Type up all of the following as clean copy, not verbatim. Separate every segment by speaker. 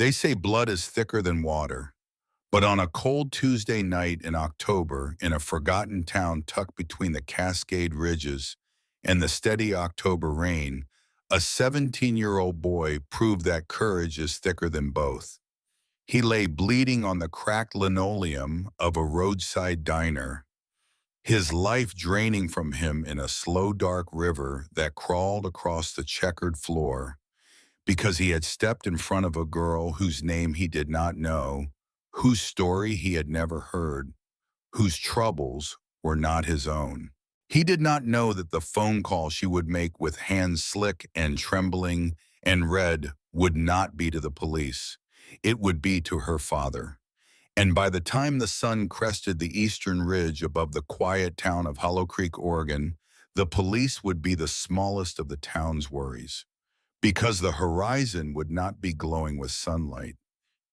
Speaker 1: They say blood is thicker than water, but on a cold Tuesday night in October in a forgotten town tucked between the Cascade Ridges and the steady October rain, a 17-year-old boy proved that courage is thicker than both. He lay bleeding on the cracked linoleum of a roadside diner, his life draining from him in a slow, dark river that crawled across the checkered floor because he had stepped in front of a girl whose name he did not know, whose story he had never heard, whose troubles were not his own. He did not know that the phone call she would make with hands slick and trembling and red would not be to the police. It would be to her father. And by the time the sun crested the eastern ridge above the quiet town of Hollow Creek, Oregon, the police would be the smallest of the town's worries. Because the horizon would not be glowing with sunlight,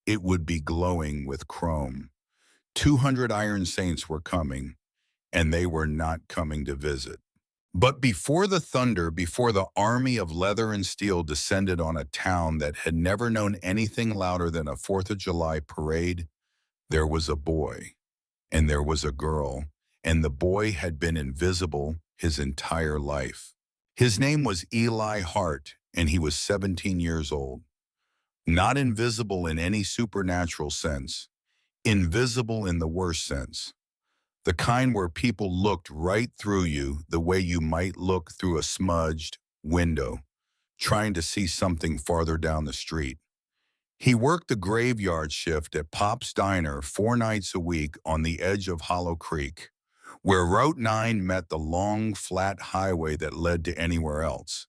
Speaker 1: it would be glowing with chrome. 200 Iron Saints were coming, and they were not coming to visit. But before the thunder, before the army of leather and steel descended on a town that had never known anything louder than a 4th of July parade, there was a boy, and there was a girl, and the boy had been invisible his entire life. His name was Eli Hart, and he was 17 years old. Not invisible in any supernatural sense, invisible in the worst sense. The kind where people looked right through you the way you might look through a smudged window, trying to see something farther down the street. He worked the graveyard shift at Pop's Diner 4 nights a week on the edge of Hollow Creek, where Route 9 met the long, flat highway that led to anywhere else.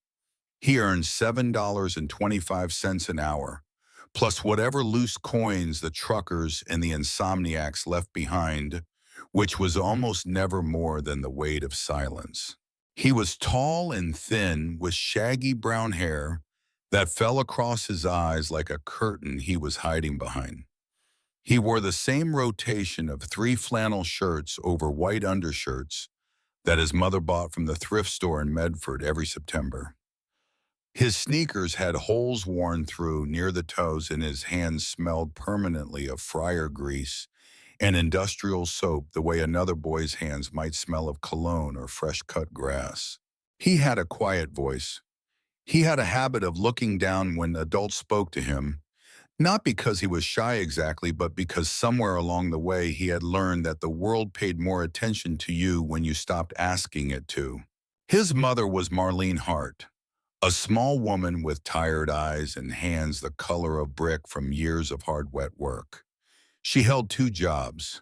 Speaker 1: He earned $7.25 an hour, plus whatever loose coins the truckers and the insomniacs left behind, which was almost never more than the weight of silence. He was tall and thin with shaggy brown hair that fell across his eyes like a curtain he was hiding behind. He wore the same rotation of 3 flannel shirts over white undershirts that his mother bought from the thrift store in Medford every September. His sneakers had holes worn through near the toes, and his hands smelled permanently of fryer grease and industrial soap the way another boy's hands might smell of cologne or fresh-cut grass. He had a quiet voice. He had a habit of looking down when adults spoke to him, not because he was shy exactly, but because somewhere along the way he had learned that the world paid more attention to you when you stopped asking it to. His mother was Marlene Hart, a small woman with tired eyes and hands the color of brick from years of hard wet work. She held 2 jobs: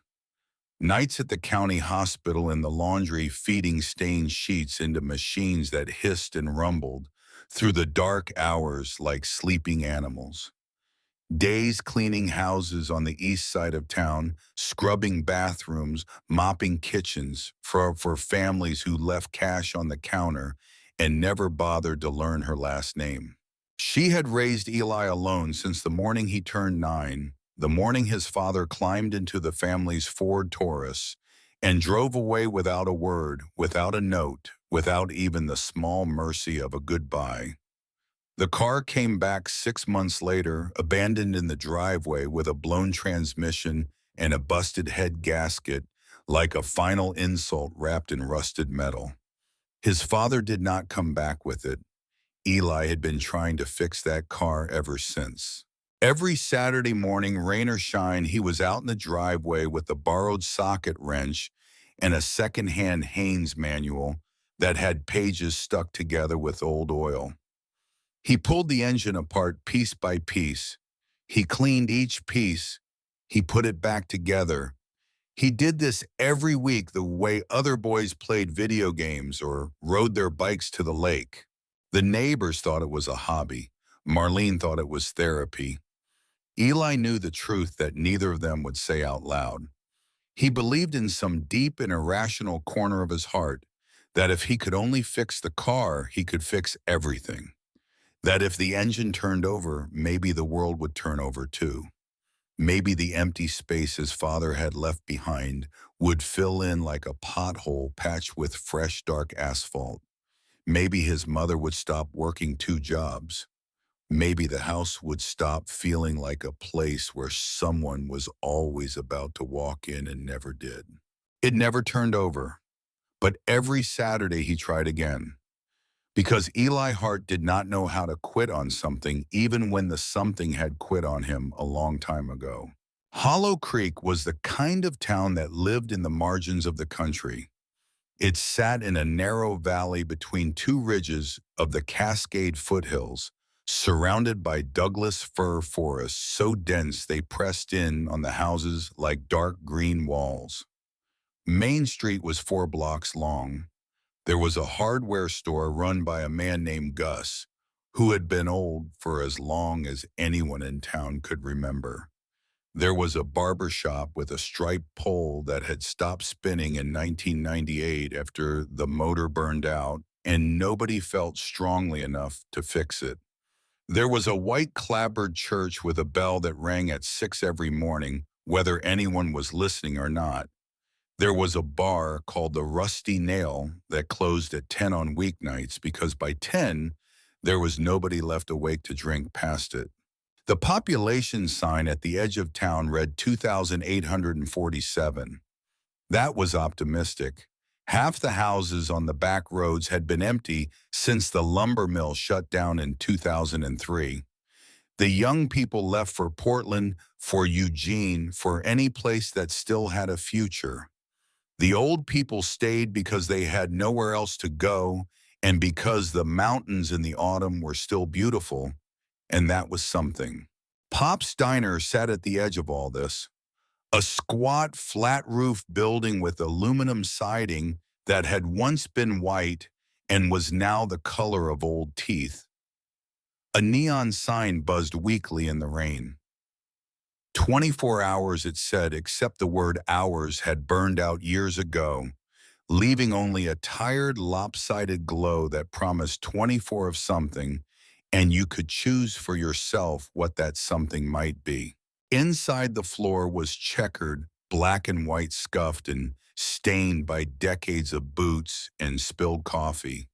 Speaker 1: nights at the county hospital in the laundry feeding stained sheets into machines that hissed and rumbled through the dark hours like sleeping animals. Days cleaning houses on the east side of town, scrubbing bathrooms, mopping kitchens for families who left cash on the counter and never bothered to learn her last name. She had raised Eli alone since the morning he turned 9, the morning his father climbed into the family's Ford Taurus and drove away without a word, without a note, without even the small mercy of a goodbye. The car came back 6 months later, abandoned in the driveway with a blown transmission and a busted head gasket, like a final insult wrapped in rusted metal. His father did not come back with it. Eli had been trying to fix that car ever since. Every Saturday morning, rain or shine, he was out in the driveway with a borrowed socket wrench and a second-hand Haynes manual that had pages stuck together with old oil. He pulled the engine apart piece by piece. He cleaned each piece. He put it back together. He did this every week the way other boys played video games or rode their bikes to the lake. The neighbors thought it was a hobby. Marlene thought it was therapy. Eli knew the truth that neither of them would say out loud. He believed in some deep and irrational corner of his heart that if he could only fix the car, he could fix everything. That if the engine turned over, maybe the world would turn over too. Maybe the empty space his father had left behind would fill in like a pothole patched with fresh, dark asphalt. Maybe his mother would stop working 2 jobs. maybe the house would stop feeling like a place where someone was always about to walk in and never did. It never turned over, but every Saturday he tried again. Because Eli Hart did not know how to quit on something even when the something had quit on him a long time ago. Hollow Creek was the kind of town that lived in the margins of the country. It sat in a narrow valley between two ridges of the Cascade foothills, surrounded by Douglas fir forests so dense they pressed in on the houses like dark green walls. Main Street was 4 blocks long. There was a hardware store run by a man named Gus, who had been old for as long as anyone in town could remember. There was a barber shop with a striped pole that had stopped spinning in 1998 after the motor burned out, and nobody felt strongly enough to fix it. There was a white clapboard church with a bell that rang at 6 every morning, whether anyone was listening or not. There was a bar called the Rusty Nail that closed at 10 on weeknights because by 10, there was nobody left awake to drink past it. The population sign at the edge of town read 2,847. That was optimistic. Half the houses on the back roads had been empty since the lumber mill shut down in 2003. The young people left for Portland, for Eugene, for any place that still had a future. The old people stayed because they had nowhere else to go and because the mountains in the autumn were still beautiful, and that was something. Pop's Diner sat at the edge of all this, a squat, flat-roof building with aluminum siding that had once been white and was now the color of old teeth. A neon sign buzzed weakly in the rain. 24 hours, it said, except the word hours had burned out years ago, leaving only a tired, lopsided glow that promised 24 of something, and you could choose for yourself what that something might be. Inside the floor was checkered, black and white scuffed and stained by decades of boots and spilled coffee.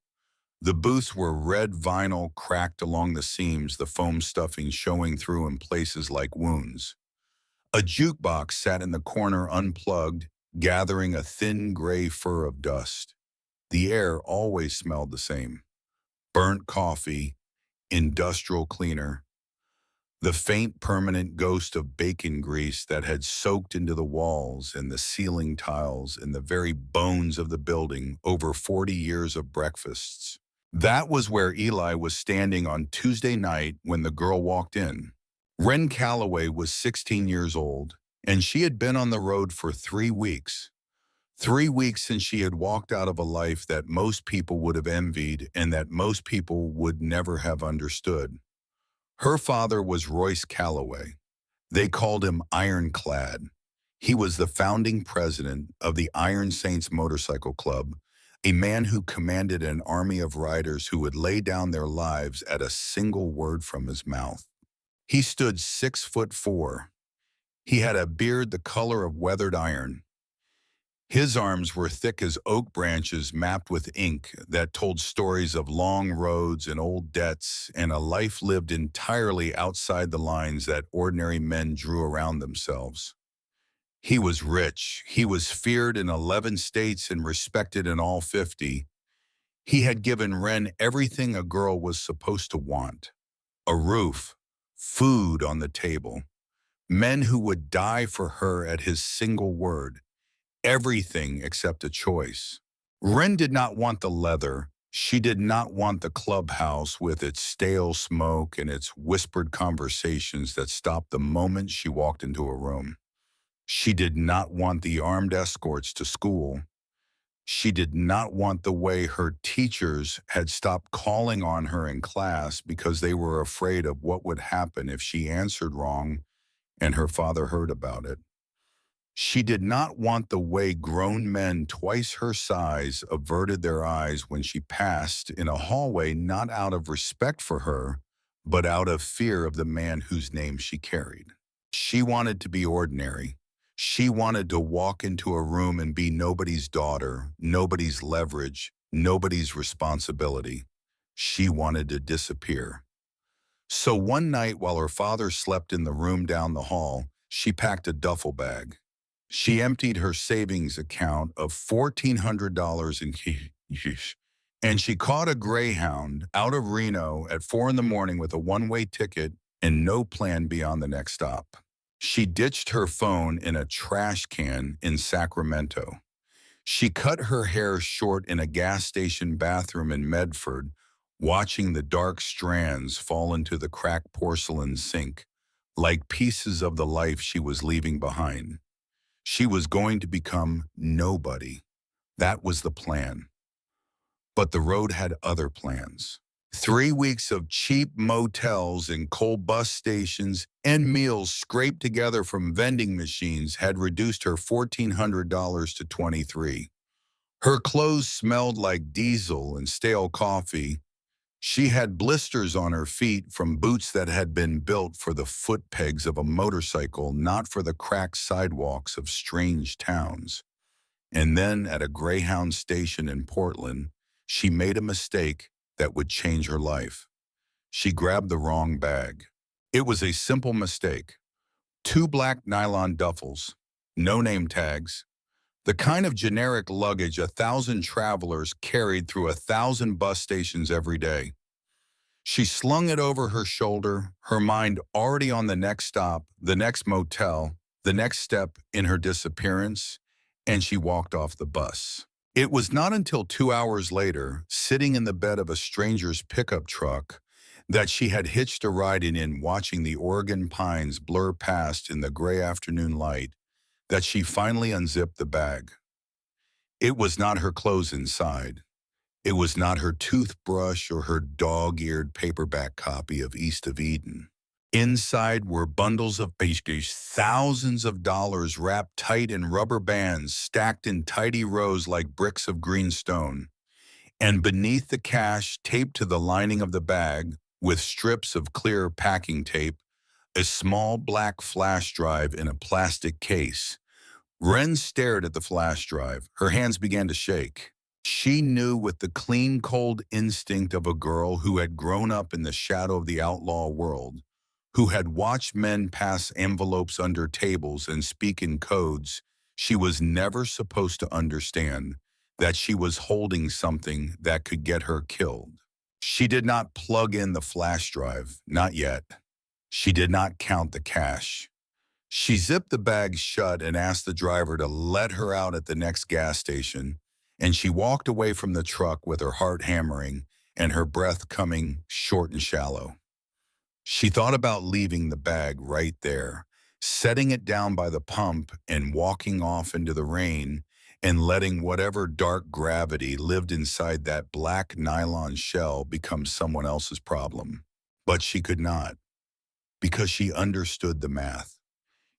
Speaker 1: The booths were red vinyl cracked along the seams, the foam stuffing showing through in places like wounds. A jukebox sat in the corner unplugged, gathering a thin gray fur of dust. The air always smelled the same. Burnt coffee, industrial cleaner, the faint permanent ghost of bacon grease that had soaked into the walls and the ceiling tiles and the very bones of the building over 40 years of breakfasts. That was where Eli was standing on Tuesday night when the girl walked in. Wren Calloway was 16 years old, and she had been on the road for 3 weeks. 3 weeks since she had walked out of a life that most people would have envied and that most people would never have understood. Her father was Royce Calloway. They called him Ironclad. He was the founding president of the Iron Saints Motorcycle Club, a man who commanded an army of riders who would lay down their lives at a single word from his mouth. He stood 6'4". He had a beard the color of weathered iron. His arms were thick as oak branches mapped with ink that told stories of long roads and old debts and a life lived entirely outside the lines that ordinary men drew around themselves. He was rich. He was feared in 11 states and respected in all 50. He had given Wren everything a girl was supposed to want: a roof, food on the table, men who would die for her at his single word, everything except a choice. Wren did not want the leather. She did not want the clubhouse with its stale smoke and its whispered conversations that stopped the moment she walked into a room. She did not want the armed escorts to school. She did not want the way her teachers had stopped calling on her in class because they were afraid of what would happen if she answered wrong and her father heard about it. She did not want the way grown men twice her size averted their eyes when she passed in a hallway, not out of respect for her, but out of fear of the man whose name she carried. She wanted to be ordinary. She wanted to walk into a room and be nobody's daughter, nobody's leverage, nobody's responsibility. She wanted to disappear. So one night while her father slept in the room down the hall, she packed a duffel bag. She emptied her savings account of $1,400 in cash, and she caught a Greyhound out of Reno at 4 in the morning with a one-way ticket and no plan beyond the next stop. She ditched her phone in a trash can in Sacramento. She cut her hair short in a gas station bathroom in Medford, watching the dark strands fall into the cracked porcelain sink, like pieces of the life she was leaving behind. She was going to become nobody. That was the plan. But the road had other plans. 3 weeks of cheap motels and coal bus stations and meals scraped together from vending machines had reduced her $1,400 to 23. Her clothes smelled like diesel and stale coffee. She had blisters on her feet from boots that had been built for the foot pegs of a motorcycle, not for the cracked sidewalks of strange towns. And then at a Greyhound station in Portland, she made a mistake that would change her life. She grabbed the wrong bag. It was a simple mistake. 2 black nylon duffels, no name tags, the kind of generic luggage 1,000 travelers carried through 1,000 bus stations every day. She slung it over her shoulder, her mind already on the next stop, the next motel, the next step in her disappearance, and she walked off the bus. It was not until 2 hours later, sitting in the bed of a stranger's pickup truck, that she had hitched a ride in watching the Oregon pines blur past in the gray afternoon light, that she finally unzipped the bag. It was not her clothes inside. It was not her toothbrush or her dog-eared paperback copy of East of Eden. Inside were bundles of pastries, thousands of dollars wrapped tight in rubber bands, stacked in tidy rows like bricks of green stone. And beneath the cash, taped to the lining of the bag, with strips of clear packing tape, a small black flash drive in a plastic case. Wren stared at the flash drive. Her hands began to shake. She knew with the clean, cold instinct of a girl who had grown up in the shadow of the outlaw world, who had watched men pass envelopes under tables and speak in codes she was never supposed to understand, that she was holding something that could get her killed. She did not plug in the flash drive, not yet. She did not count the cash. She zipped the bag shut and asked the driver to let her out at the next gas station, and she walked away from the truck with her heart hammering and her breath coming short and shallow. She thought about leaving the bag right there, setting it down by the pump and walking off into the rain and letting whatever dark gravity lived inside that black nylon shell become someone else's problem. But she could not, because she understood the math.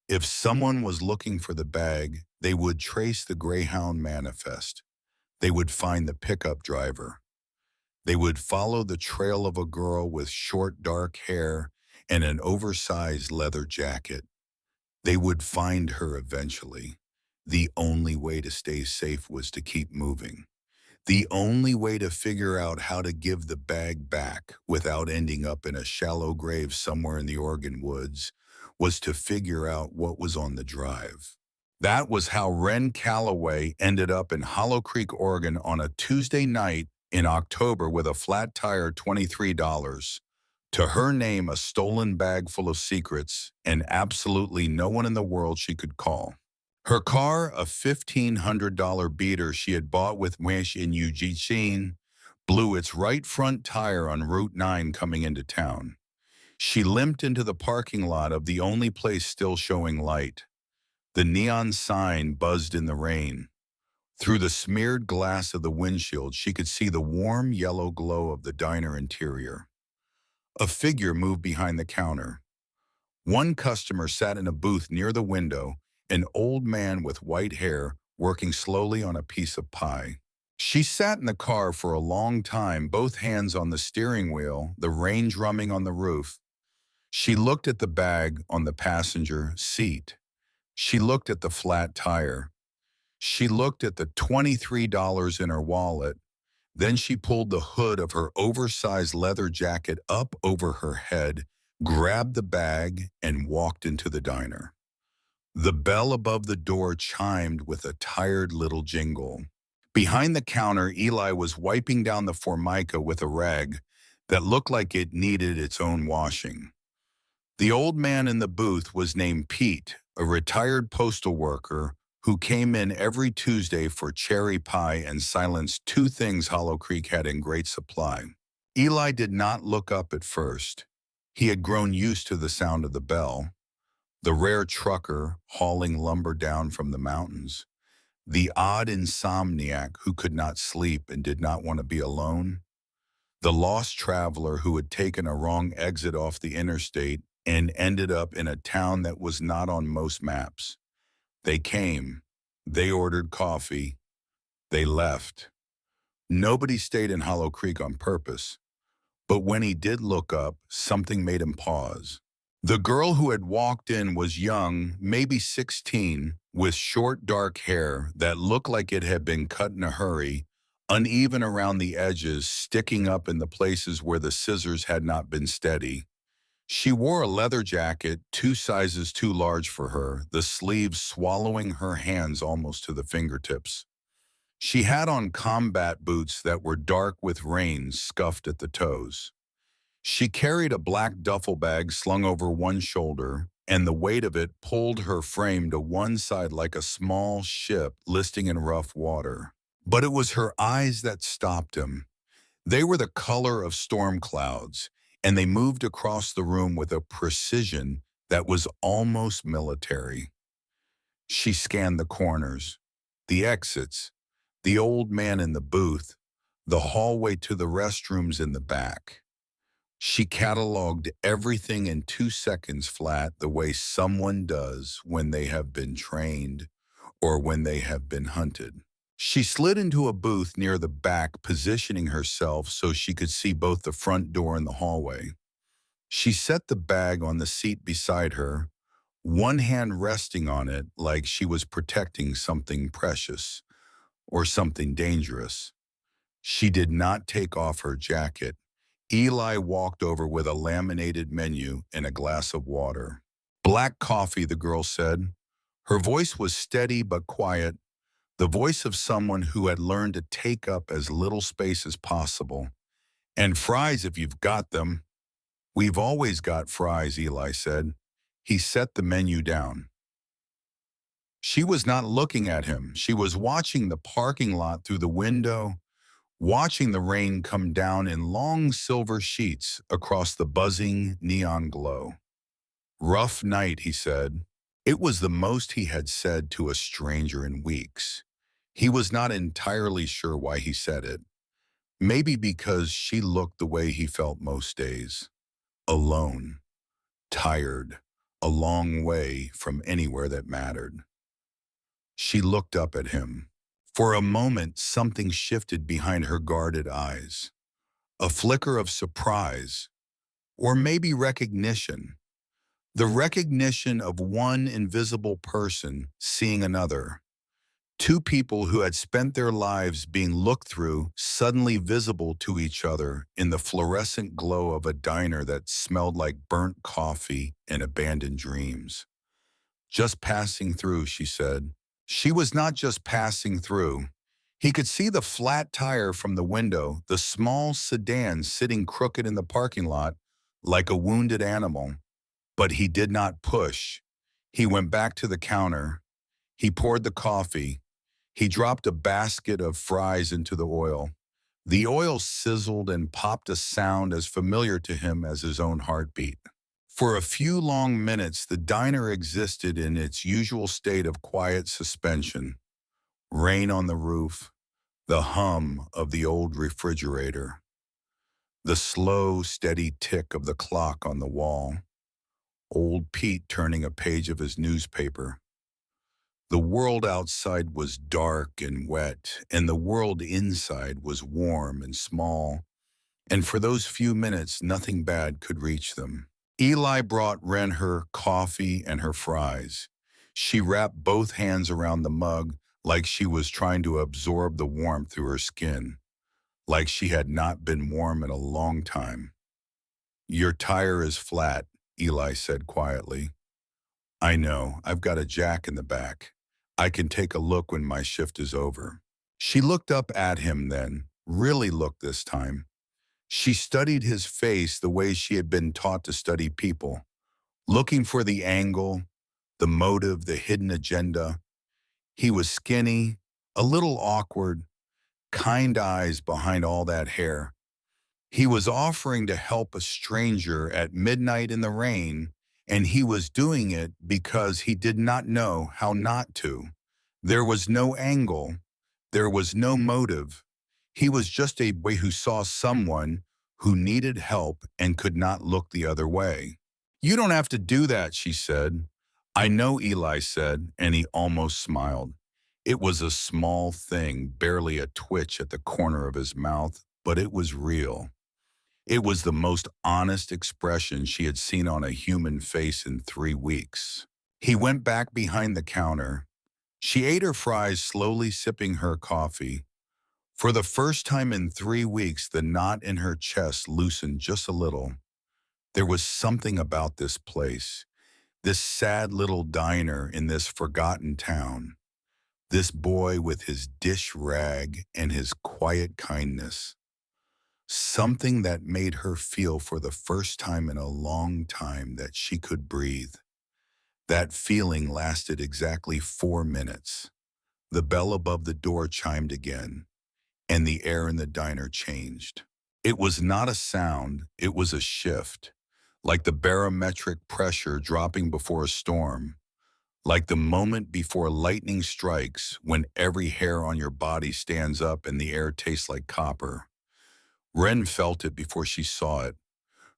Speaker 1: If someone was looking for the bag, they would trace the Greyhound manifest. They would find the pickup driver. They would follow the trail of a girl with short dark hair and an oversized leather jacket. They would find her eventually. The only way to stay safe was to keep moving. The only way to figure out how to give the bag back without ending up in a shallow grave somewhere in the Oregon woods was to figure out what was on the drive. That was how Wren Calloway ended up in Hollow Creek, Oregon on a Tuesday night in October with a flat tire $23. To her name, a stolen bag full of secrets, and absolutely no one in the world she could call. Her car, a $1,500 beater she had bought with Wish in Eugene, blew its right front tire on Route 9 coming into town. She limped into the parking lot of the only place still showing light. The neon sign buzzed in the rain. Through the smeared glass of the windshield, she could see the warm yellow glow of the diner interior. A figure moved behind the counter. One customer sat in a booth near the window, an old man with white hair working slowly on a piece of pie. She sat in the car for a long time, both hands on the steering wheel, the rain drumming on the roof. She looked at the bag on the passenger seat. She looked at the flat tire. She looked at the $23 in her wallet, Then she pulled the hood of her oversized leather jacket up over her head, grabbed the bag, and walked into the diner. The bell above the door chimed with a tired little jingle. Behind the counter, Eli was wiping down the formica with a rag that looked like it needed its own washing. The old man in the booth was named Pete, a retired postal worker who came in every Tuesday for cherry pie and silenced two things Hollow Creek had in great supply. Eli did not look up at first. He had grown used to the sound of the bell, the rare trucker hauling lumber down from the mountains, the odd insomniac who could not sleep and did not want to be alone, the lost traveler who had taken a wrong exit off the interstate and ended up in a town that was not on most maps. They came, they ordered coffee, they left. Nobody stayed in Hollow Creek on purpose, but when he did look up, something made him pause. The girl who had walked in was young, maybe 16, with short dark hair that looked like it had been cut in a hurry, uneven around the edges, sticking up in the places where the scissors had not been steady. She wore a leather jacket 2 sizes too large for her, the sleeves swallowing her hands almost to the fingertips. She had on combat boots that were dark with rain scuffed at the toes. She carried a black duffel bag slung over one shoulder, and the weight of it pulled her frame to one side like a small ship listing in rough water. But it was her eyes that stopped him. They were the color of storm clouds, and they moved across the room with a precision that was almost military. She scanned the corners, the exits, the old man in the booth, the hallway to the restrooms in the back. She cataloged everything in 2 seconds flat the way someone does when they have been trained or when they have been hunted. She slid into a booth near the back, positioning herself so she could see both the front door and the hallway. She set the bag on the seat beside her, one hand resting on it like she was protecting something precious or something dangerous. She did not take off her jacket. Eli walked over with a laminated menu and a glass of water. Black coffee, the girl said. Her voice was steady but quiet, the voice of someone who had learned to take up as little space as possible. And fries if you've got them. We've always got fries, Eli said. He set the menu down. She was not looking at him. She was watching the parking lot through the window, watching the rain come down in long silver sheets across the buzzing neon glow. Rough night, he said. It was the most he had said to a stranger in weeks. He was not entirely sure why he said it. Maybe because she looked the way he felt most days. Alone, tired, a long way from anywhere that mattered. She looked up at him. For a moment, something shifted behind her guarded eyes. A flicker of surprise, or maybe recognition. The recognition of one invisible person seeing another. Two people who had spent their lives being looked through, suddenly visible to each other in the fluorescent glow of a diner that smelled like burnt coffee and abandoned dreams. Just passing through, she said. She was not just passing through. He could see the flat tire from the window, the small sedan sitting crooked in the parking lot like a wounded animal. But he did not push. He went back to the counter. He poured the coffee. He dropped a basket of fries into the oil. The oil sizzled and popped a sound as familiar to him as his own heartbeat. For a few long minutes, the diner existed in its usual state of quiet suspension. Rain on the roof, the hum of the old refrigerator, the slow, steady tick of the clock on the wall, old Pete turning a page of his newspaper. The world outside was dark and wet, and the world inside was warm and small, and for those few minutes, nothing bad could reach them. Eli brought Wren her coffee and her fries. She wrapped both hands around the mug like she was trying to absorb the warmth through her skin. like she had not been warm in a long time. "Your tire is flat," Eli said quietly. "I know, I've got a jack in the back. I can take a look when my shift is over." She looked up at him then, really looked this time. She studied his face the way she had been taught to study people, looking for the angle, the motive, the hidden agenda. He was skinny, a little awkward, kind eyes behind all that hair. He was offering to help a stranger at midnight in the rain, and he was doing it because he did not know how not to. There was no angle. There was no motive. He was just a boy who saw someone who needed help and could not look the other way. "You don't have to do that," she said. "I know," Eli said, and he almost smiled. It was a small thing, barely a twitch at the corner of his mouth, but it was real. It was the most honest expression she had seen on a human face in 3 weeks. He went back behind the counter. She ate her fries, slowly sipping her coffee. For the first time in 3 weeks, the knot in her chest loosened just a little. There was something about this place, this sad little diner in this forgotten town, this boy with his dish rag and his quiet kindness. Something that made her feel for the first time in a long time that she could breathe. That feeling lasted exactly 4 minutes. The bell above the door chimed again, and the air in the diner changed. It was not a sound, it was a shift, like the barometric pressure dropping before a storm, like the moment before lightning strikes when every hair on your body stands up and the air tastes like copper. Wren felt it before she saw it.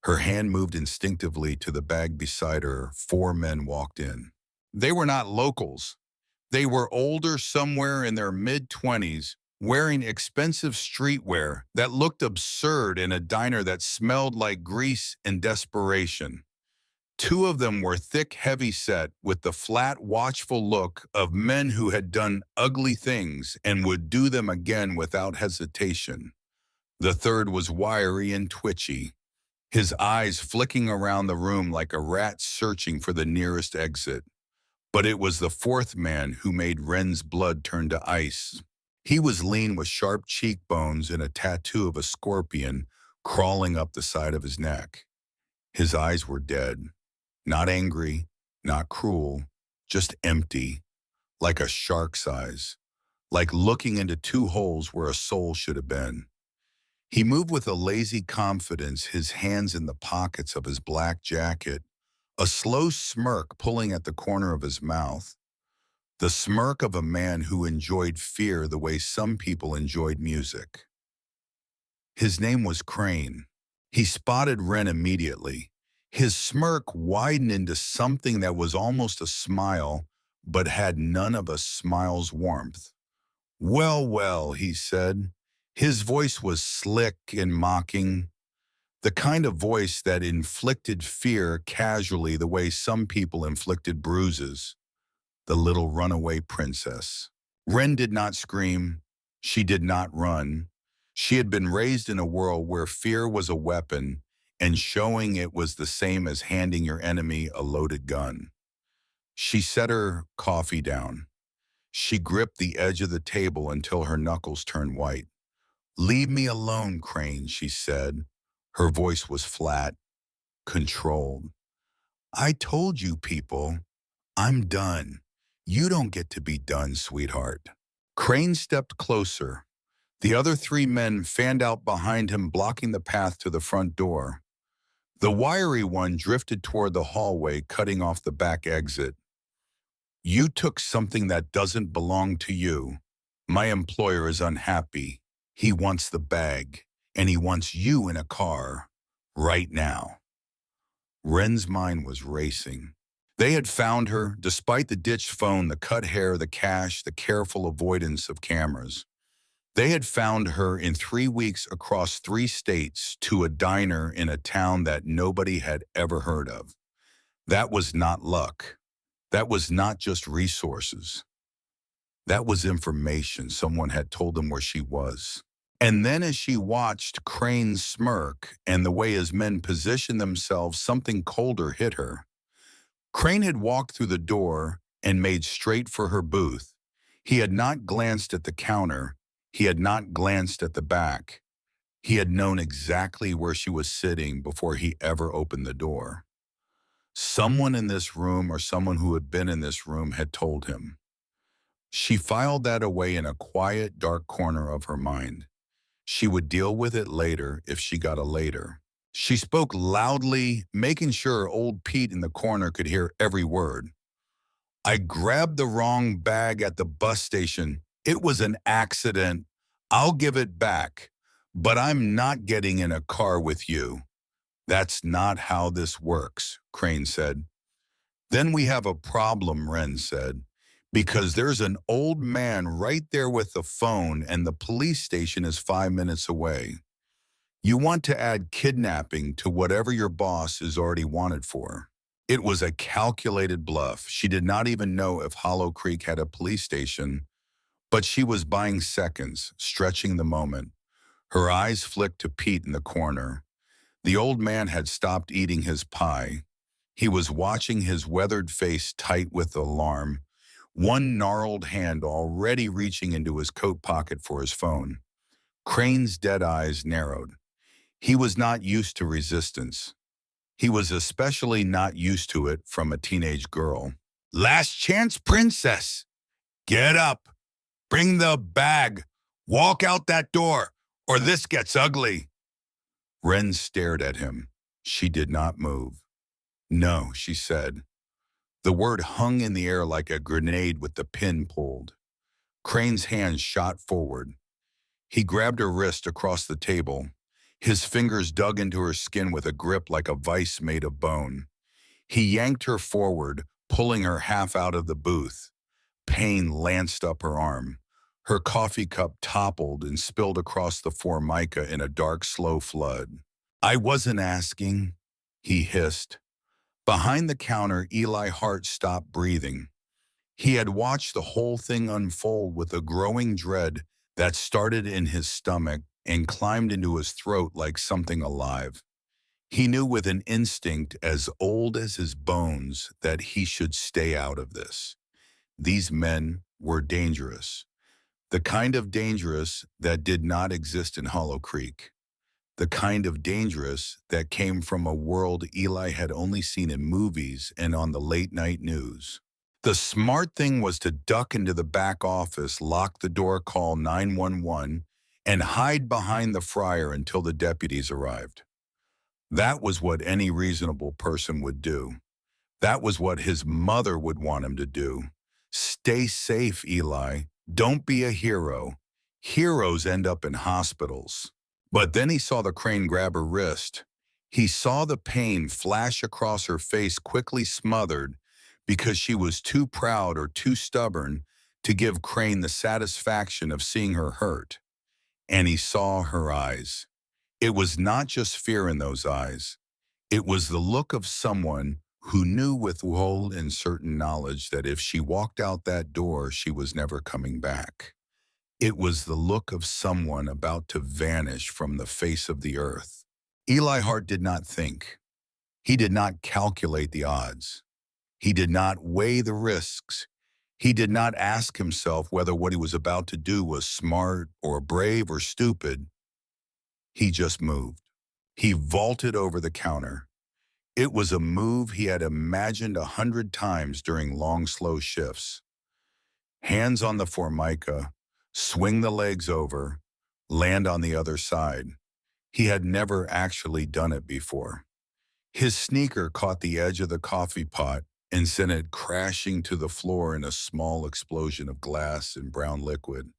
Speaker 1: Her hand moved instinctively to the bag beside her. 4 men walked in. They were not locals. They were older, somewhere in their mid-20s, wearing expensive streetwear that looked absurd in a diner that smelled like grease and desperation. Two of them were thick, heavy-set, with the flat, watchful look of men who had done ugly things and would do them again without hesitation. The third was wiry and twitchy, his eyes flicking around the room like a rat searching for the nearest exit. But it was the fourth man who made Wren's blood turn to ice. He was lean with sharp cheekbones and a tattoo of a scorpion crawling up the side of his neck. His eyes were dead, not angry, not cruel, just empty, like a shark's eyes, like looking into two holes where a soul should have been. He moved with a lazy confidence, his hands in the pockets of his black jacket, a slow smirk pulling at the corner of his mouth, the smirk of a man who enjoyed fear the way some people enjoyed music. His name was Crane. He spotted Wren immediately. His smirk widened into something that was almost a smile, but had none of a smile's warmth. "Well, well," he said. His voice was slick and mocking, the kind of voice that inflicted fear casually the way some people inflicted bruises. The little runaway princess. Wren did not scream. She did not run. She had been raised in a world where fear was a weapon, and showing it was the same as handing your enemy a loaded gun. She set her coffee down. She gripped the edge of the table until her knuckles turned white. "Leave me alone, Crane," she said. Her voice was flat, controlled. "I told you people, I'm done. You don't get to be done, sweetheart." Crane stepped closer. The other 3 men fanned out behind him, blocking the path to the front door. The wiry one drifted toward the hallway, cutting off the back exit. "You took something that doesn't belong to you. My employer is unhappy. He wants the bag, and he wants you in a car, right now." Wren's mind was racing. They had found her, despite the ditched phone, the cut hair, the cash, the careful avoidance of cameras. They had found her in 3 weeks across 3 states to a diner in a town that nobody had ever heard of. That was not luck. That was not just resources. That was information. Someone had told them where she was. And then as she watched Crane's smirk and the way his men positioned themselves, something colder hit her. Crane had walked through the door and made straight for her booth. He had not glanced at the counter. He had not glanced at the back. He had known exactly where she was sitting before he ever opened the door. Someone in this room or someone who had been in this room had told him. She filed that away in a quiet, dark corner of her mind. She would deal with it later if she got a later. She spoke loudly, making sure old Pete in the corner could hear every word. I grabbed the wrong bag at the bus station. It was an accident. I'll give it back. But I'm not getting in a car with you. That's not how this works, Crane said. Then we have a problem, Wren said, because there's an old man right there with the phone and the police station is 5 minutes away. You want to add kidnapping to whatever your boss is already wanted for. It was a calculated bluff. She did not even know if Hollow Creek had a police station, but she was buying seconds, stretching the moment. Her eyes flicked to Pete in the corner. The old man had stopped eating his pie. He was watching his weathered face tight with alarm, one gnarled hand already reaching into his coat pocket for his phone. Crane's dead eyes narrowed. He was not used to resistance. He was especially not used to it from a teenage girl. Last chance, princess. Get up. Bring the bag. Walk out that door, or this gets ugly. Wren stared at him. She did not move. No, she said. The word hung in the air like a grenade with the pin pulled. Crane's hand shot forward. He grabbed her wrist across the table. His fingers dug into her skin with a grip like a vice made of bone. He yanked her forward, pulling her half out of the booth. Pain lanced up her arm. Her coffee cup toppled and spilled across the formica in a dark, slow flood. I wasn't asking, he hissed. Behind the counter, Eli Hart stopped breathing. He had watched the whole thing unfold with a growing dread that started in his stomach and climbed into his throat like something alive. He knew with an instinct as old as his bones that he should stay out of this. These men were dangerous. The kind of dangerous that did not exist in Hollow Creek. The kind of dangerous that came from a world Eli had only seen in movies and on the late-night news. The smart thing was to duck into the back office, lock the door, call 911, and hide behind the fryer until the deputies arrived. That was what any reasonable person would do. That was what his mother would want him to do. Stay safe, Eli. Don't be a hero. Heroes end up in hospitals. But then he saw the Crane grab her wrist. He saw the pain flash across her face, quickly smothered, because she was too proud or too stubborn to give Crane the satisfaction of seeing her hurt. And he saw her eyes. It was not just fear in those eyes. It was the look of someone who knew with whole and certain knowledge that if she walked out that door, she was never coming back. It was the look of someone about to vanish from the face of the earth. Eli Hart did not think. He did not calculate the odds. He did not weigh the risks. He did not ask himself whether what he was about to do was smart or brave or stupid. He just moved. He vaulted over the counter. It was a move he had imagined 100 times during long, slow shifts. Hands on the formica, swing the legs over, land on the other side. He had never actually done it before. His sneaker caught the edge of the coffee pot and sent it crashing to the floor in a small explosion of glass and brown liquid.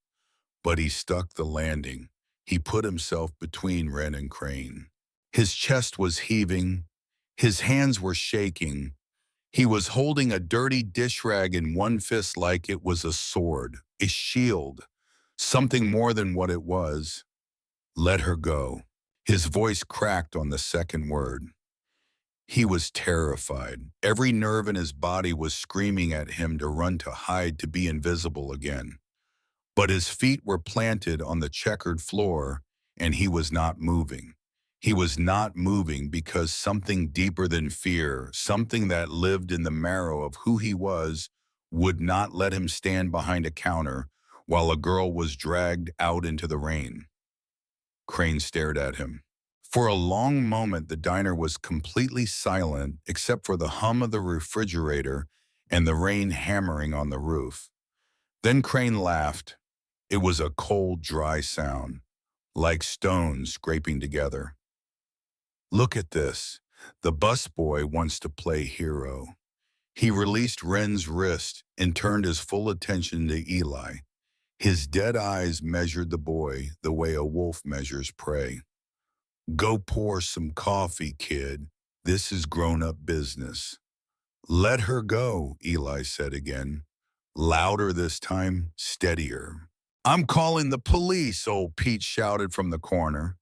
Speaker 1: But he stuck the landing. He put himself between Wren and Crane. His chest was heaving. His hands were shaking. He was holding a dirty dish rag in one fist like it was a sword, a shield, something more than what it was. Let her go. His voice cracked on the second word. He was terrified. Every nerve in his body was screaming at him to run, to hide, to be invisible again. but his feet were planted on the checkered floor, and he was not moving. He was not moving because something deeper than fear, something that lived in the marrow of who he was, would not let him stand behind a counter while a girl was dragged out into the rain. Crane stared at him. For a long moment, the diner was completely silent except for the hum of the refrigerator and the rain hammering on the roof. Then Crane laughed. It was a cold, dry sound, like stones scraping together. Look at this. The busboy wants to play hero. He released Wren's wrist and turned his full attention to Eli. His dead eyes measured the boy the way a wolf measures prey. Go pour some coffee, kid. This is grown-up business. Let her go, Eli said again. Louder this time, steadier. I'm calling the police, old Pete shouted from the corner.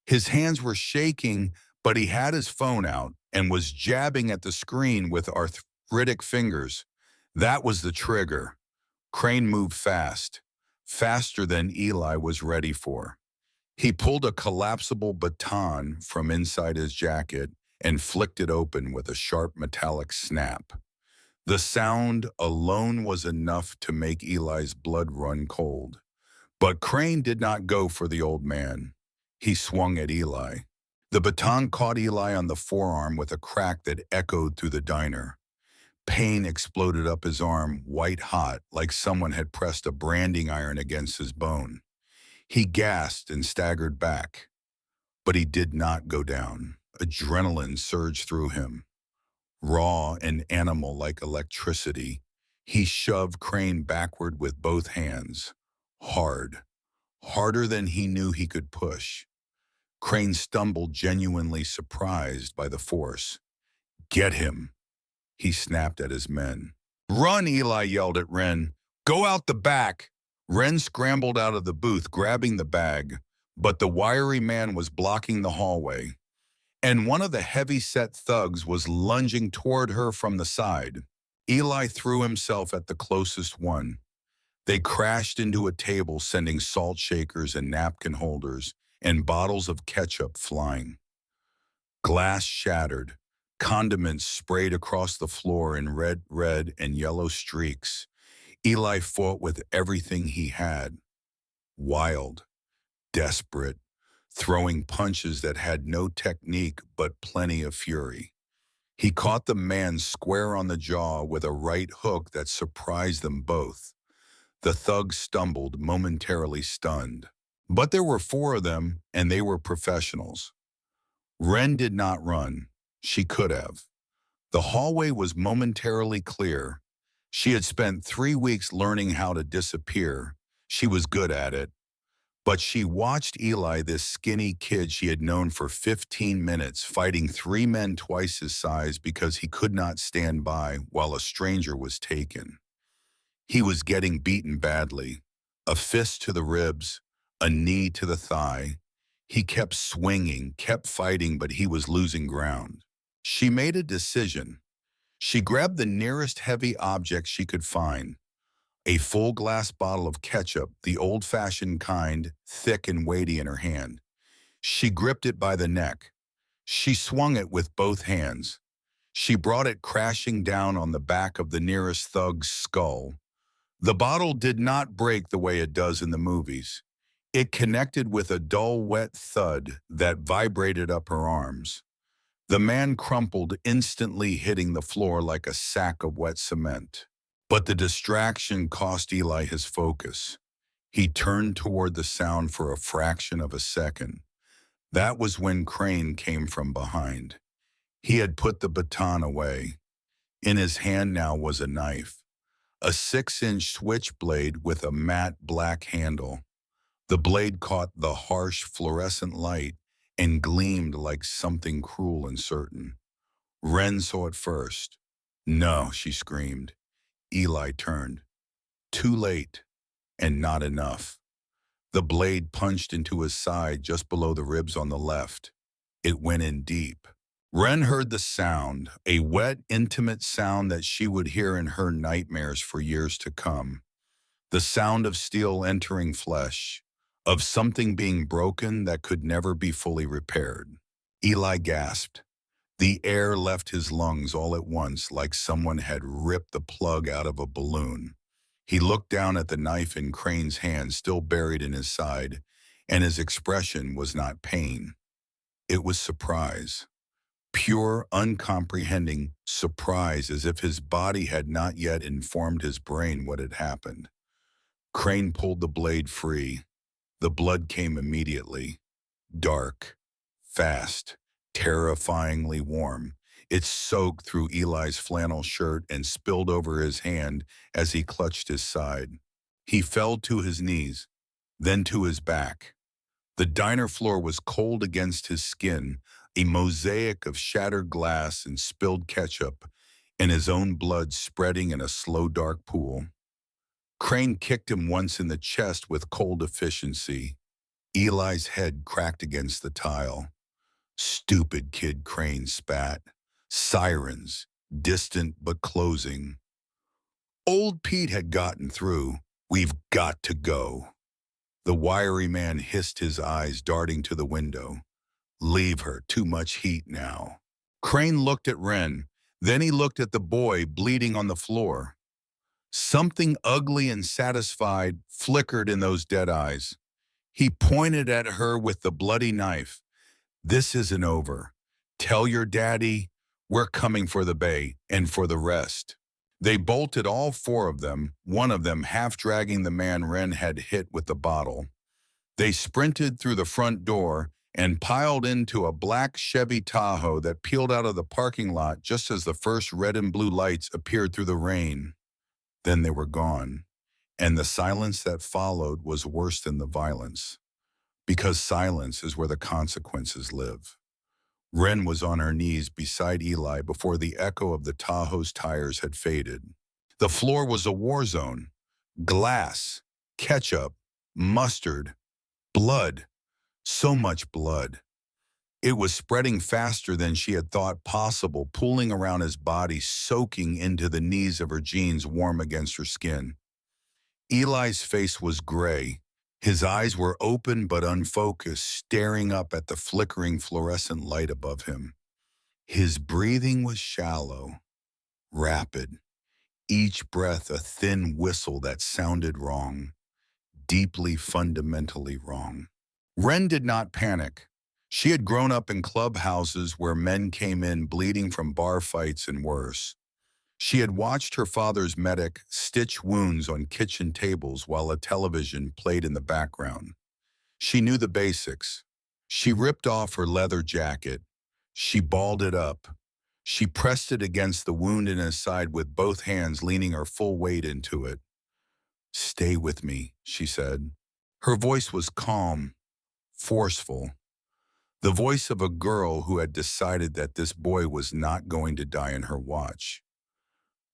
Speaker 1: His hands were shaking, but he had his phone out and was jabbing at the screen with arthritic fingers. That was the trigger. Crane moved fast, faster than Eli was ready for. He pulled a collapsible baton from inside his jacket and flicked it open with a sharp metallic snap. The sound alone was enough to make Eli's blood run cold. But Crane did not go for the old man. He swung at Eli. The baton caught Eli on the forearm with a crack that echoed through the diner. Pain exploded up his arm, white hot, like someone had pressed a branding iron against his bone. He gasped and staggered back. But he did not go down. Adrenaline surged through him. Raw and animal like electricity, he shoved Crane backward with both hands. Hard. Harder than he knew he could push. Crane stumbled, genuinely surprised by the force. Get him, he snapped at his men. Run, Eli yelled at Wren. Go out the back. Wren scrambled out of the booth, grabbing the bag, but the wiry man was blocking the hallway, and one of the heavy-set thugs was lunging toward her from the side. Eli threw himself at the closest one. They crashed into a table, sending salt shakers and napkin holders and bottles of ketchup flying. Glass shattered. Condiments sprayed across the floor in red, and yellow streaks. Eli fought with everything he had. Wild, desperate, throwing punches that had no technique but plenty of fury. He caught the man square on the jaw with a right hook that surprised them both. The thugs stumbled, momentarily stunned. But there were 4 of them, and they were professionals. Wren did not run. She could have. The hallway was momentarily clear. She had spent 3 weeks learning how to disappear. She was good at it. But she watched Eli, this skinny kid she had known for 15 minutes, fighting 3 men twice his size because he could not stand by while a stranger was taken. He was getting beaten badly. A fist to the ribs, a knee to the thigh. He kept swinging, kept fighting, but he was losing ground. She made a decision. She grabbed the nearest heavy object she could find. A full glass bottle of ketchup, the old-fashioned kind, thick and weighty in her hand. She gripped it by the neck. She swung it with both hands. She brought it crashing down on the back of the nearest thug's skull. The bottle did not break the way it does in the movies. It connected with a dull, wet thud that vibrated up her arms. The man crumpled, instantly hitting the floor like a sack of wet cement. But the distraction cost Eli his focus. He turned toward the sound for a fraction of a second. That was when Crane came from behind. He had put the baton away. In his hand now was a knife, a 6-inch switchblade with a matte black handle. The blade caught the harsh fluorescent light and gleamed like something cruel and certain. Wren saw it first. No, she screamed. Eli turned. Too late, and not enough. The blade punched into his side just below the ribs on the left. It went in deep. Wren heard the sound, a wet, intimate sound that she would hear in her nightmares for years to come. The sound of steel entering flesh, of something being broken that could never be fully repaired. Eli gasped. The air left his lungs all at once like someone had ripped the plug out of a balloon. He looked down at the knife in Crane's hand still buried in his side, and his expression was not pain. It was surprise. Pure, uncomprehending surprise, as if his body had not yet informed his brain what had happened. Crane pulled the blade free. The blood came immediately. Dark, fast, terrifyingly warm. It soaked through Eli's flannel shirt and spilled over his hand as he clutched his side. He fell to his knees, then to his back. The diner floor was cold against his skin, a mosaic of shattered glass and spilled ketchup, and his own blood spreading in a slow, dark pool. Crane kicked him once in the chest with cold efficiency. Eli's head cracked against the tile. Stupid kid, Crane spat. Sirens, distant but closing. Old Pete had gotten through. We've got to go. The wiry man hissed, his eyes darting to the window. Leave her, too much heat now. Crane looked at Wren, then he looked at the boy bleeding on the floor. Something ugly and satisfied flickered in those dead eyes. He pointed at her with the bloody knife. This isn't over. Tell your daddy we're coming for the bay and for the rest. They bolted, all four of them, one of them half dragging the man Wren had hit with the bottle. They sprinted through the front door and piled into a black Chevy Tahoe that peeled out of the parking lot just as the first red and blue lights appeared through the rain. Then they were gone, and the silence that followed was worse than the violence, because silence is where the consequences live. Wren was on her knees beside Eli before the echo of the Tahoe's tires had faded. The floor was a war zone. Glass, ketchup, mustard, blood, so much blood. It was spreading faster than she had thought possible, pooling around his body, soaking into the knees of her jeans warm against her skin. Eli's face was gray. His eyes were open but unfocused, staring up at the flickering fluorescent light above him. His breathing was shallow, rapid, each breath a thin whistle that sounded wrong, deeply, fundamentally wrong. Wren did not panic. She had grown up in clubhouses where men came in bleeding from bar fights and worse. She had watched her father's medic stitch wounds on kitchen tables while a television played in the background. She knew the basics. She ripped off her leather jacket. She balled it up. She pressed it against the wound in his side with both hands, leaning her full weight into it. "Stay with me," she said. Her voice was calm, forceful. The voice of a girl who had decided that this boy was not going to die in her watch.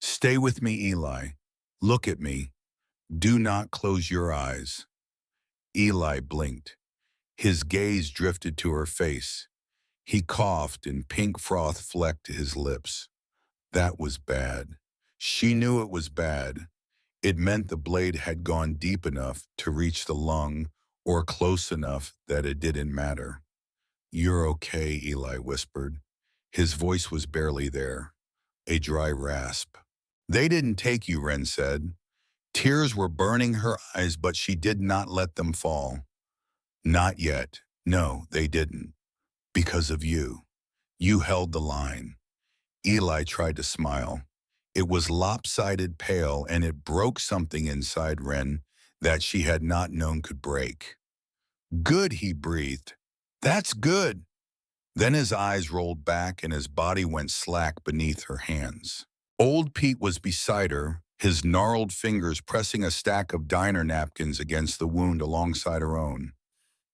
Speaker 1: "Stay with me, Eli. Look at me. Do not close your eyes." Eli blinked. His gaze drifted to her face. He coughed and pink froth flecked his lips. That was bad. She knew it was bad. It meant the blade had gone deep enough to reach the lung, or close enough that it didn't matter. "You're okay," Eli whispered. His voice was barely there, a dry rasp. "They didn't take you," Wren said. Tears were burning her eyes, but she did not let them fall. "Not yet. No, they didn't. Because of you. You held the line." Eli tried to smile. It was lopsided pale, and it broke something inside Wren that she had not known could break. "Good," he breathed. "That's good." Then his eyes rolled back and his body went slack beneath her hands. Old Pete was beside her, his gnarled fingers pressing a stack of diner napkins against the wound alongside her own.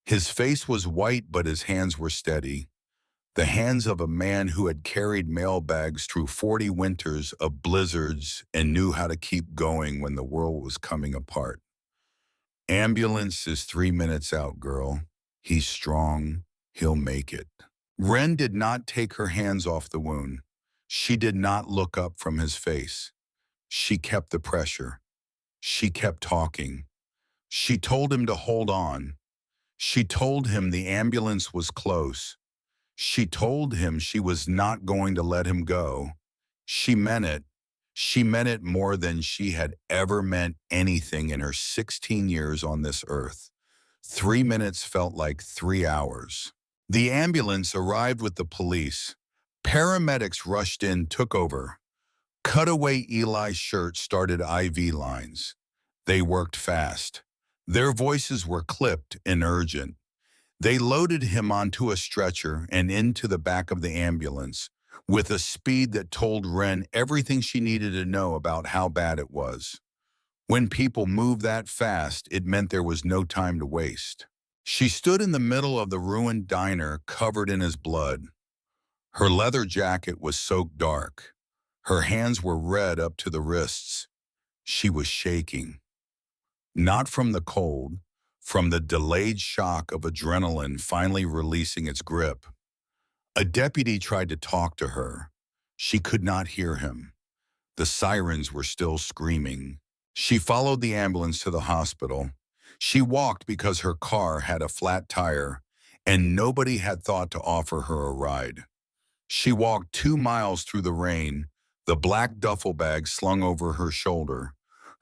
Speaker 1: His face was white, but his hands were steady. The hands of a man who had carried mail bags through 40 winters of blizzards and knew how to keep going when the world was coming apart. "Ambulance is 3 minutes out, girl. He's strong. He'll make it." Wren did not take her hands off the wound. She did not look up from his face. She kept the pressure. She kept talking. She told him to hold on. She told him the ambulance was close. She told him she was not going to let him go. She meant it. She meant it more than she had ever meant anything in her 16 years on this earth. 3 minutes felt like 3 hours. The ambulance arrived with the police. Paramedics rushed in, took over. Cut away Eli's shirt started IV lines. They worked fast. Their voices were clipped and urgent. They loaded him onto a stretcher and into the back of the ambulance with a speed that told Wren everything she needed to know about how bad it was. When people moved that fast, it meant there was no time to waste. She stood in the middle of the ruined diner covered in his blood. Her leather jacket was soaked dark. Her hands were red up to the wrists. She was shaking. Not from the cold, from the delayed shock of adrenaline finally releasing its grip. A deputy tried to talk to her. She could not hear him. The sirens were still screaming. She followed the ambulance to the hospital. She walked because her car had a flat tire, and nobody had thought to offer her a ride. She walked 2 miles through the rain, the black duffel bag slung over her shoulder,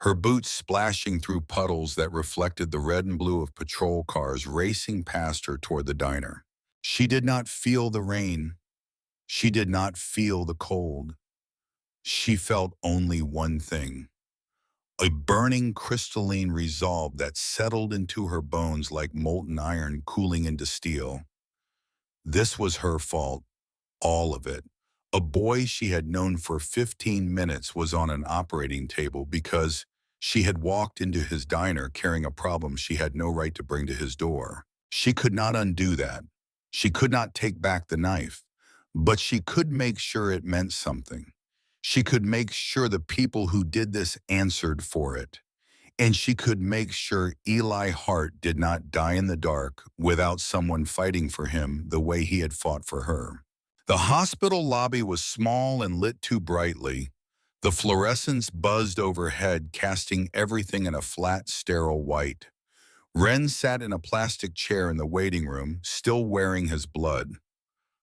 Speaker 1: her boots splashing through puddles that reflected the red and blue of patrol cars racing past her toward the diner. She did not feel the rain. She did not feel the cold. She felt only one thing. A burning crystalline resolve that settled into her bones like molten iron cooling into steel. This was her fault, all of it. A boy she had known for 15 minutes was on an operating table because she had walked into his diner carrying a problem she had no right to bring to his door. She could not undo that. She could not take back the knife, but she could make sure it meant something. She could make sure the people who did this answered for it. And she could make sure Eli Hart did not die in the dark without someone fighting for him the way he had fought for her. The hospital lobby was small and lit too brightly. The fluorescence buzzed overhead, casting everything in a flat, sterile white. Wren sat in a plastic chair in the waiting room, still wearing his blood.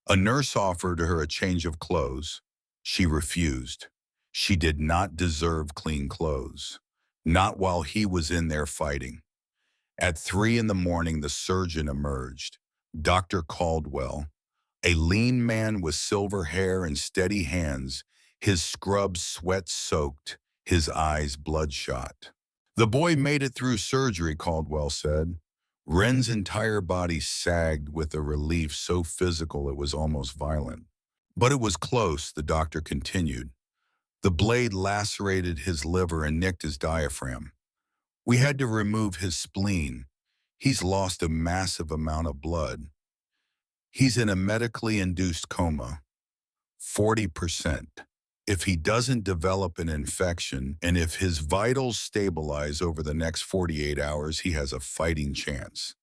Speaker 1: A nurse offered her a change of clothes. She refused. She did not deserve clean clothes. Not while he was in there fighting. At 3 in the morning, the surgeon emerged. Dr. Caldwell, a lean man with silver hair and steady hands, his scrubs sweat-soaked, his eyes bloodshot. The boy made it through surgery, Caldwell said. Wren's entire body sagged with a relief so physical it was almost violent. But it was close, the doctor continued. The blade lacerated his liver and nicked his diaphragm. We had to remove his spleen. He's lost a massive amount of blood. He's in a medically induced coma, 40%. If he doesn't develop an infection and if his vitals stabilize over the next 48 hours, he has a fighting chance.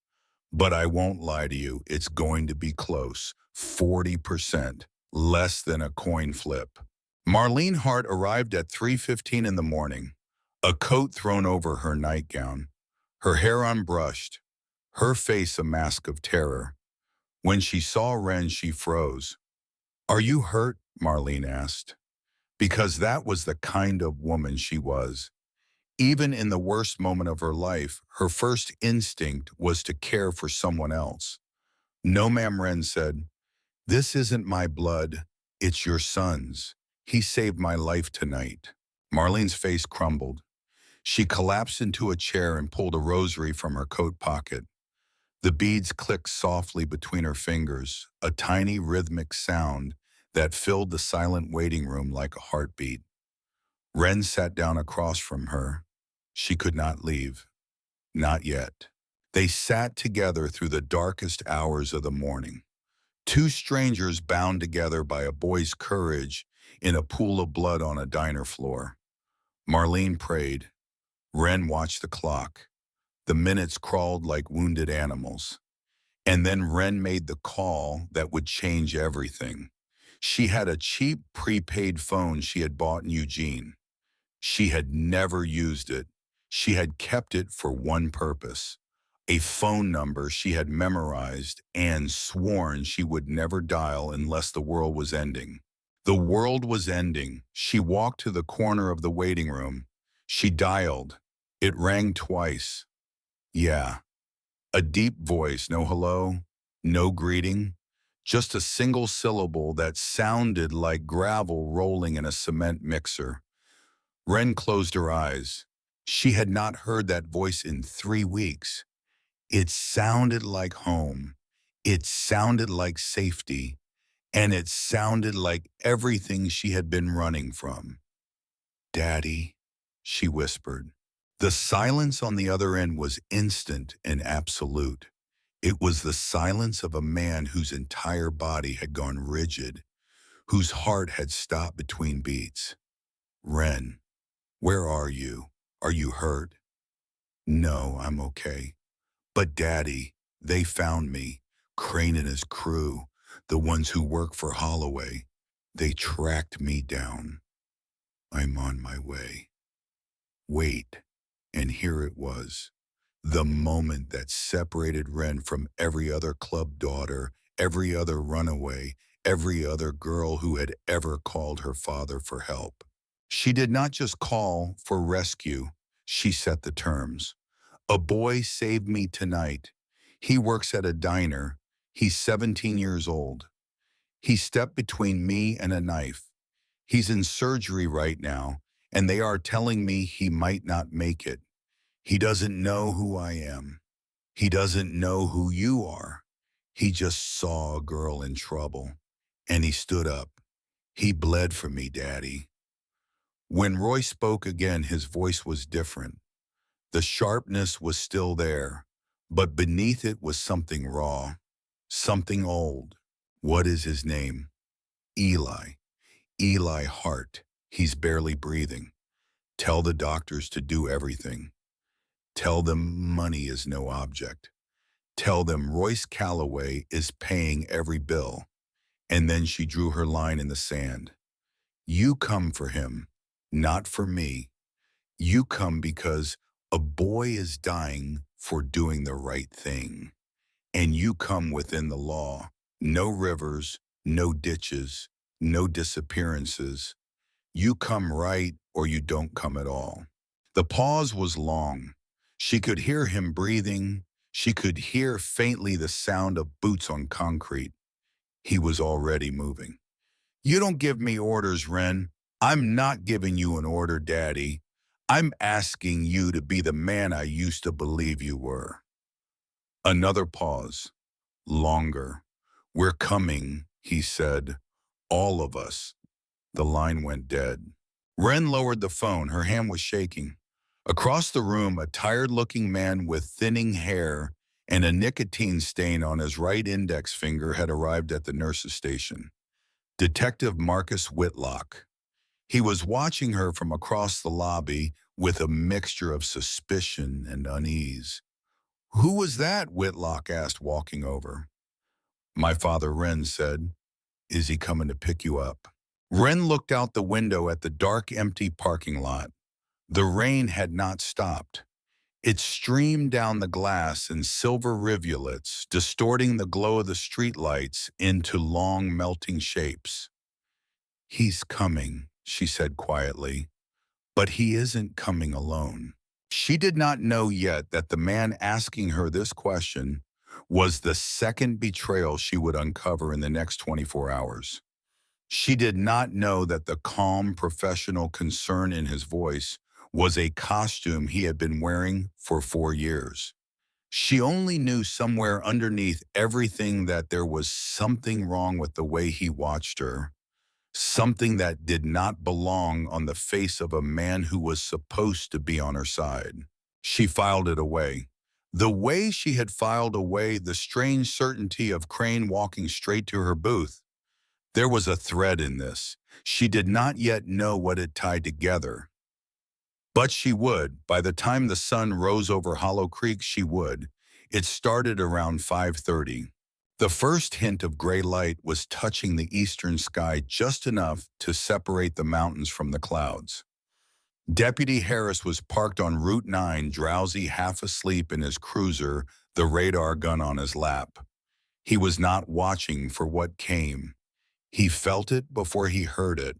Speaker 1: But I won't lie to you, it's going to be close, 40%, less than a coin flip. Marlene Hart arrived at 3:15 in the morning, a coat thrown over her nightgown, her hair unbrushed, her face a mask of terror. When she saw Wren, she froze. "Are you hurt?" Marlene asked. Because that was the kind of woman she was. Even in the worst moment of her life, her first instinct was to care for someone else. "No, ma'am," Wren said. "This isn't my blood. It's your son's. He saved my life tonight." Marlene's face crumbled. She collapsed into a chair and pulled a rosary from her coat pocket. The beads clicked softly between her fingers, a tiny rhythmic sound that filled the silent waiting room like a heartbeat. Wren sat down across from her. She could not leave. Not yet. They sat together through the darkest hours of the morning. Two strangers bound together by a boy's courage in a pool of blood on a diner floor. Marlene prayed. Wren watched the clock. The minutes crawled like wounded animals. And then Wren made the call that would change everything. She had a cheap prepaid phone she had bought in Eugene. She had never used it. She had kept it for one purpose, a phone number she had memorized and sworn she would never dial unless the world was ending. The world was ending. She walked to the corner of the waiting room. She dialed. It rang twice. Yeah, a deep voice, no hello, no greeting, just a single syllable that sounded like gravel rolling in a cement mixer. Wren closed her eyes. She had not heard that voice in 3 weeks. It sounded like home. It sounded like safety. And it sounded like everything she had been running from. Daddy, she whispered. The silence on the other end was instant and absolute. It was the silence of a man whose entire body had gone rigid, whose heart had stopped between beats. Wren, where are you? Are you hurt? No, I'm okay. But Daddy, they found me. Crane and his crew, the ones who work for Holloway. They tracked me down. I'm on my way. Wait. And here it was. The moment that separated Wren from every other club daughter, every other runaway, every other girl who had ever called her father for help. She did not just call for rescue, she set the terms. A boy saved me tonight. He works at a diner. He's 17 years old. He stepped between me and a knife. He's in surgery right now, and they are telling me he might not make it. He doesn't know who I am. He doesn't know who you are. He just saw a girl in trouble, and he stood up. He bled for me, Daddy. When Roy spoke again, his voice was different. The sharpness was still there, but beneath it was something raw, something old. What is his name? Eli. Eli Hart. He's barely breathing. Tell the doctors to do everything. Tell them money is no object. Tell them Royce Calloway is paying every bill. And then she drew her line in the sand. You come for him, not for me. You come because a boy is dying for doing the right thing. And you come within the law. No rivers, no ditches, no disappearances. You come right or you don't come at all. The pause was long. She could hear him breathing. She could hear faintly the sound of boots on concrete. He was already moving. You don't give me orders, Wren. I'm not giving you an order, Daddy. I'm asking you to be the man I used to believe you were. Another pause. Longer. We're coming, he said. All of us. The line went dead. Wren lowered the phone. Her hand was shaking. Across the room, a tired-looking man with thinning hair and a nicotine stain on his right index finger had arrived at the nurse's station. Detective Marcus Whitlock. He was watching her from across the lobby with a mixture of suspicion and unease. Who was that? Whitlock asked, walking over. My father, Wren said. Is he coming to pick you up? Wren looked out the window at the dark, empty parking lot. The rain had not stopped. It streamed down the glass in silver rivulets, distorting the glow of the streetlights into long, melting shapes. He's coming, she said quietly, but he isn't coming alone. She did not know yet that the man asking her this question was the second betrayal she would uncover in the next 24 hours. She did not know that the calm, professional concern in his voice was a costume he had been wearing for 4 years. She only knew somewhere underneath everything that there was something wrong with the way he watched her, something that did not belong on the face of a man who was supposed to be on her side. She filed it away. The way she had filed away the strange certainty of Crane walking straight to her booth. There was a thread in this. She did not yet know what it tied together. But she would. By the time the sun rose over Hollow Creek, she would. It started around 5:30. The first hint of gray light was touching the eastern sky just enough to separate the mountains from the clouds. Deputy Harris was parked on Route 9, drowsy, half asleep in his cruiser, the radar gun on his lap. He was not watching for what came. He felt it before he heard it.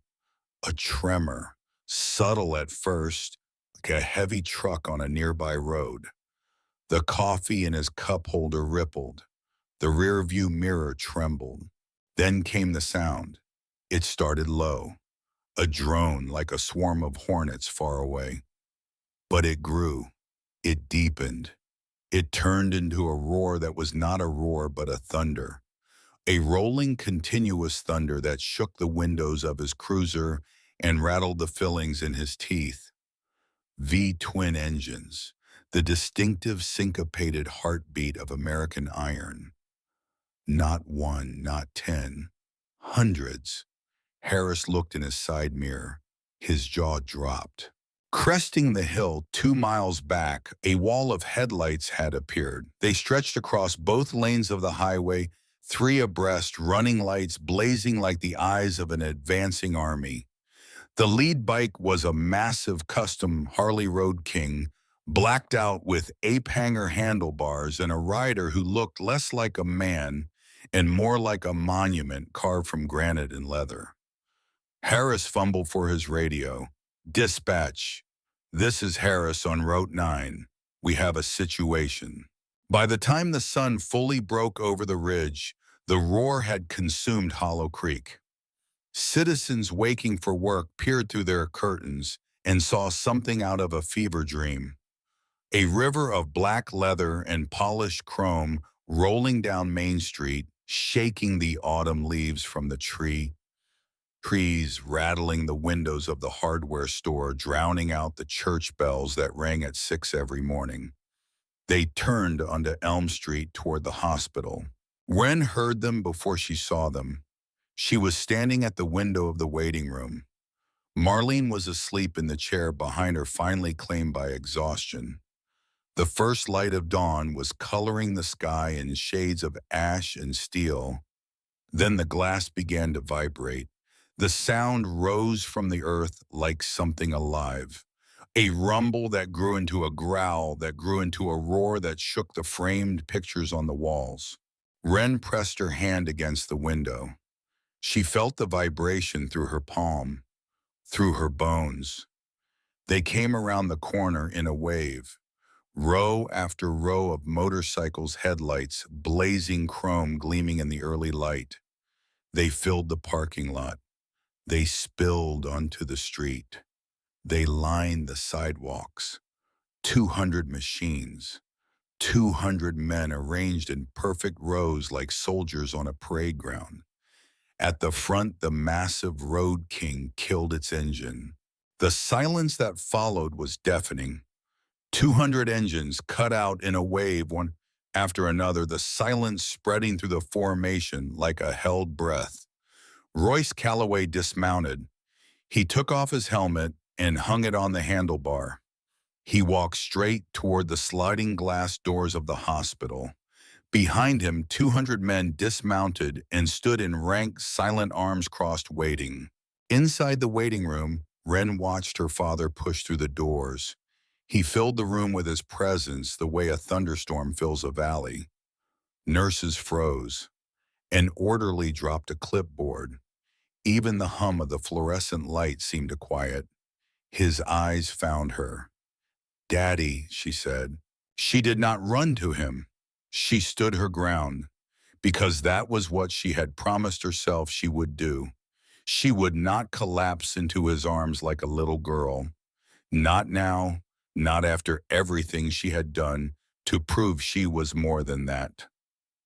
Speaker 1: A tremor, subtle at first, like a heavy truck on a nearby road. The coffee in his cup holder rippled. The rearview mirror trembled. Then came the sound. It started low, a drone like a swarm of hornets far away. But it grew. It deepened. It turned into a roar that was not a roar but a thunder. A rolling, continuous thunder that shook the windows of his cruiser and rattled the fillings in his teeth. V-twin engines, the distinctive syncopated heartbeat of American iron. Not one, not 10, hundreds. Harris looked in his side mirror. His jaw dropped. Cresting the hill 2 miles back, a wall of headlights had appeared. They stretched across both lanes of the highway, three abreast, running lights blazing like the eyes of an advancing army. The lead bike was a massive custom Harley Road King, blacked out with ape-hanger handlebars and a rider who looked less like a man and more like a monument carved from granite and leather. Harris fumbled for his radio. "Dispatch. This is Harris on Route 9. We have a situation." By the time the sun fully broke over the ridge, the roar had consumed Hollow Creek. Citizens waking for work peered through their curtains and saw something out of a fever dream. A river of black leather and polished chrome rolling down Main Street, shaking the autumn leaves from the trees rattling the windows of the hardware store, drowning out the church bells that rang at 6 every morning. They turned onto Elm Street toward the hospital. Wren heard them before she saw them. She was standing at the window of the waiting room. Marlene was asleep in the chair behind her, finally claimed by exhaustion. The first light of dawn was coloring the sky in shades of ash and steel. Then the glass began to vibrate. The sound rose from the earth like something alive. A rumble that grew into a growl, that grew into a roar that shook the framed pictures on the walls. Wren pressed her hand against the window. She felt the vibration through her palm, through her bones. They came around the corner in a wave. Row after row of motorcycles' headlights, blazing chrome gleaming in the early light. They filled the parking lot. They spilled onto the street. They lined the sidewalks. 200 machines. 200 men arranged in perfect rows like soldiers on a parade ground. At the front, the massive Road King killed its engine. The silence that followed was deafening. 200 engines cut out in a wave, one after another, the silence spreading through the formation like a held breath. Royce Calloway dismounted. He took off his helmet and hung it on the handlebar. He walked straight toward the sliding glass doors of the hospital. Behind him, 200 men dismounted and stood in rank, silent, arms crossed, waiting. Inside the waiting room, Wren watched her father push through the doors. He filled the room with his presence the way a thunderstorm fills a valley. Nurses froze. An orderly dropped a clipboard. Even the hum of the fluorescent light seemed to quiet. His eyes found her. "Daddy," she said. She did not run to him. She stood her ground, because that was what she had promised herself she would do. She would not collapse into his arms like a little girl. Not now, not after everything she had done to prove she was more than that.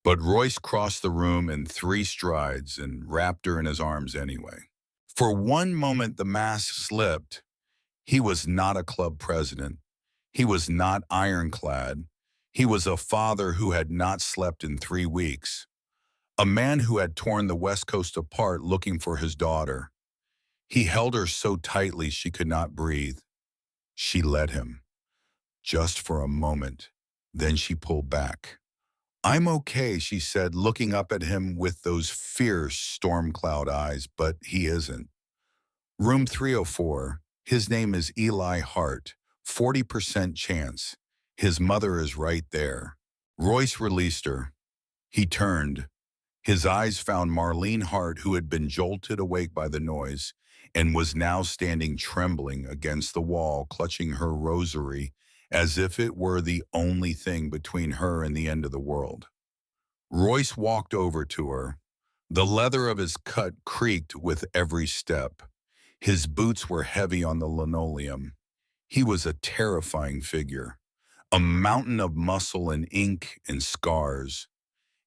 Speaker 1: But Royce crossed the room in 3 strides and wrapped her in his arms anyway. For one moment the mask slipped. He was not a club president. He was not ironclad. He was a father who had not slept in 3 weeks. A man who had torn the West Coast apart looking for his daughter. He held her so tightly she could not breathe. She let him. Just for a moment. Then she pulled back. "I'm okay," she said, looking up at him with those fierce storm cloud eyes, "but he isn't." Room 304. His name is Eli Hart. 40% chance. His mother is right there. Royce released her. He turned. His eyes found Marlene Hart, who had been jolted awake by the noise and was now standing trembling against the wall, clutching her rosary as if it were the only thing between her and the end of the world. Royce walked over to her. The leather of his cut creaked with every step. His boots were heavy on the linoleum. He was a terrifying figure, a mountain of muscle and ink and scars.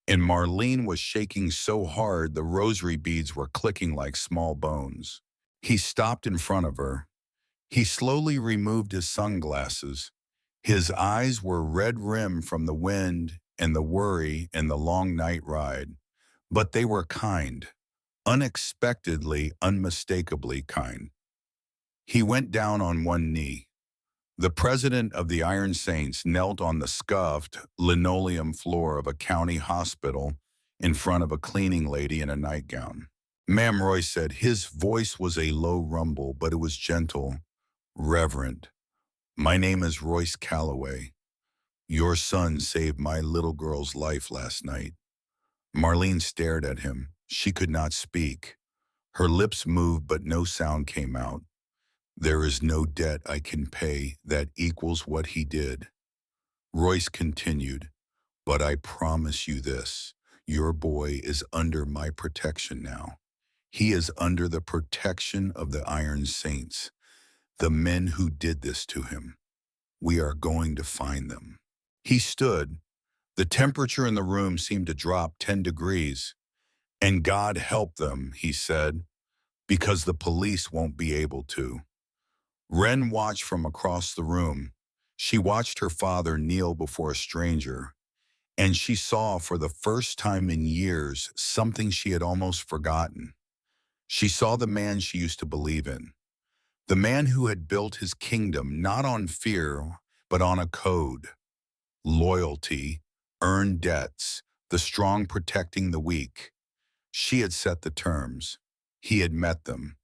Speaker 1: And Marlene was shaking so hard the rosary beads were clicking like small bones. He stopped in front of her. He slowly removed his sunglasses. His eyes were red-rimmed from the wind and the worry and the long night ride. But they were kind, unexpectedly, unmistakably kind. He went down on one knee. The president of the Iron Saints knelt on the scuffed linoleum floor of a county hospital in front of a cleaning lady in a nightgown. Ma'am, Roy said. His voice was a low rumble, but it was gentle, reverent. My name is Royce Calloway. Your son saved my little girl's life last night. Marlene stared at him. She could not speak. Her lips moved, but no sound came out. There is no debt I can pay that equals what he did. Royce continued, but I promise you this, your boy is under my protection now. He is under the protection of the Iron Saints, the men who did this to him. We are going to find them. He stood. The temperature in the room seemed to drop 10 degrees. And God help them, he said, because the police won't be able to. Wren watched from across the room. She watched her father kneel before a stranger, and she saw for the first time in years something she had almost forgotten. She saw the man she used to believe in, the man who had built his kingdom not on fear, but on a code. Loyalty, earned debts, the strong protecting the weak. She had set the terms. He had met them.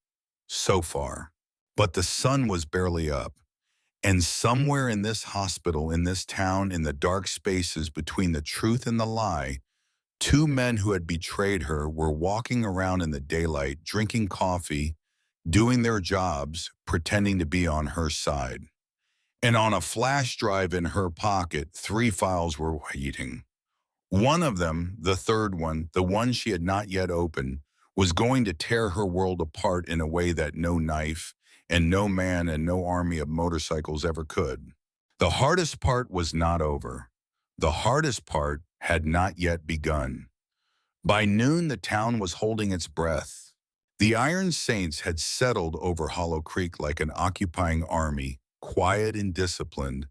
Speaker 1: So far. But the sun was barely up. And somewhere in this hospital, in this town, in the dark spaces between the truth and the lie, two men who had betrayed her were walking around in the daylight, drinking coffee, doing their jobs, pretending to be on her side. And on a flash drive in her pocket, 3 files were waiting. One of them, the third one, the one she had not yet opened, was going to tear her world apart in a way that no knife and no man and no army of motorcycles ever could. The hardest part was not over. The hardest part had not yet begun. By noon, the town was holding its breath. The Iron Saints had settled over Hollow Creek like an occupying army, quiet and disciplined,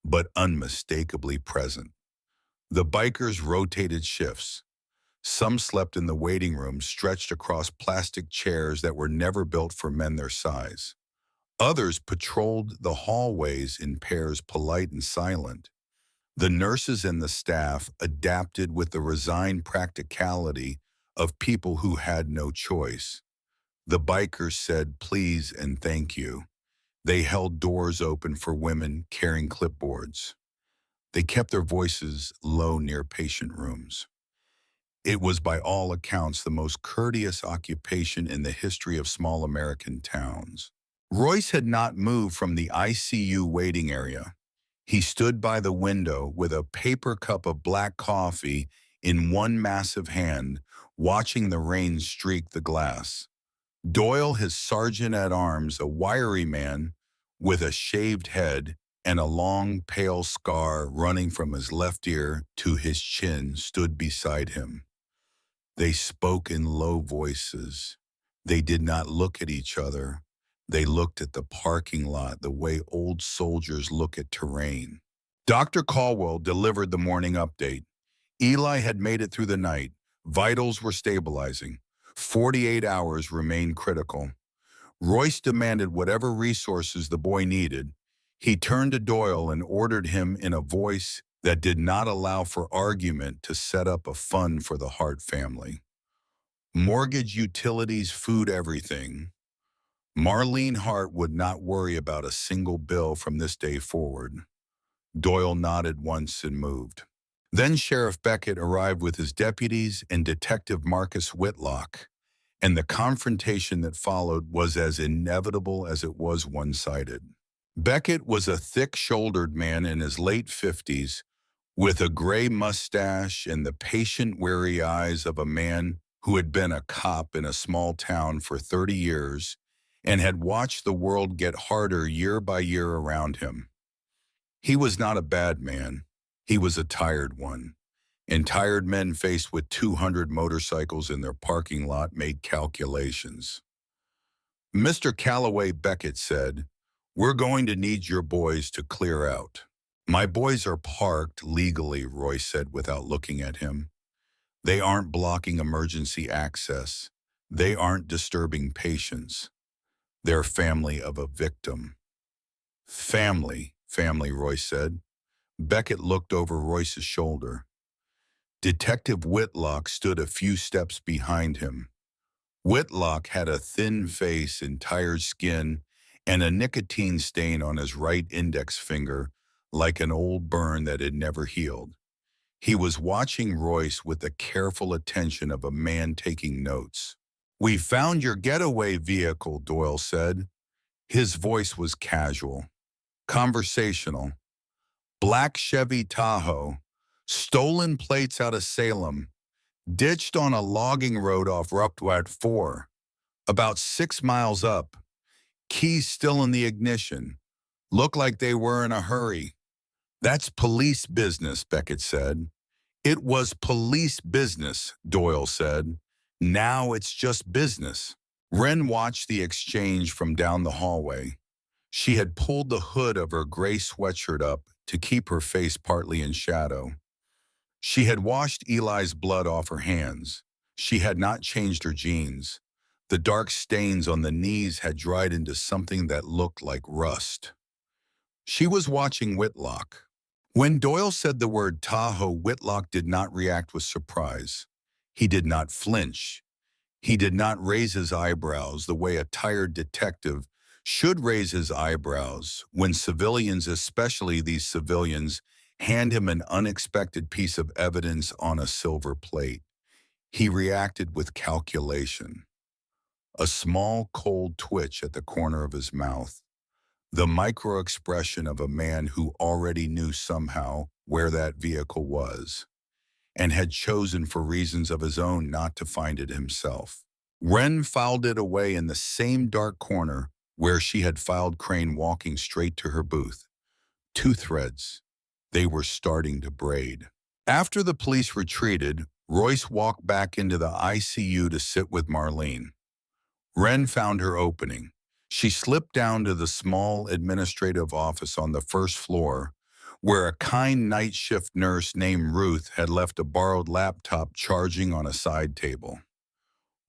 Speaker 1: but unmistakably present. The bikers rotated shifts. Some slept in the waiting room stretched across plastic chairs that were never built for men their size. Others patrolled the hallways in pairs, polite and silent. The nurses and the staff adapted with the resigned practicality of people who had no choice. The bikers said please and thank you. They held doors open for women carrying clipboards. They kept their voices low near patient rooms. It was by all accounts the most courteous occupation in the history of small American towns. Royce had not moved from the ICU waiting area. He stood by the window with a paper cup of black coffee in one massive hand, watching the rain streak the glass. Doyle, his sergeant-at-arms, a wiry man with a shaved head and a long, pale scar running from his left ear to his chin, stood beside him. They spoke in low voices. They did not look at each other. They looked at the parking lot the way old soldiers look at terrain. Dr. Caldwell delivered the morning update. Eli had made it through the night. Vitals were stabilizing. 48 hours remained critical. Royce demanded whatever resources the boy needed. He turned to Doyle and ordered him in a voice that did not allow for argument to set up a fund for the Hart family. Mortgage, utilities, food, everything. Marlene Hart would not worry about a single bill from this day forward. Doyle nodded once and moved. Then Sheriff Beckett arrived with his deputies and Detective Marcus Whitlock, and the confrontation that followed was as inevitable as it was one-sided. Beckett was a thick-shouldered man in his late 50s with a gray mustache and the patient, wary eyes of a man who had been a cop in a small town for 30 years and had watched the world get harder year by year around him. He was not a bad man. He was a tired one. And tired men faced with 200 motorcycles in their parking lot made calculations. Mr. Calloway, Beckett said, "We're going to need your boys to clear out." "My boys are parked legally," Royce said without looking at him. "They aren't blocking emergency access. They aren't disturbing patients. They're family of a victim." Family, Royce said. Beckett looked over Royce's shoulder. Detective Whitlock stood a few steps behind him. Whitlock had a thin face and tired skin and a nicotine stain on his right index finger, like an old burn that had never healed. He was watching Royce with the careful attention of a man taking notes. "We found your getaway vehicle," Doyle said. His voice was casual, conversational. "Black Chevy Tahoe, stolen plates out of Salem, ditched on a logging road off Route 4, about 6 miles up. Keys still in the ignition. Looked like they were in a hurry." "That's police business," Beckett said. "It was police business," Doyle said. "Now it's just business." Wren watched the exchange from down the hallway. She had pulled the hood of her gray sweatshirt up to keep her face partly in shadow. She had washed Eli's blood off her hands. She had not changed her jeans. The dark stains on the knees had dried into something that looked like rust. She was watching Whitlock. When Doyle said the word Tahoe, Whitlock did not react with surprise. He did not flinch. He did not raise his eyebrows the way a tired detective should raise his eyebrows when civilians, especially these civilians, hand him an unexpected piece of evidence on a silver plate. He reacted with calculation. A small, cold twitch at the corner of his mouth. The micro-expression of a man who already knew somehow where that vehicle was, and had chosen for reasons of his own not to find it himself. Wren filed it away in the same dark corner where she had filed Crane, walking straight to her booth. 2 threads. They were starting to braid. After the police retreated, Royce walked back into the ICU to sit with Marlene. Wren found her opening. She slipped down to the small administrative office on the first floor, where a kind night shift nurse named Ruth had left a borrowed laptop charging on a side table.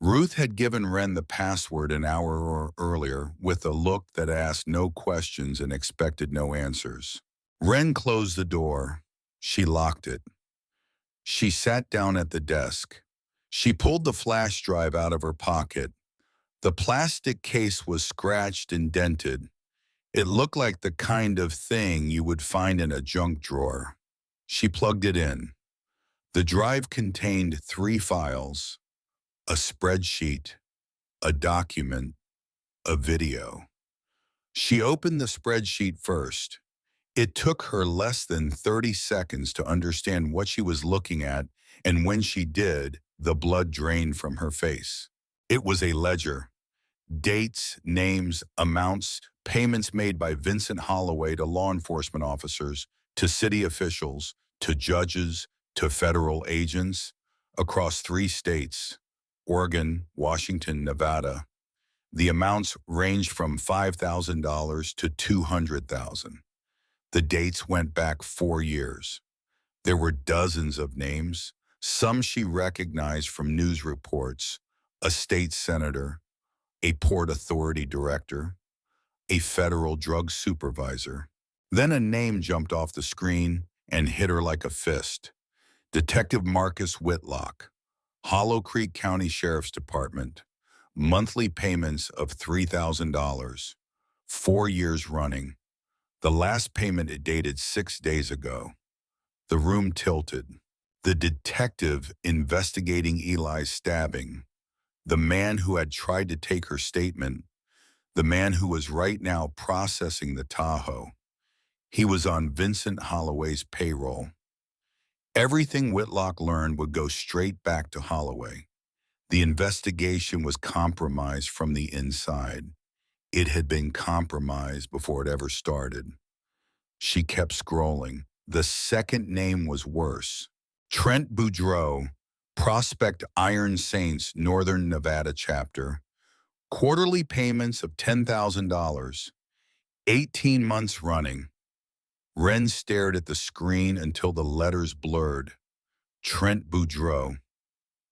Speaker 1: Ruth had given Wren the password an hour earlier with a look that asked no questions and expected no answers. Wren closed the door. She locked it. She sat down at the desk. She pulled the flash drive out of her pocket. The plastic case was scratched and dented. It looked like the kind of thing you would find in a junk drawer. She plugged it in. The drive contained 3 files: a spreadsheet, a document, a video. She opened the spreadsheet first. It took her less than 30 seconds to understand what she was looking at, and when she did, the blood drained from her face. It was a ledger. Dates, names, amounts, payments made by Vincent Holloway to law enforcement officers, to city officials, to judges, to federal agents, across 3 states, Oregon, Washington, Nevada. The amounts ranged from $5,000 to $200,000. The dates went back 4 years. There were dozens of names, some she recognized from news reports: a state senator, a Port Authority director, a federal drug supervisor. Then a name jumped off the screen and hit her like a fist: Detective Marcus Whitlock, Hollow Creek County Sheriff's Department. monthly payments of $3,000, 4 years running. The last payment it dated 6 days ago. The room tilted. The detective investigating Eli's stabbing, the man who had tried to take her statement, the man who was right now processing the Tahoe. He was on Vincent Holloway's payroll. Everything Whitlock learned would go straight back to Holloway. The investigation was compromised from the inside. It had been compromised before it ever started. She kept scrolling. The second name was worse. Trent Boudreaux, Prospect Iron Saints, Northern Nevada chapter. Quarterly payments of $10,000. 18 months running. Wren stared at the screen until the letters blurred. Trent Boudreaux.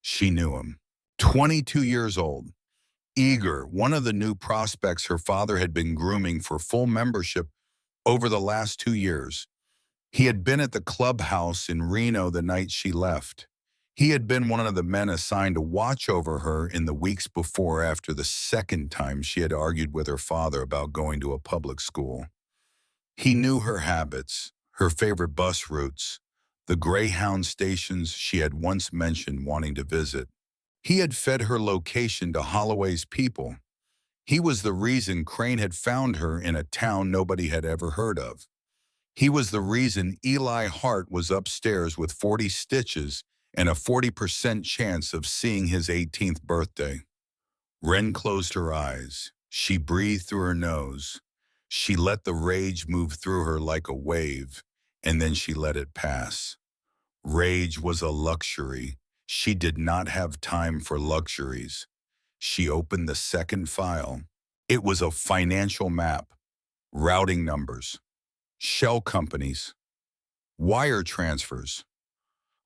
Speaker 1: She knew him. 22 years old. Eager, one of the new prospects her father had been grooming for full membership over the last 2 years. He had been at the clubhouse in Reno the night she left. He had been one of the men assigned to watch over her in the weeks before after the second time she had argued with her father about going to a public school. He knew her habits, her favorite bus routes, the Greyhound stations she had once mentioned wanting to visit. He had fed her location to Holloway's people. He was the reason Crane had found her in a town nobody had ever heard of. He was the reason Eli Hart was upstairs with 40 stitches and a 40% chance of seeing his 18th birthday. Wren closed her eyes. She breathed through her nose. She let the rage move through her like a wave, and then she let it pass. Rage was a luxury. She did not have time for luxuries. She opened the second file. It was a financial map, routing numbers, shell companies, wire transfers,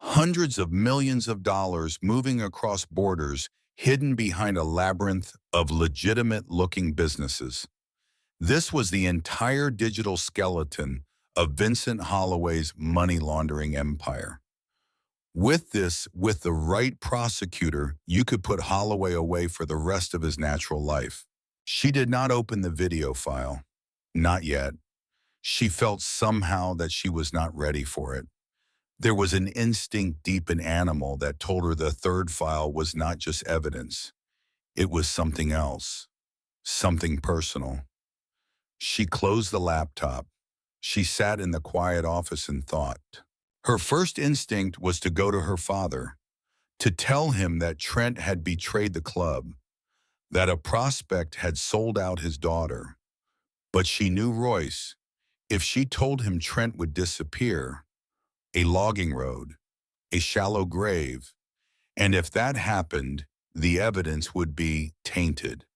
Speaker 1: hundreds of millions of dollars moving across borders hidden behind a labyrinth of legitimate-looking businesses. This was the entire digital skeleton of Vincent Holloway's money laundering empire. With the right prosecutor, you could put Holloway away for the rest of his natural life. She did not open the video file. Not yet. She felt somehow that she was not ready for it. There was an instinct deep in animal that told her the third file was not just evidence. It was something else, something personal. She closed the laptop. She sat in the quiet office and thought. Her first instinct was to go to her father, to tell him that Trent had betrayed the club, that a prospect had sold out his daughter. But she knew Royce. If she told him Trent would disappear, a logging road, a shallow grave, and if that happened, the evidence would be tainted.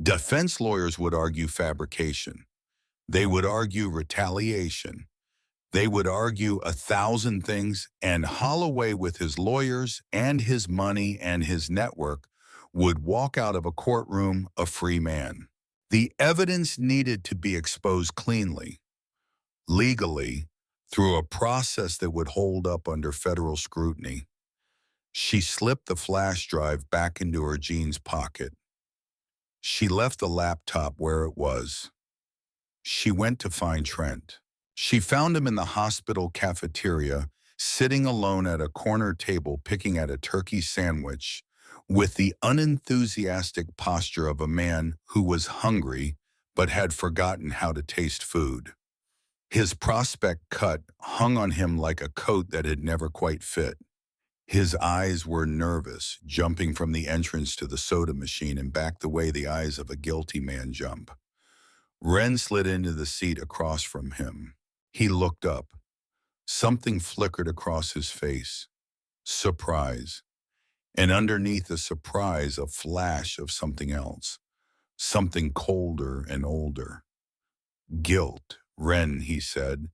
Speaker 1: Defense lawyers would argue fabrication. They would argue retaliation. They would argue 1,000 things, and Holloway, with his lawyers and his money and his network, would walk out of a courtroom a free man. The evidence needed to be exposed cleanly, legally, through a process that would hold up under federal scrutiny. She slipped the flash drive back into her jeans pocket. She left the laptop where it was. She went to find Trent. She found him in the hospital cafeteria, sitting alone at a corner table picking at a turkey sandwich, with the unenthusiastic posture of a man who was hungry but had forgotten how to taste food. His prospect cut hung on him like a coat that had never quite fit. His eyes were nervous, jumping from the entrance to the soda machine and back the way the eyes of a guilty man jump. Wren slid into the seat across from him. He looked up. Something flickered across his face. Surprise. And underneath the surprise, a flash of something else. Something colder and older. Guilt, Wren, he said.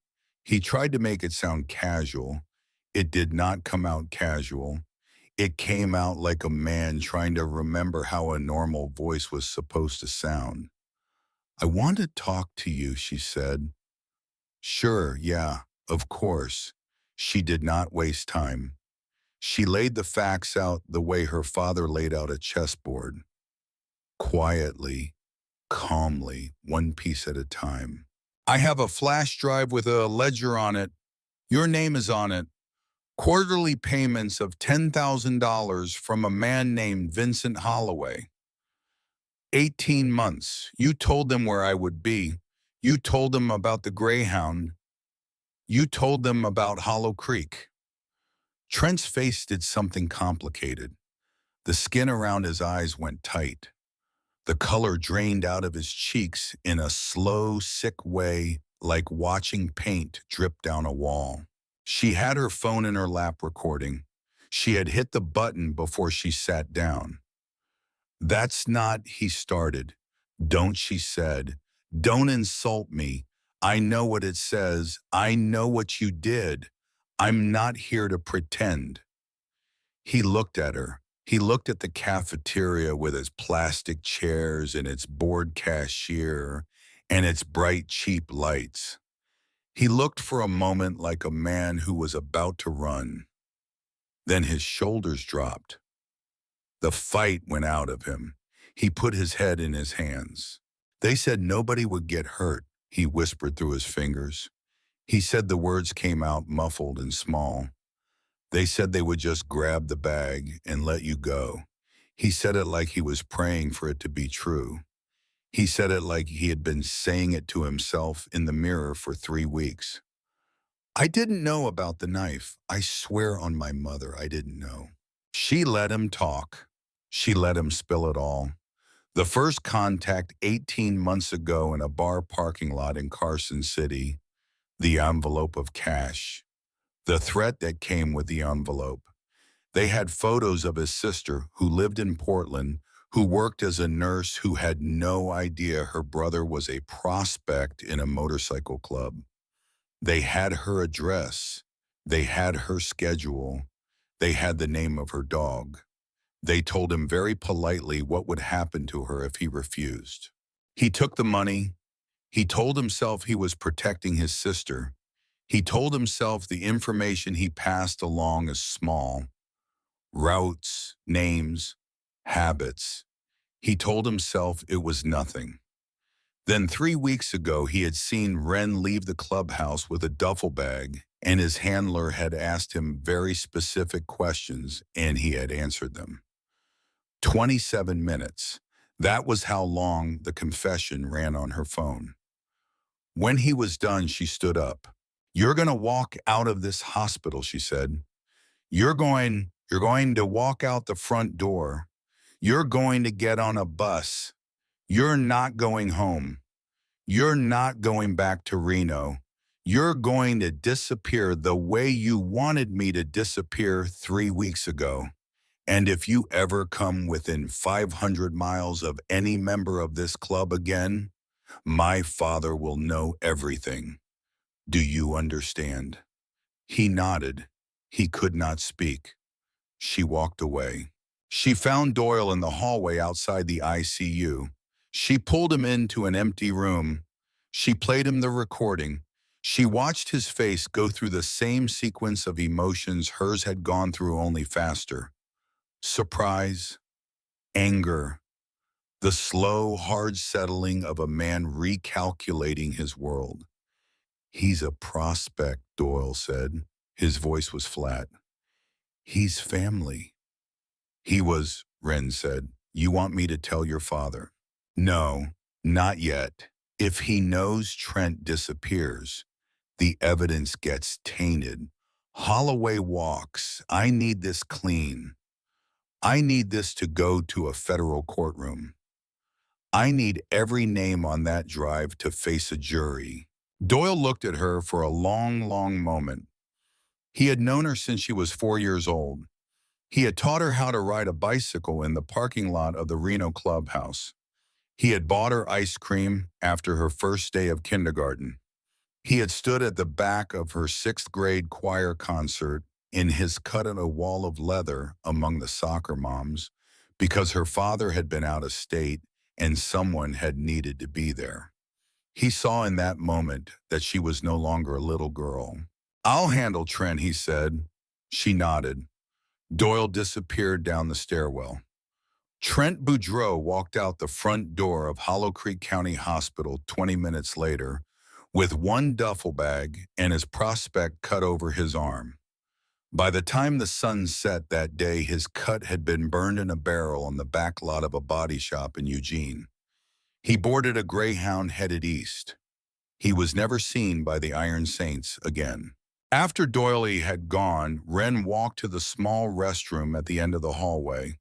Speaker 1: He tried to make it sound casual. It did not come out casual. It came out like a man trying to remember how a normal voice was supposed to sound. I want to talk to you, she said. Sure, yeah, of course. She did not waste time. She laid the facts out the way her father laid out a chessboard. quietly, calmly, one piece at a time. I have a flash drive with a ledger on it. Your name is on it. Quarterly payments of $10,000 from a man named Vincent Holloway. 18 months. You told them where I would be. You told them about the Greyhound. You told them about Hollow Creek. Trent's face did something complicated. The skin around his eyes went tight. The color drained out of his cheeks in a slow, sick way, like watching paint drip down a wall. She had her phone in her lap recording. She had hit the button before she sat down. That's not, he started. Don't, she said. Don't insult me. I know what it says. I know what you did. I'm not here to pretend. He looked at her. He looked at the cafeteria with its plastic chairs and its bored cashier and its bright, cheap lights. He looked for a moment like a man who was about to run. Then his shoulders dropped. The fight went out of him. He put his head in his hands. They said nobody would get hurt, he whispered through his fingers. He said the words came out muffled and small. They said they would just grab the bag and let you go. He said it like he was praying for it to be true. He said it like he had been saying it to himself in the mirror for 3 weeks. I didn't know about the knife. I swear on my mother, I didn't know. She let him talk. She let him spill it all. The first contact 18 months ago in a bar parking lot in Carson City, the envelope of cash, the threat that came with the envelope. They had photos of his sister who lived in Portland, who worked as a nurse, who had no idea her brother was a prospect in a motorcycle club. They had her address. They had her schedule. They had the name of her dog. They told him very politely what would happen to her if he refused. He took the money. He told himself he was protecting his sister. He told himself the information he passed along is small. Routes, names, habits. He told himself it was nothing. Then 3 weeks ago, he had seen Ren leave the clubhouse with a duffel bag, and his handler had asked him very specific questions, and he had answered them. 27 minutes. That was how long the confession ran on her phone. When he was done, she stood up. You're going to walk out of this hospital, she said. You're going to walk out the front door. You're going to get on a bus. You're not going home. You're not going back to Reno. You're going to disappear the way you wanted me to disappear 3 weeks ago. And if you ever come within 500 miles of any member of this club again, my father will know everything. Do you understand? He nodded. He could not speak. She walked away. She found Doyle in the hallway outside the ICU. She pulled him into an empty room. She played him the recording. She watched his face go through the same sequence of emotions hers had gone through, only faster. Surprise, anger, the slow, hard settling of a man recalculating his world. He's a prospect, Doyle said. His voice was flat. He's family. He was, Ren said. You want me to tell your father? No, not yet. If he knows Trent disappears, the evidence gets tainted. Holloway walks. I need this clean. I need this to go to a federal courtroom. I need every name on that drive to face a jury. Doyle looked at her for a long, long moment. He had known her since she was 4 years old. He had taught her how to ride a bicycle in the parking lot of the Reno clubhouse. He had bought her ice cream after her first day of kindergarten. He had stood at the back of her 6th grade choir concert in his cut in a wall of leather among the soccer moms because her father had been out of state and someone had needed to be there. He saw in that moment that she was no longer a little girl. I'll handle Trent, he said. She nodded. Doyle disappeared down the stairwell. Trent Boudreau walked out the front door of Hollow Creek County Hospital 20 minutes later with one duffel bag and his prospect cut over his arm. By the time the sun set that day, his cut had been burned in a barrel on the back lot of a body shop in Eugene. He boarded a Greyhound headed east. He was never seen by the Iron Saints again. After Doily had gone, Wren walked to the small restroom at the end of the hallway.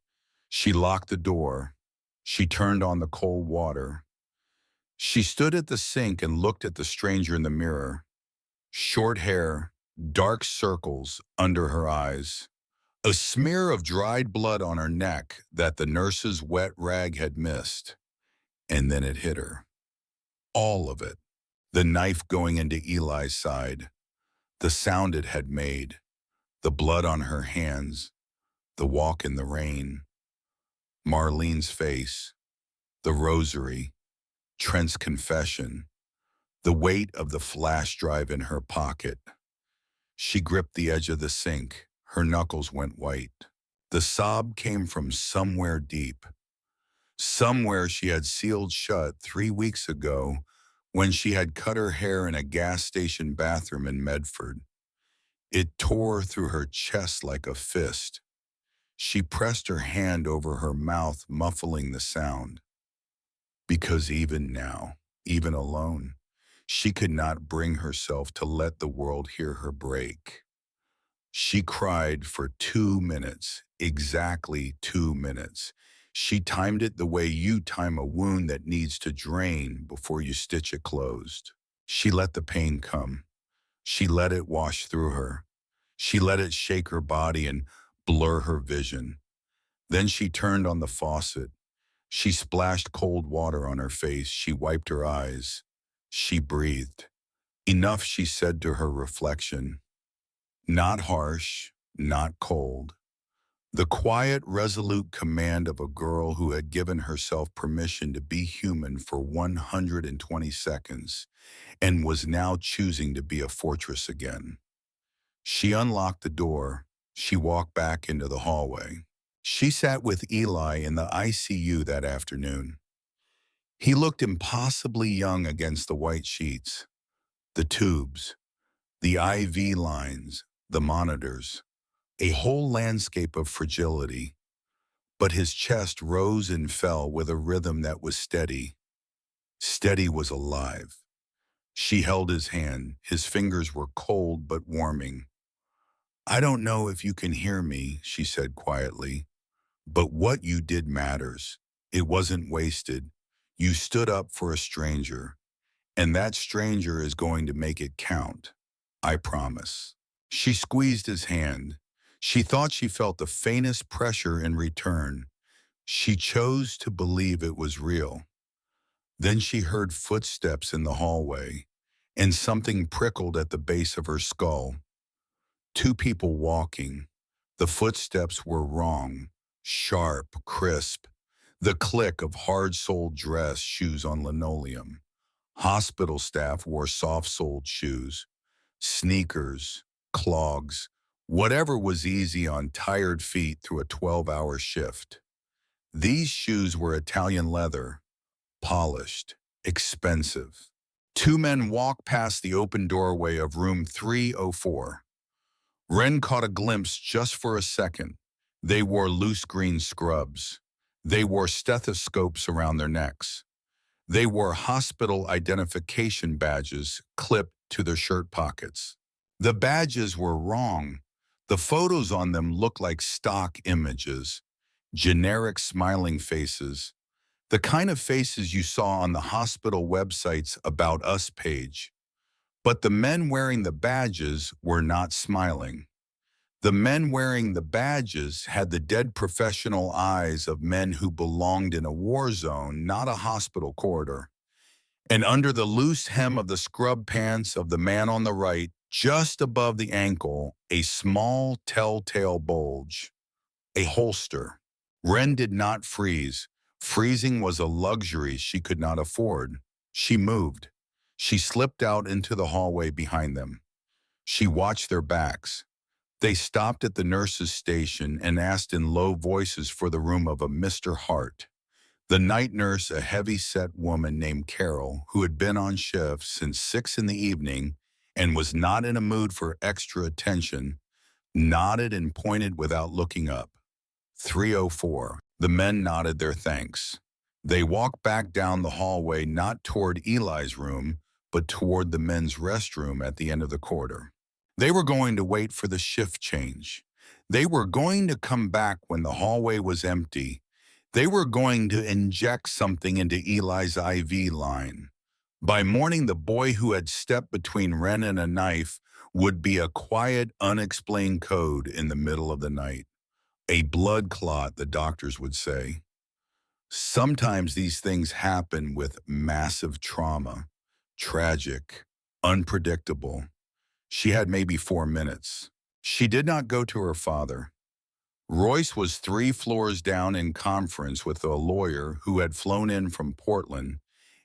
Speaker 1: She locked the door. She turned on the cold water. She stood at the sink and looked at the stranger in the mirror. Short hair, dark circles under her eyes, a smear of dried blood on her neck that the nurse's wet rag had missed. And then it hit her. All of it. The knife going into Eli's side, the sound it had made, the blood on her hands, the walk in the rain, Marlene's face, the rosary, Trent's confession, the weight of the flash drive in her pocket. She gripped the edge of the sink. Her knuckles went white. The sob came from somewhere deep, somewhere she had sealed shut 3 weeks ago when she had cut her hair in a gas station bathroom in Medford. It tore through her chest like a fist. She pressed her hand over her mouth, muffling the sound. Because even now, even alone, she could not bring herself to let the world hear her break. She cried for 2 minutes, exactly 2 minutes. She timed it the way you time a wound that needs to drain before you stitch it closed. She let the pain come. She let it wash through her. She let it shake her body and blur her vision. Then she turned on the faucet. She splashed cold water on her face. She wiped her eyes. She breathed. Enough, she said to her reflection. Not harsh, not cold. The quiet, resolute command of a girl who had given herself permission to be human for 120 seconds and was now choosing to be a fortress again. She unlocked the door. She walked back into the hallway. She sat with Eli in the ICU that afternoon. He looked impossibly young against the white sheets, the tubes, the IV lines, the monitors, a whole landscape of fragility. But his chest rose and fell with a rhythm that was steady. Steady was alive. She held his hand. His fingers were cold but warming. I don't know if you can hear me, she said quietly, but what you did matters. It wasn't wasted. You stood up for a stranger, and that stranger is going to make it count. I promise. She squeezed his hand. She thought she felt the faintest pressure in return. She chose to believe it was real. Then she heard footsteps in the hallway, and something prickled at the base of her skull. 2 people walking. The footsteps were wrong, sharp, crisp. The click of hard-soled dress shoes on linoleum. Hospital staff wore soft-soled shoes, sneakers, clogs, whatever was easy on tired feet through a 12-hour shift. These shoes were Italian leather, polished, expensive. 2 men walked past the open doorway of room 304. Wren caught a glimpse just for a second. They wore loose green scrubs. They wore stethoscopes around their necks. They wore hospital identification badges clipped to their shirt pockets. The badges were wrong. The photos on them looked like stock images, generic smiling faces, the kind of faces you saw on the hospital website's About Us page. But the men wearing the badges were not smiling. The men wearing the badges had the dead professional eyes of men who belonged in a war zone, not a hospital corridor. And under the loose hem of the scrub pants of the man on the right, just above the ankle, a small telltale bulge, a holster. Wren did not freeze. Freezing was a luxury she could not afford. She moved. She slipped out into the hallway behind them. She watched their backs. They stopped at the nurse's station and asked in low voices for the room of a Mr. Hart. The night nurse, a heavy-set woman named Carol, who had been on shift since 6 in the evening and was not in a mood for extra attention, nodded and pointed without looking up. 304. The men nodded their thanks. They walked back down the hallway, not toward Eli's room, but toward the men's restroom at the end of the corridor. They were going to wait for the shift change. They were going to come back when the hallway was empty. They were going to inject something into Eli's IV line. By morning, the boy who had stepped between Ren and a knife would be a quiet, unexplained code in the middle of the night. A blood clot, the doctors would say. Sometimes these things happen with massive trauma, tragic, unpredictable. She had maybe 4 minutes. She did not go to her father. Royce was 3 floors down in conference with a lawyer who had flown in from Portland,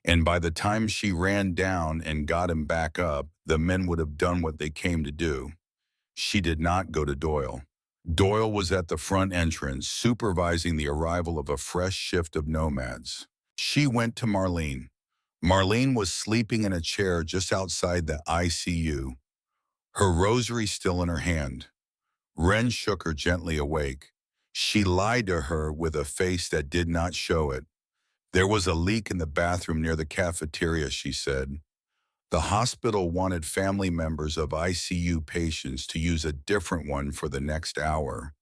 Speaker 1: and by the time she ran down and got him back up, the men would have done what they came to do. She did not go to Doyle. Doyle was at the front entrance, supervising the arrival of a fresh shift of nomads. She went to Marlene. Marlene was sleeping in a chair just outside the ICU, her rosary still in her hand. Ren shook her gently awake. She lied to her with a face that did not show it. There was a leak in the bathroom near the cafeteria, she said. The hospital wanted family members of ICU patients to use a different one for the next hour.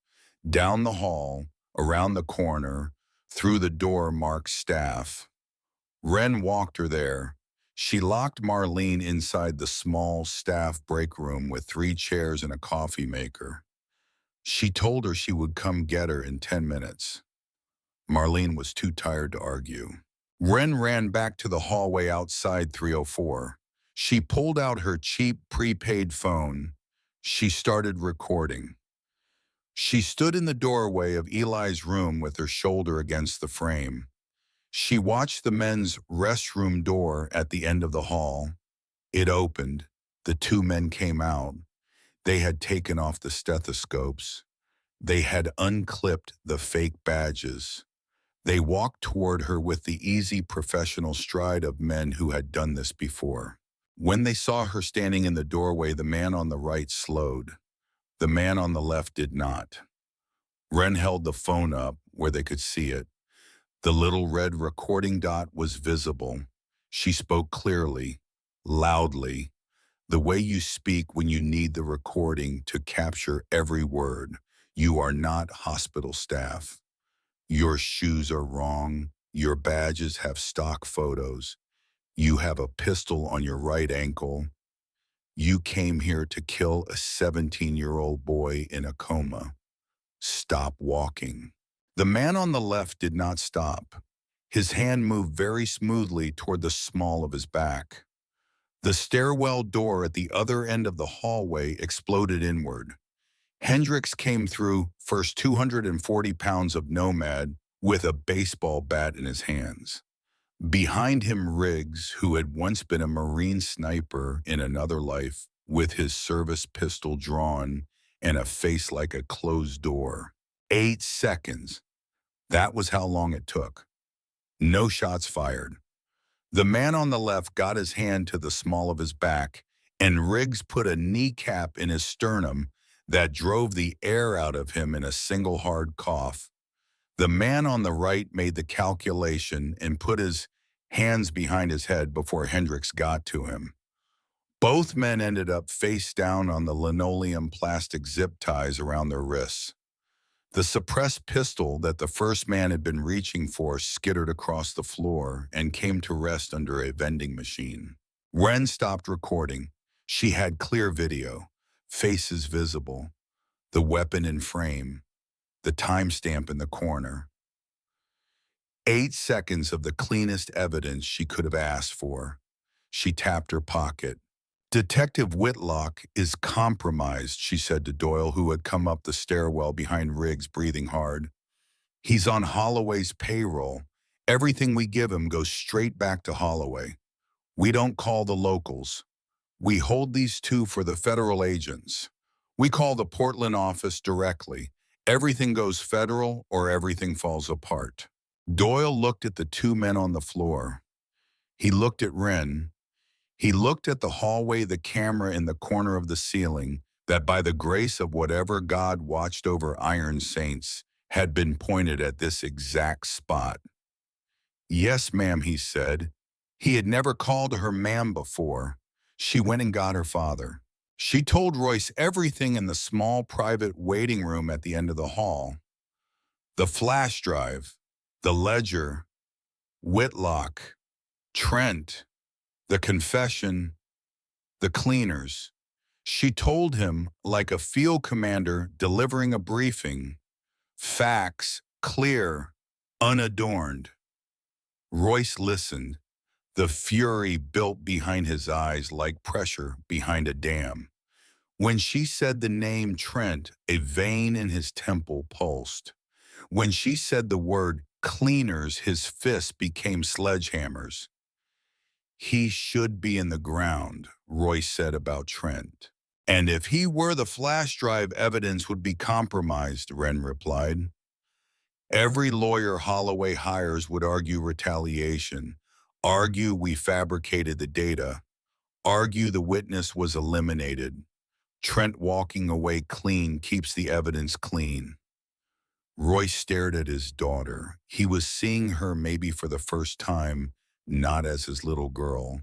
Speaker 1: Down the hall, around the corner, through the door marked staff. Ren walked her there. She locked Marlene inside the small staff break room with 3 chairs and a coffee maker. She told her she would come get her in 10 minutes. Marlene was too tired to argue. Ren ran back to the hallway outside 304. She pulled out her cheap prepaid phone. She started recording. She stood in the doorway of Eli's room with her shoulder against the frame. She watched the men's restroom door at the end of the hall. It opened. The 2 men came out. They had taken off the stethoscopes. They had unclipped the fake badges. They walked toward her with the easy professional stride of men who had done this before. When they saw her standing in the doorway, the man on the right slowed. The man on the left did not. Ren held the phone up where they could see it. The little red recording dot was visible. She spoke clearly, loudly, the way you speak when you need the recording to capture every word. You are not hospital staff. Your shoes are wrong. Your badges have stock photos. You have a pistol on your right ankle. You came here to kill a 17-year-old boy in a coma. Stop walking. The man on the left did not stop. His hand moved very smoothly toward the small of his back. The stairwell door at the other end of the hallway exploded inward. Hendricks came through, first 240 pounds of nomad, with a baseball bat in his hands. Behind him, Riggs, who had once been a Marine sniper in another life, with his service pistol drawn and a face like a closed door. 8 seconds. That was how long it took. No shots fired. The man on the left got his hand to the small of his back, and Riggs put a kneecap in his sternum that drove the air out of him in a single hard cough. The man on the right made the calculation and put his hands behind his head before Hendricks got to him. Both men ended up face down on the linoleum plastic zip ties around their wrists. The suppressed pistol that the first man had been reaching for skittered across the floor and came to rest under a vending machine. Ren stopped recording. She had clear video, faces visible, the weapon in frame, the timestamp in the corner. 8 seconds of the cleanest evidence she could have asked for. She tapped her pocket. Detective Whitlock is compromised, she said to Doyle, who had come up the stairwell behind Riggs, breathing hard. He's on Holloway's payroll. Everything we give him goes straight back to Holloway. We don't call the locals. We hold these 2 for the federal agents. We call the Portland office directly. Everything goes federal or everything falls apart. Doyle looked at the two men on the floor. He looked at Wren. He looked at the hallway, the camera in the corner of the ceiling, that by the grace of whatever God watched over Iron Saints had been pointed at this exact spot. Yes, ma'am, he said. He had never called her ma'am before. She went and got her father. She told Royce everything in the small private waiting room at the end of the hall. The flash drive, the ledger, Whitlock, Trent, the confession, the cleaners. She told him like a field commander delivering a briefing. Facts, clear, unadorned. Royce listened. The fury built behind his eyes like pressure behind a dam. When she said the name Trent, a vein in his temple pulsed. When she said the word cleaners, his fists became sledgehammers. He should be in the ground, Royce said about Trent. And if he were, the flash drive evidence would be compromised, Wren replied. Every lawyer Holloway hires would argue retaliation, argue we fabricated the data, argue the witness was eliminated. Trent walking away clean keeps the evidence clean. Royce stared at his daughter. He was seeing her maybe for the first time, not as his little girl,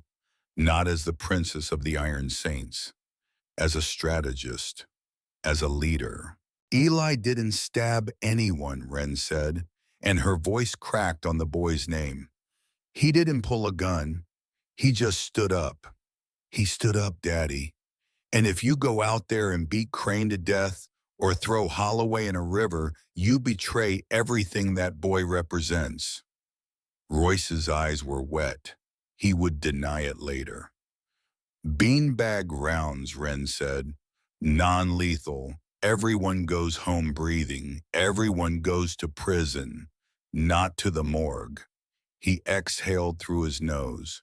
Speaker 1: not as the princess of the Iron Saints, as a strategist, as a leader. Eli didn't stab anyone, Wren said, and her voice cracked on the boy's name. He didn't pull a gun. He just stood up. He stood up, Daddy. And if you go out there and beat Crane to death or throw Holloway in a river, you betray everything that boy represents. Royce's eyes were wet. He would deny it later. Beanbag rounds, Wren said. Non-lethal. Everyone goes home breathing. Everyone goes to prison, not to the morgue. He exhaled through his nose.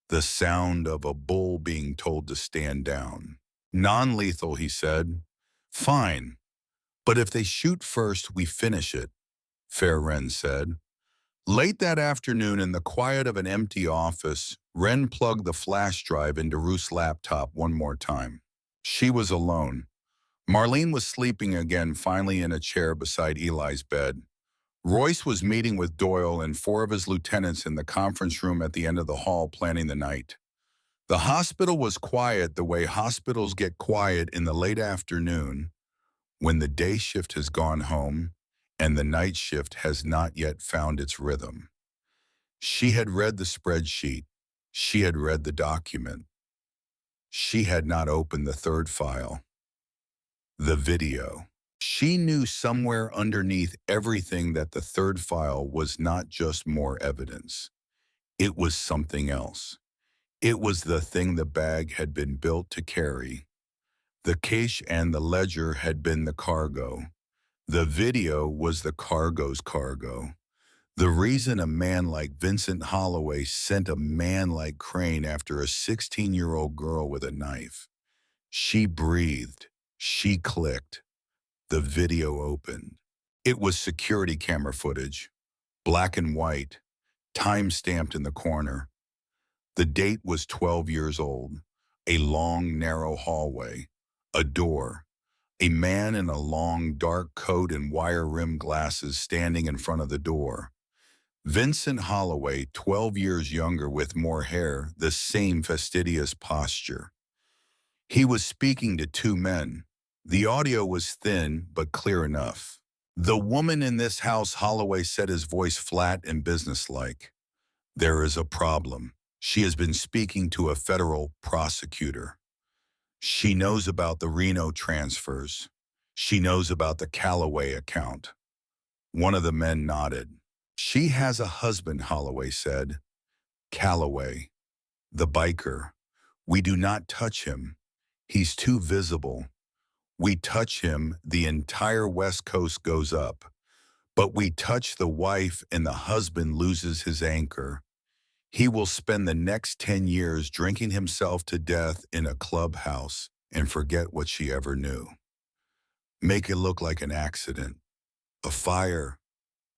Speaker 1: The sound of a bull being told to stand down. Non-lethal, he said. Fine, but if they shoot first, we finish it, Fair Wren said. Late that afternoon, in the quiet of an empty office, Wren plugged the flash drive into Ruth's laptop one more time. She was alone. Marlene was sleeping again, finally in a chair beside Eli's bed. Royce was meeting with Doyle and four of his lieutenants in the conference room at the end of the hall planning the night. The hospital was quiet the way hospitals get quiet in the late afternoon when the day shift has gone home and the night shift has not yet found its rhythm. She had read the spreadsheet. She had read the document. She had not opened the third file, the video. She knew somewhere underneath everything that the third file was not just more evidence. It was something else. It was the thing the bag had been built to carry. The cache and the ledger had been the cargo. The video was the cargo's cargo. The reason a man like Vincent Holloway sent a man like Crane after a 16-year-old girl with a knife. She breathed. She clicked. The video opened. It was security camera footage, black and white, time-stamped in the corner. The date was 12 years old. A long, narrow hallway. A door. A man in a long, dark coat and wire-rimmed glasses standing in front of the door. Vincent Holloway, 12 years younger with more hair, the same fastidious posture. He was speaking to two men. The audio was thin, but clear enough. The woman in this house, Holloway said, his voice flat and businesslike. There is a problem. She has been speaking to a federal prosecutor. She knows about the Reno transfers. She knows about the Callaway account. One of the men nodded. She has a husband, Holloway said. Callaway, the biker. We do not touch him. He's too visible. We touch him, the entire West Coast goes up. But we touch the wife and the husband loses his anchor. He will spend the next 10 years drinking himself to death in a clubhouse and forget what she ever knew. Make it look like an accident, a fire,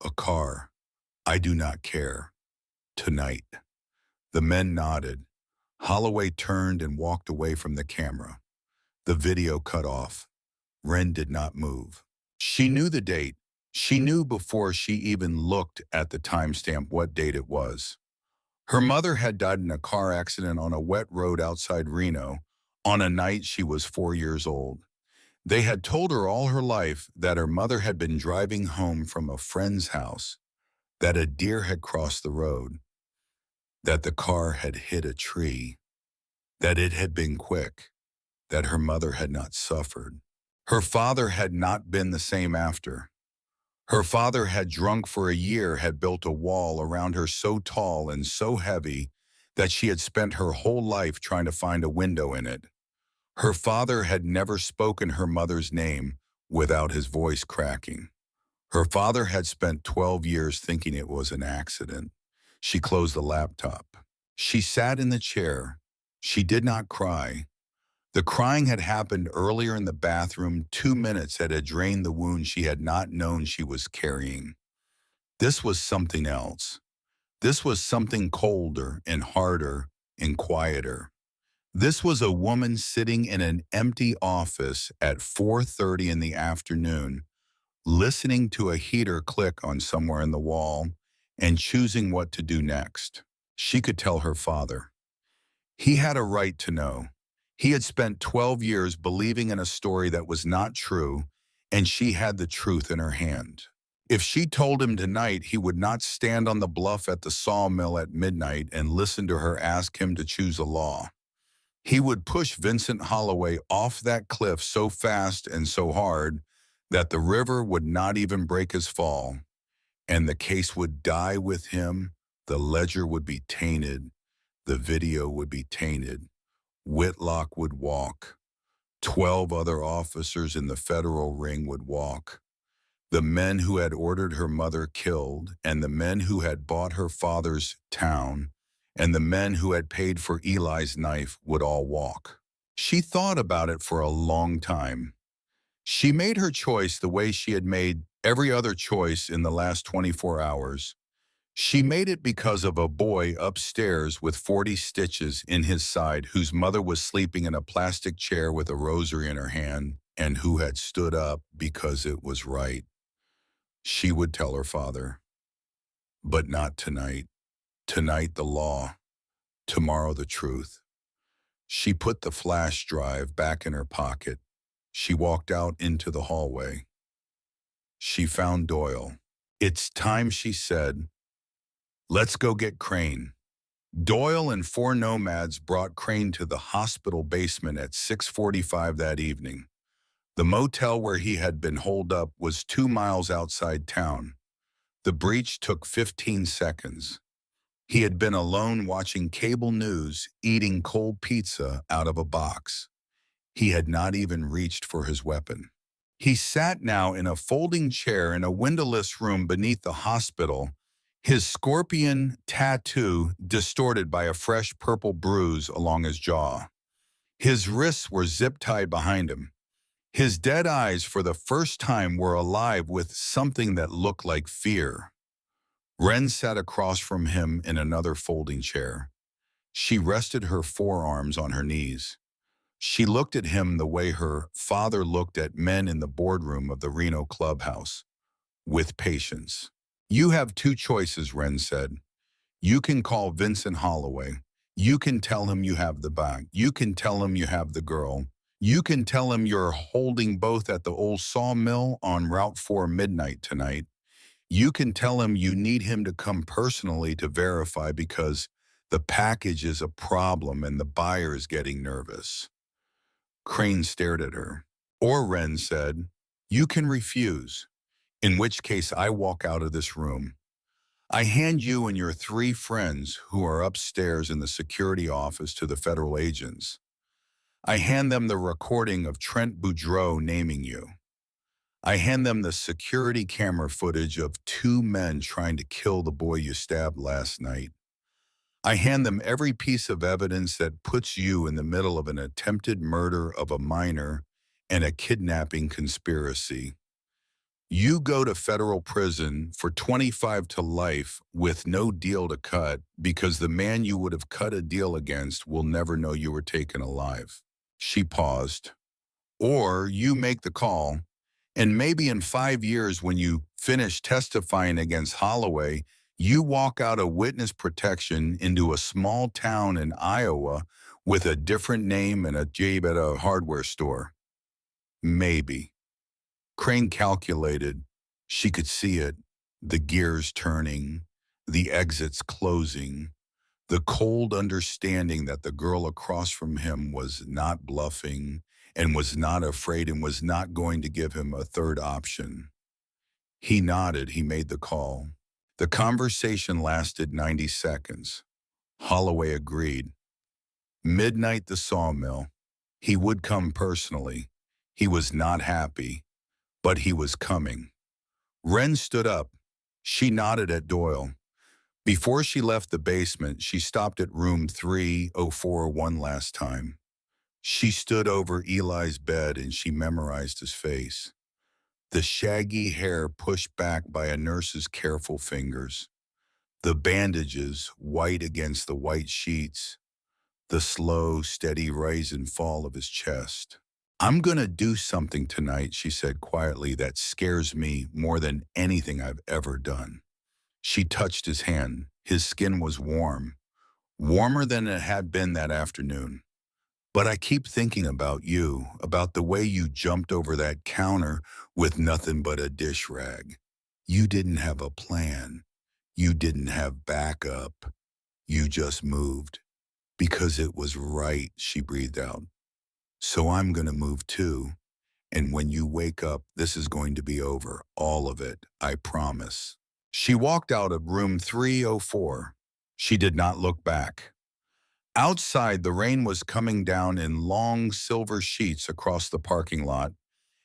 Speaker 1: a car. I do not care. Tonight. The men nodded. Holloway turned and walked away from the camera. The video cut off. Wren did not move. She knew the date. She knew before she even looked at the timestamp what date it was. Her mother had died in a car accident on a wet road outside Reno on a night she was 4 years old. They had told her all her life that her mother had been driving home from a friend's house, that a deer had crossed the road, that the car had hit a tree, that it had been quick, that her mother had not suffered. Her father had not been the same after. Her father had drunk for a year, had built a wall around her so tall and so heavy that she had spent her whole life trying to find a window in it. Her father had never spoken her mother's name without his voice cracking. Her father had spent 12 years thinking it was an accident. She closed the laptop. She sat in the chair. She did not cry. The crying had happened earlier in the bathroom, 2 minutes that had drained the wound she had not known she was carrying. This was something else. This was something colder and harder and quieter. This was a woman sitting in an empty office at 4:30 in the afternoon, listening to a heater click on somewhere in the wall and choosing what to do next. She could tell her father. He had a right to know. He had spent 12 years believing in a story that was not true, and she had the truth in her hand. If she told him tonight, he would not stand on the bluff at the sawmill at midnight and listen to her ask him to choose a law. He would push Vincent Holloway off that cliff so fast and so hard that the river would not even break his fall, and the case would die with him. The ledger would be tainted. The video would be tainted. Whitlock would walk. 12 other officers in the federal ring would walk. The men who had ordered her mother killed, and the men who had bought her father's town, and the men who had paid for Eli's knife would all walk. She thought about it for a long time. She made her choice the way she had made every other choice in the last 24 hours. She made it because of a boy upstairs with 40 stitches in his side whose mother was sleeping in a plastic chair with a rosary in her hand and who had stood up because it was right. She would tell her father, but not tonight. Tonight the law, tomorrow the truth. She put the flash drive back in her pocket. She walked out into the hallway. She found Doyle. It's time, she said. Let's go get Crane. Doyle and 4 nomads brought Crane to the hospital basement at 6:45 that evening. The motel where he had been holed up was 2 miles outside town. The breach took 15 seconds. He had been alone watching cable news, eating cold pizza out of a box. He had not even reached for his weapon. He sat now in a folding chair in a windowless room beneath the hospital, his scorpion tattoo distorted by a fresh purple bruise along his jaw. His wrists were zip-tied behind him. His dead eyes for the first time were alive with something that looked like fear. Wren sat across from him in another folding chair. She rested her forearms on her knees. She looked at him the way her father looked at men in the boardroom of the Reno clubhouse, with patience. You have 2 choices, Wren said. You can call Vincent Holloway. You can tell him you have the bag. You can tell him you have the girl. You can tell him you're holding both at the old sawmill on Route 4 midnight tonight. You can tell him you need him to come personally to verify because the package is a problem and the buyer is getting nervous. Crane stared at her. Or Wren said, you can refuse, in which case I walk out of this room. I hand you and your 3 friends who are upstairs in the security office to the federal agents. I hand them the recording of Trent Boudreau naming you. I hand them the security camera footage of 2 men trying to kill the boy you stabbed last night. I hand them every piece of evidence that puts you in the middle of an attempted murder of a minor and a kidnapping conspiracy. You go to federal prison for 25 to life with no deal to cut because the man you would have cut a deal against will never know you were taken alive. She paused. Or you make the call, and maybe in 5 years when you finish testifying against Holloway, you walk out of witness protection into a small town in Iowa with a different name and a job at a hardware store. Maybe. Crane calculated. She could see it, the gears turning, the exits closing, the cold understanding that the girl across from him was not bluffing and was not afraid and was not going to give him a third option. He nodded. He made the call. The conversation lasted 90 seconds. Holloway agreed. Midnight, the sawmill. He would come personally. He was not happy, but he was coming. Wren stood up. She nodded at Doyle. Before she left the basement, she stopped at room 3041 one last time. She stood over Eli's bed and she memorized his face. The shaggy hair pushed back by a nurse's careful fingers. The bandages white against the white sheets. The slow, steady rise and fall of his chest. I'm gonna do something tonight, she said quietly, that scares me more than anything I've ever done. She touched his hand. His skin was warm, warmer than it had been that afternoon. But I keep thinking about you, about the way you jumped over that counter with nothing but a dish rag. You didn't have a plan. You didn't have backup. You just moved. Because it was right, she breathed out. So I'm gonna move too. And when you wake up, this is going to be over. All of it, I promise. She walked out of room 304. She did not look back. Outside, the rain was coming down in long silver sheets across the parking lot,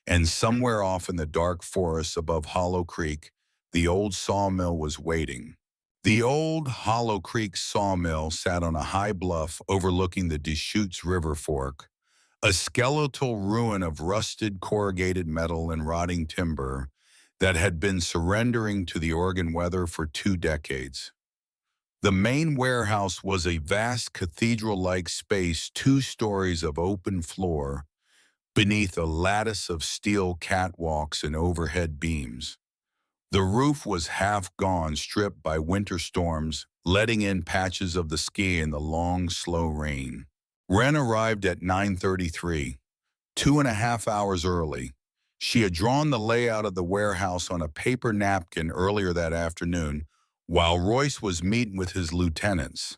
Speaker 1: and somewhere off in the dark forest above Hollow Creek, the old sawmill was waiting. The old Hollow Creek sawmill sat on a high bluff overlooking the Deschutes River fork, a skeletal ruin of rusted corrugated metal and rotting timber that had been surrendering to the Oregon weather for 2 decades. The main warehouse was a vast cathedral-like space, 2 stories of open floor, beneath a lattice of steel catwalks and overhead beams. The roof was half gone, stripped by winter storms, letting in patches of the ski in the long, slow rain. Wren arrived at 9:33, 2.5 hours early. She had drawn the layout of the warehouse on a paper napkin earlier that afternoon, while Royce was meeting with his lieutenants.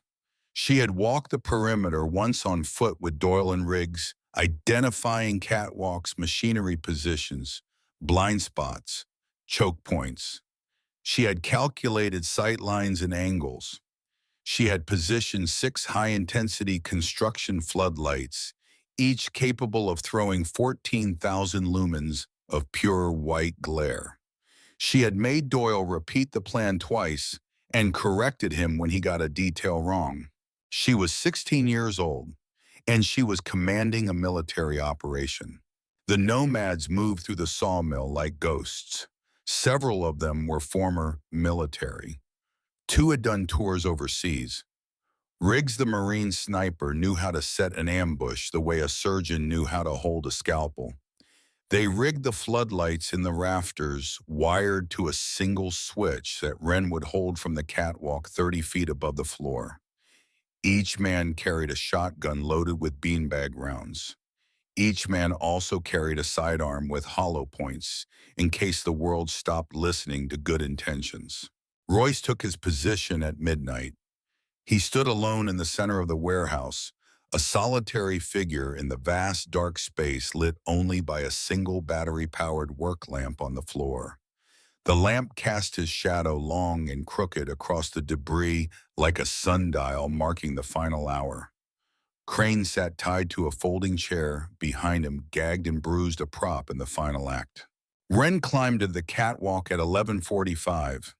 Speaker 1: She had walked the perimeter once on foot with Doyle and Riggs, identifying catwalks, machinery positions, blind spots, choke points. She had calculated sight lines and angles. She had positioned 6 high-intensity construction floodlights, each capable of throwing 14,000 lumens of pure white glare. She had made Doyle repeat the plan twice and corrected him when he got a detail wrong. She was 16 years old, and she was commanding a military operation. The nomads moved through the sawmill like ghosts. Several of them were former military. 2 had done tours overseas. Riggs, the Marine sniper, knew how to set an ambush the way a surgeon knew how to hold a scalpel. They rigged the floodlights in the rafters, wired to a single switch that Wren would hold from the catwalk 30 feet above the floor. Each man carried a shotgun loaded with beanbag rounds. Each man also carried a sidearm with hollow points in case the world stopped listening to good intentions. Royce took his position at midnight. He stood alone in the center of the warehouse, a solitary figure in the vast dark space lit only by a single battery-powered work lamp on the floor. The lamp cast his shadow long and crooked across the debris like a sundial marking the final hour. Crane sat tied to a folding chair behind him, gagged and bruised, a prop in the final act. Wren climbed to the catwalk at 11:45.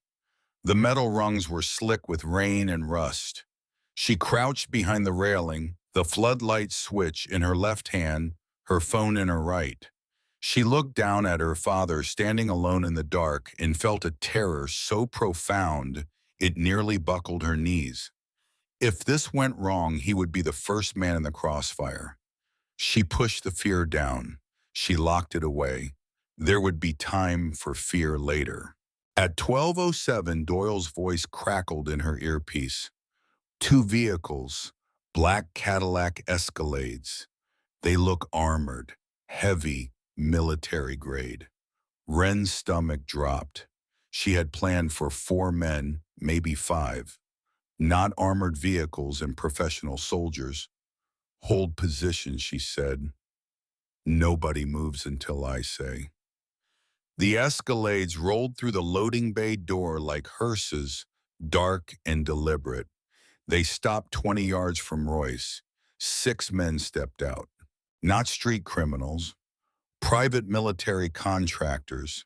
Speaker 1: The metal rungs were slick with rain and rust. She crouched behind the railing, the floodlight switch in her left hand, her phone in her right. She looked down at her father standing alone in the dark and felt a terror so profound it nearly buckled her knees. If this went wrong, he would be the first man in the crossfire. She pushed the fear down. She locked it away. There would be time for fear later. At 12:07, Doyle's voice crackled in her earpiece. Two vehicles, black Cadillac Escalades. They look armored, heavy, military grade. Wren's stomach dropped. She had planned for 4 men, maybe 5. Not armored vehicles and professional soldiers. Hold position, she said. Nobody moves until I say. The Escalades rolled through the loading bay door like hearses, dark and deliberate. They stopped 20 yards from Royce. 6 men stepped out. Not street criminals, private military contractors.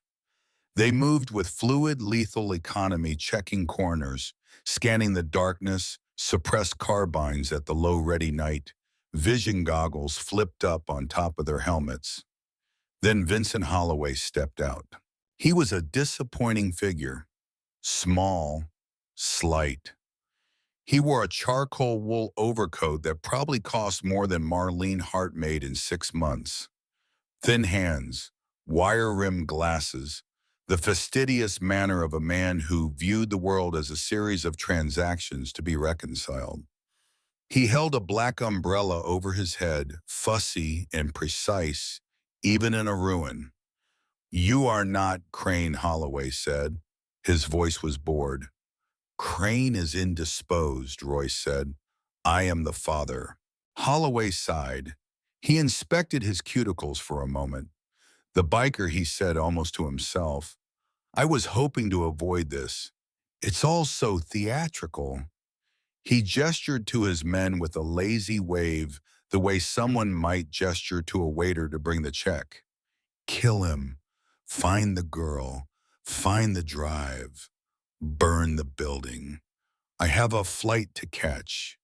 Speaker 1: They moved with fluid, lethal economy, checking corners, scanning the darkness, suppressed carbines at the low ready night, vision goggles flipped up on top of their helmets. Then Vincent Holloway stepped out. He was a disappointing figure, small, slight. He wore a charcoal wool overcoat that probably cost more than Marlene Hart made in 6 months. Thin hands, wire-rimmed glasses, the fastidious manner of a man who viewed the world as a series of transactions to be reconciled. He held a black umbrella over his head, fussy and precise, even in a ruin. You are not Crane, Holloway said. His voice was bored. Crane is indisposed, Royce said. I am the father. Holloway sighed. He inspected his cuticles for a moment. The biker, he said almost to himself, I was hoping to avoid this. It's all so theatrical. He gestured to his men with a lazy wave, the way someone might gesture to a waiter to bring the check. Kill him. Find the girl. Find the drive. Burn the building. I have a flight to catch.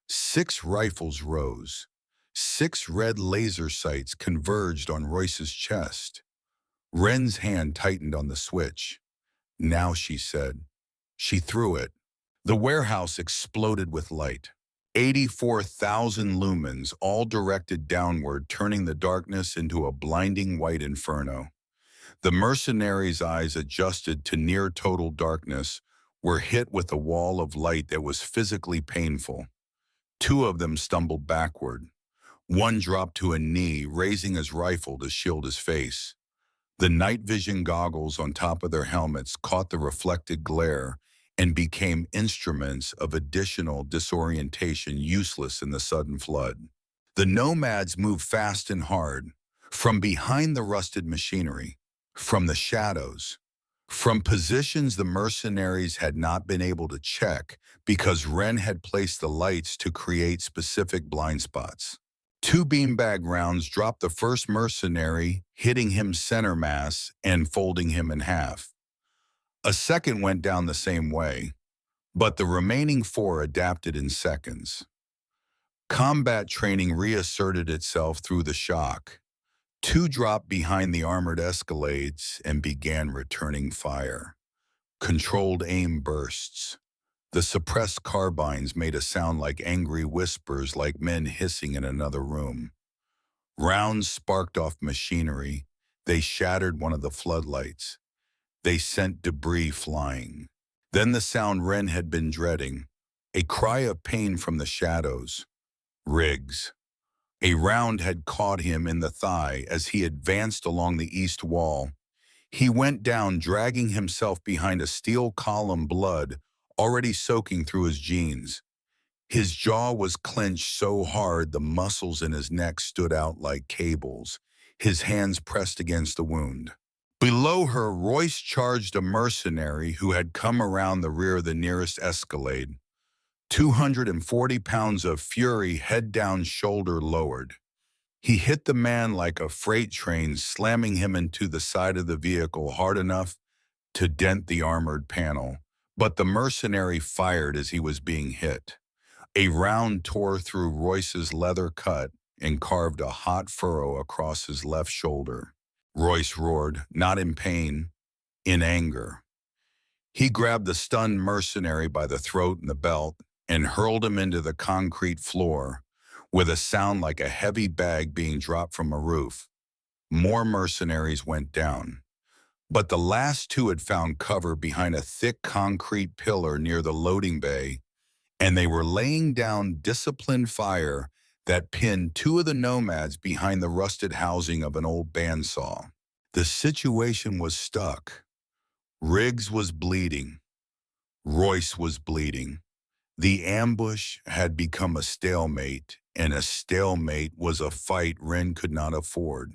Speaker 1: 6 rifles rose. 6 red laser sights converged on Royce's chest. Wren's hand tightened on the switch. Now, she said. She threw it. The warehouse exploded with light. 84,000 lumens, all directed downward, turning the darkness into a blinding white inferno. The mercenaries' eyes adjusted to near total darkness, were hit with a wall of light that was physically painful. 2 of them stumbled backward. One dropped to a knee, raising his rifle to shield his face. The night vision goggles on top of their helmets caught the reflected glare and became instruments of additional disorientation useless in the sudden flood. The nomads moved fast and hard, from behind the rusted machinery, from the shadows, from positions the mercenaries had not been able to check because Wren had placed the lights to create specific blind spots. 2 beanbag rounds dropped the first mercenary, hitting him center mass and folding him in half. A second went down the same way, but the remaining 4 adapted in seconds. Combat training reasserted itself through the shock. 2 dropped behind the armored Escalades and began returning fire. Controlled aim bursts. The suppressed carbines made a sound like angry whispers, like men hissing in another room. Rounds sparked off machinery. They shattered one of the floodlights. They sent debris flying. Then the sound Wren had been dreading, a cry of pain from the shadows. Riggs. A round had caught him in the thigh as he advanced along the east wall. He went down, dragging himself behind a steel column, blood already soaking through his jeans. His jaw was clenched so hard the muscles in his neck stood out like cables, his hands pressed against the wound. Below her, Royce charged a mercenary who had come around the rear of the nearest Escalade. 240 pounds of fury, head down, shoulder lowered. He hit the man like a freight train, slamming him into the side of the vehicle hard enough to dent the armored panel. But the mercenary fired as he was being hit. A round tore through Royce's leather cut, and carved a hot furrow across his left shoulder. Royce roared, not in pain, in anger. He grabbed the stunned mercenary by the throat and the belt and hurled him into the concrete floor with a sound like a heavy bag being dropped from a roof. More mercenaries went down, but the last two had found cover behind a thick concrete pillar near the loading bay, and they were laying down disciplined fire that pinned two of the nomads behind the rusted housing of an old bandsaw. The situation was stuck. Riggs was bleeding. Royce was bleeding. The ambush had become a stalemate, and a stalemate was a fight Wren could not afford.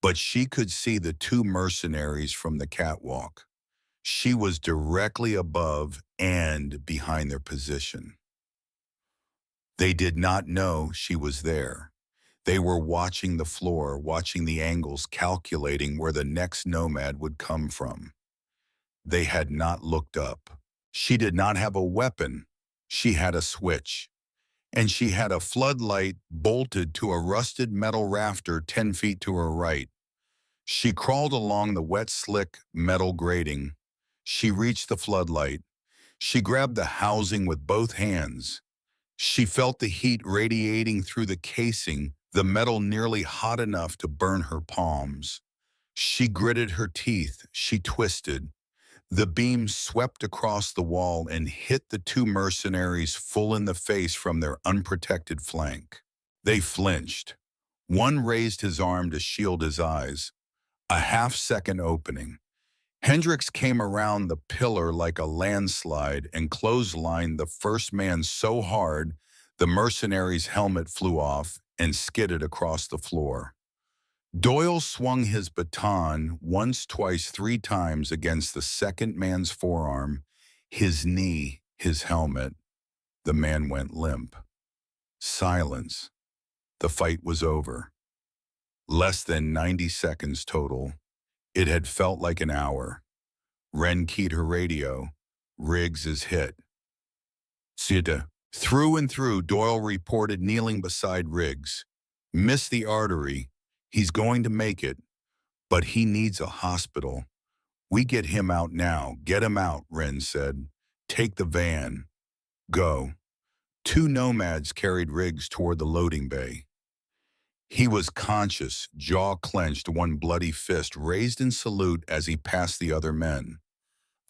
Speaker 1: But she could see the two mercenaries from the catwalk. She was directly above and behind their position. They did not know she was there. They were watching the floor, watching the angles, calculating where the next nomad would come from. They had not looked up. She did not have a weapon. She had a switch. And she had a floodlight bolted to a rusted metal rafter 10 feet to her right. She crawled along the wet, slick metal grating. She reached the floodlight. She grabbed the housing with both hands. She felt the heat radiating through the casing, the metal nearly hot enough to burn her palms. She gritted her teeth. She twisted. The beam swept across the wall and hit the two mercenaries full in the face from their unprotected flank. They flinched. One raised his arm to shield his eyes. A half-second opening. Hendricks came around the pillar like a landslide and clotheslined the first man so hard the mercenary's helmet flew off and skidded across the floor. Doyle swung his baton once, twice, three times against the second man's forearm, his knee, his helmet. The man went limp. Silence. The fight was over. Less than 90 seconds total. It had felt like an hour. Wren keyed her radio. Riggs is hit. Sita. Through and through, Doyle reported, kneeling beside Riggs. Missed the artery. He's going to make it, but he needs a hospital. We get him out now. Get him out, Wren said. Take the van. Go. Two nomads carried Riggs toward the loading bay. He was conscious, jaw clenched, one bloody fist raised in salute as he passed the other men.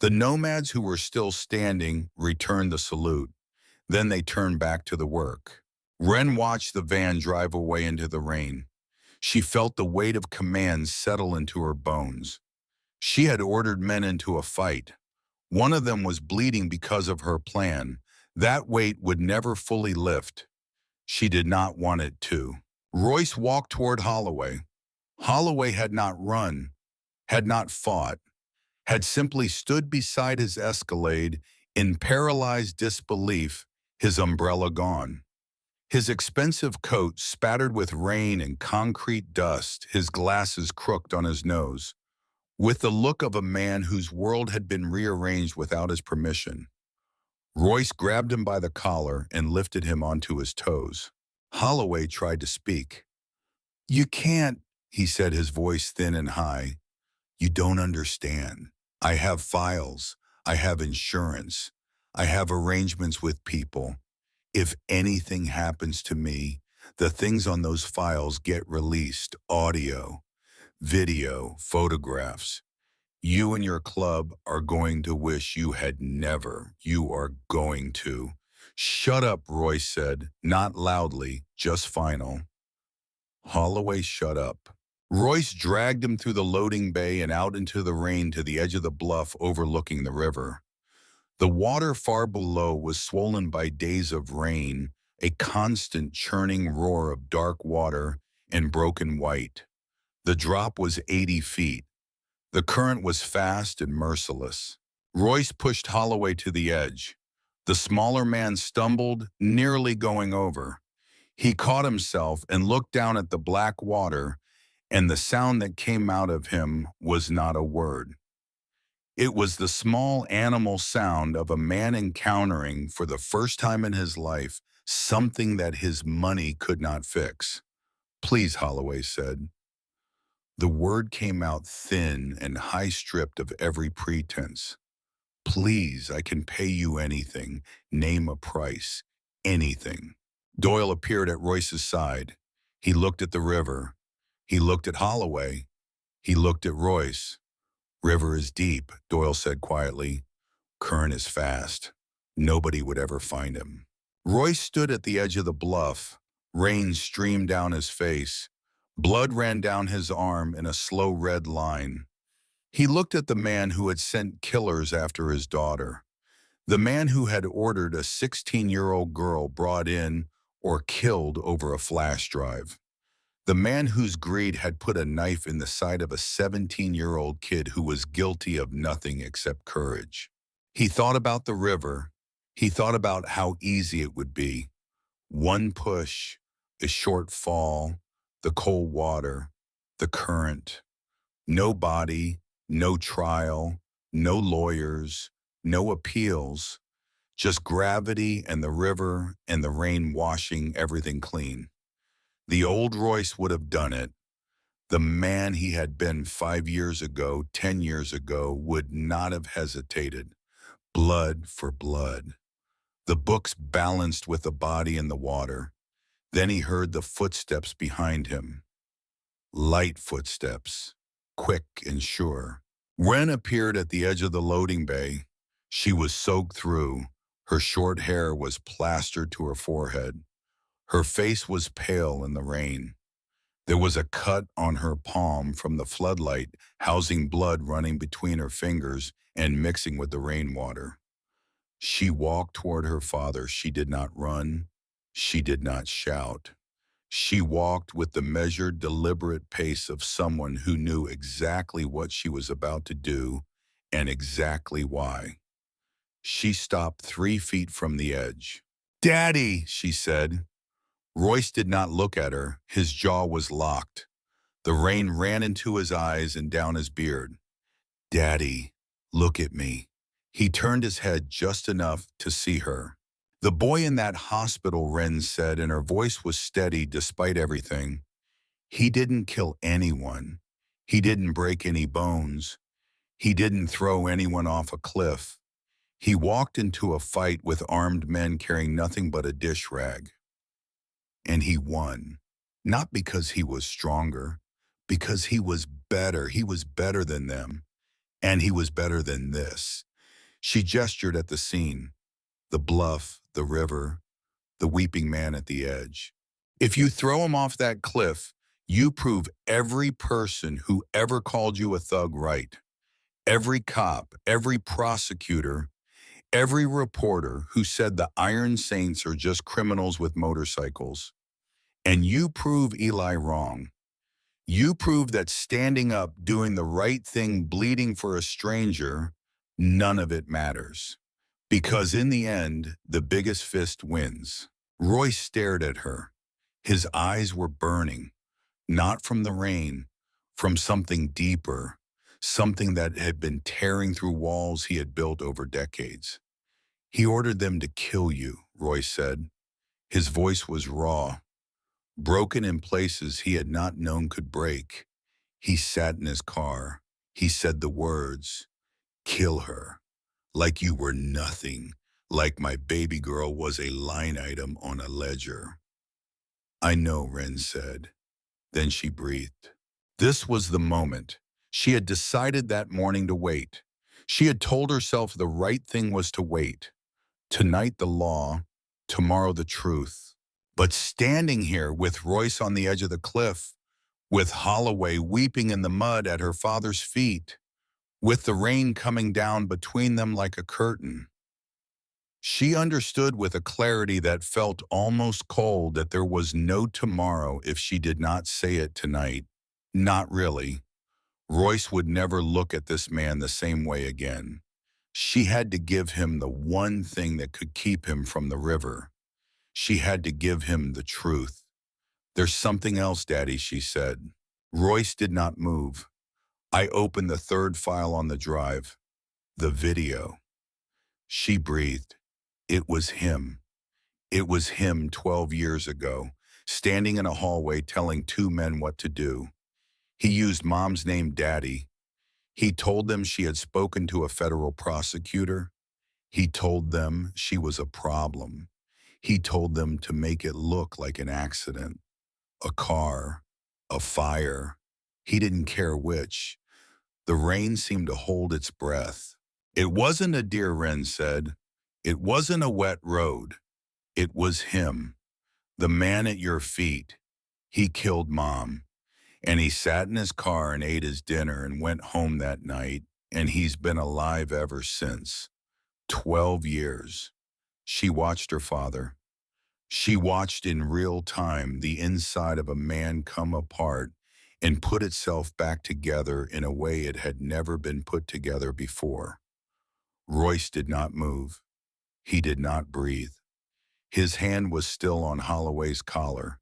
Speaker 1: The nomads who were still standing returned the salute. Then they turned back to the work. Wren watched the van drive away into the rain. She felt the weight of command settle into her bones. She had ordered men into a fight. One of them was bleeding because of her plan. That weight would never fully lift. She did not want it to. Royce walked toward Holloway. Holloway had not run, had not fought, had simply stood beside his Escalade in paralyzed disbelief, his umbrella gone. His expensive coat spattered with rain and concrete dust, his glasses crooked on his nose, with the look of a man whose world had been rearranged without his permission. Royce grabbed him by the collar and lifted him onto his toes. Holloway tried to speak. You can't, he said, his voice thin and high. You don't understand. I have files. I have insurance. I have arrangements with people. If anything happens to me, the things on those files get released. Audio, video, photographs. You and your club are going to wish you had never. You are going to. Shut up, Royce said, not loudly, just final. Holloway shut up. Royce dragged him through the loading bay and out into the rain to the edge of the bluff overlooking the river. The water far below was swollen by days of rain, a constant churning roar of dark water and broken white. The drop was 80 feet. The current was fast and merciless. Royce pushed Holloway to the edge. The smaller man stumbled, nearly going over. He caught himself and looked down at the black water, and the sound that came out of him was not a word. It was the small animal sound of a man encountering, for the first time in his life, something that his money could not fix. Please, Holloway said. The word came out thin and high-stripped of every pretense. Please, I can pay you anything. Name a price. Anything. Doyle appeared at Royce's side. He looked at the river. He looked at Holloway. He looked at Royce. River is deep, Doyle said quietly. Current is fast. Nobody would ever find him. Royce stood at the edge of the bluff. Rain streamed down his face. Blood ran down his arm in a slow red line. He looked at the man who had sent killers after his daughter. The man who had ordered a 16-year-old girl brought in or killed over a flash drive. The man whose greed had put a knife in the side of a 17-year-old kid who was guilty of nothing except courage. He thought about the river. He thought about how easy it would be. One push, a short fall, the cold water, the current. No body, no trial, no lawyers, no appeals, just gravity and the river and the rain washing everything clean. The old Royce would have done it. The man he had been 5 years ago, 10 years ago, would not have hesitated. Blood for blood. The books balanced with the body in the water. Then he heard the footsteps behind him. Light footsteps, quick and sure. Wren appeared at the edge of the loading bay. She was soaked through. Her short hair was plastered to her forehead. Her face was pale in the rain. There was a cut on her palm from the floodlight, housing blood running between her fingers and mixing with the rainwater. She walked toward her father. She did not run. She did not shout. She walked with the measured, deliberate pace of someone who knew exactly what she was about to do and exactly why. She stopped 3 feet from the edge. "Daddy," she said. Royce did not look at her. His jaw was locked. The rain ran into his eyes and down his beard. "Daddy, look at me." He turned his head just enough to see her. "The boy in that hospital," Wren said, and her voice was steady despite everything. "He didn't kill anyone. He didn't break any bones. He didn't throw anyone off a cliff. He walked into a fight with armed men carrying nothing but a dish rag. And he won. Not because he was stronger, because he was better. He was better than them. And he was better than this." She gestured at the scene. The bluff, the river, the weeping man at the edge. "If you throw him off that cliff, you prove every person who ever called you a thug right. Every cop, every prosecutor, every reporter who said the Iron Saints are just criminals with motorcycles. And you prove Eli wrong. You prove that standing up, doing the right thing, bleeding for a stranger, none of it matters. Because in the end, the biggest fist wins." Royce stared at her. His eyes were burning, not from the rain, from something deeper, something that had been tearing through walls he had built over decades. "He ordered them to kill you," Royce said. His voice was raw, broken in places he had not known could break. He sat in his car. He said the words, "Kill her. Like you were nothing. Like my baby girl was a line item on a ledger." "I know," Wren said. Then she breathed. This was the moment. She had decided that morning to wait. She had told herself the right thing was to wait. Tonight the law, tomorrow the truth. But standing here with Royce on the edge of the cliff, with Holloway weeping in the mud at her father's feet, with the rain coming down between them like a curtain, she understood with a clarity that felt almost cold that there was no tomorrow if she did not say it tonight. Not really. Royce would never look at this man the same way again. She had to give him the one thing that could keep him from the river. She had to give him the truth. "There's something else, Daddy," she said. Royce did not move. "I opened the third file on the drive. The video." She breathed. It was him. It was him 12 years ago. standing in a hallway telling two men what to do. He used Mom's name, Daddy. He told them she had spoken to a federal prosecutor. He told them she was a problem. He told them to make it look like an accident, a car, a fire. He didn't care which. The rain seemed to hold its breath. It wasn't a deer, Wren said. It wasn't a wet road. It was him, the man at your feet. He killed Mom, and he sat in his car and ate his dinner and went home that night, and he's been alive ever since. 12 years. She watched her father. She watched in real time the inside of a man come apart and put itself back together in a way it had never been put together before. Royce did not move. He did not breathe. His hand was still on Holloway's collar.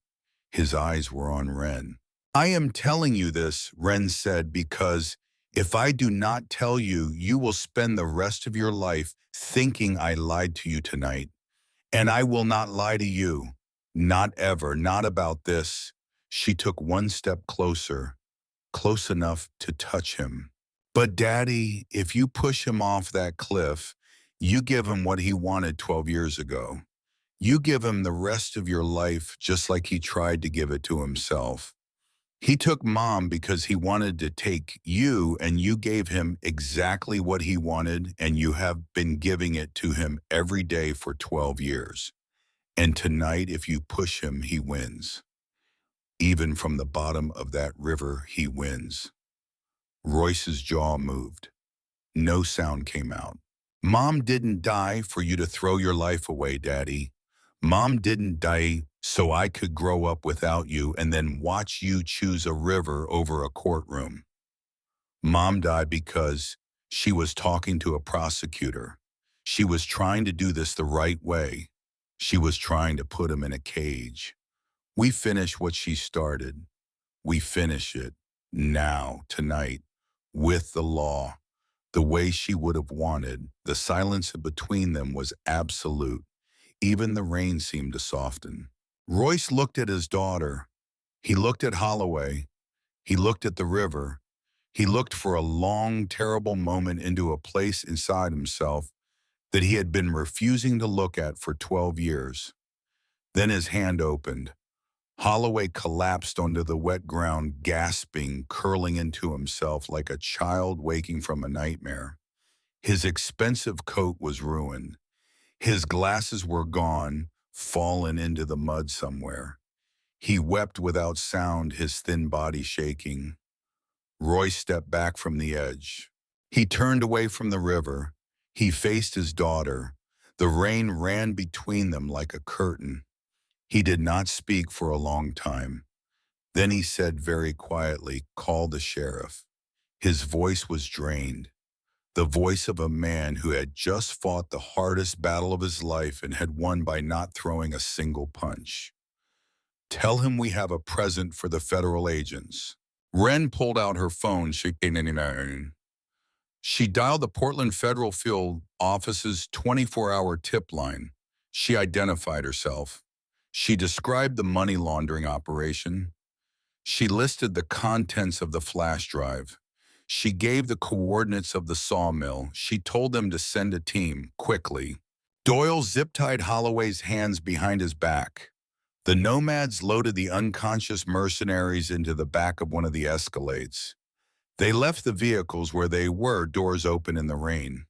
Speaker 1: His eyes were on Wren. I am telling you this, Wren said, because if I do not tell you, you will spend the rest of your life thinking I lied to you tonight. And I will not lie to you. Not ever, not about this. She took one step closer, close enough to touch him. But Daddy, if you push him off that cliff, you give him what he wanted 12 years ago. You give him the rest of your life just like he tried to give it to himself. He took Mom because he wanted to take you, and you gave him exactly what he wanted, and you have been giving it to him every day for 12 years. And tonight, if you push him, he wins. Even from the bottom of that river, he wins. Royce's jaw moved. No sound came out. Mom didn't die for you to throw your life away, Daddy. Mom didn't die so I could grow up without you and then watch you choose a river over a courtroom. Mom died because she was talking to a prosecutor. She was trying to do this the right way. She was trying to put him in a cage. We finish what she started. We finish it now, tonight, with the law, the way she would have wanted. The silence between them was absolute. Even the rain seemed to soften. Royce looked at his daughter. He looked at Holloway. He looked at the river. He looked for a long, terrible moment into a place inside himself that he had been refusing to look at for 12 years. Then his hand opened. Holloway collapsed onto the wet ground, gasping, curling into himself like a child waking from a nightmare. His expensive coat was ruined. His glasses were gone, fallen into the mud somewhere. He wept without sound, his thin body shaking. Roy stepped back from the edge. He turned away from the river. He faced his daughter. The rain ran between them like a curtain. He did not speak for a long time. Then he said very quietly, "Call the sheriff." His voice was drained. The voice of a man who had just fought the hardest battle of his life and had won by not throwing a single punch. "Tell him we have a present for the federal agents." Wren pulled out her phone. She dialed the Portland Federal Field Office's 24-hour tip line. She identified herself. She described the money laundering operation. She listed the contents of the flash drive. She gave the coordinates of the sawmill. She told them to send a team, quickly. Doyle zip-tied Holloway's hands behind his back. The nomads loaded the unconscious mercenaries into the back of one of the Escalades. They left the vehicles where they were, doors open in the rain.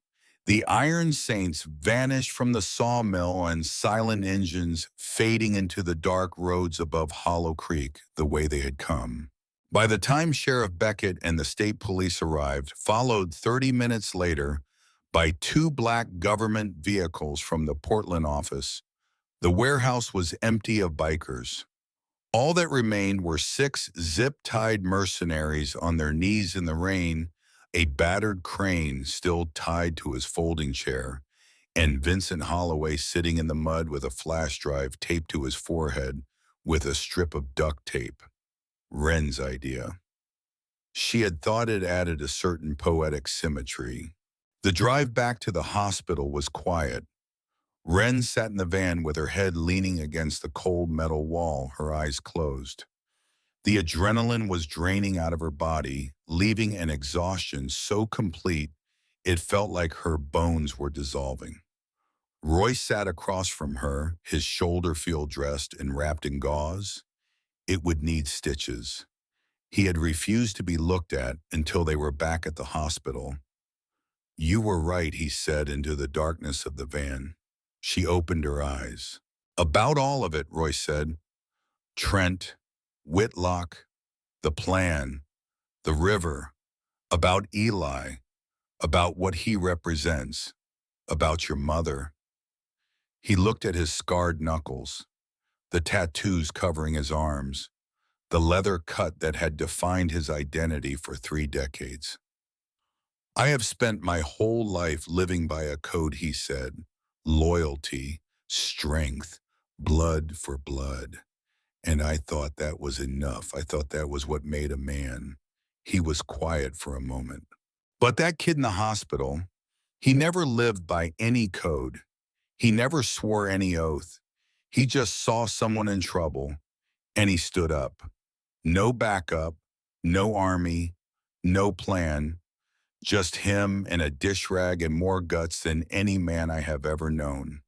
Speaker 1: The Iron Saints vanished from the sawmill and silent engines fading into the dark roads above Hollow Creek the way they had come. By the time Sheriff Beckett and the state police arrived, followed 30 minutes later by two black government vehicles from the Portland office, the warehouse was empty of bikers. All that remained were 6 zip-tied mercenaries on their knees in the rain, a battered crane still tied to his folding chair, and Vincent Holloway sitting in the mud with a flash drive taped to his forehead with a strip of duct tape. Wren's idea. She had thought it added a certain poetic symmetry. The drive back to the hospital was quiet. Wren sat in the van with her head leaning against the cold metal wall, her eyes closed. The adrenaline was draining out of her body, leaving an exhaustion so complete it felt like her bones were dissolving. Roy sat across from her, his shoulder field dressed and wrapped in gauze. It would need stitches. He had refused to be looked at until they were back at the hospital. "You were right," he said into the darkness of the van. She opened her eyes. "About all of it," Roy said. "Trent, Whitlock, the plan, the river, about Eli, about what he represents, about your mother." He looked at his scarred knuckles, the tattoos covering his arms, the leather cut that had defined his identity for 3 decades. "I have spent my whole life living by a code," he said. "Loyalty, strength, blood for blood. And I thought that was enough. I thought that was what made a man." He was quiet for a moment. "But that kid in the hospital, he never lived by any code. He never swore any oath. He just saw someone in trouble, and he stood up. No backup, no army, no plan, just him and a dish rag and more guts than any man I have ever known."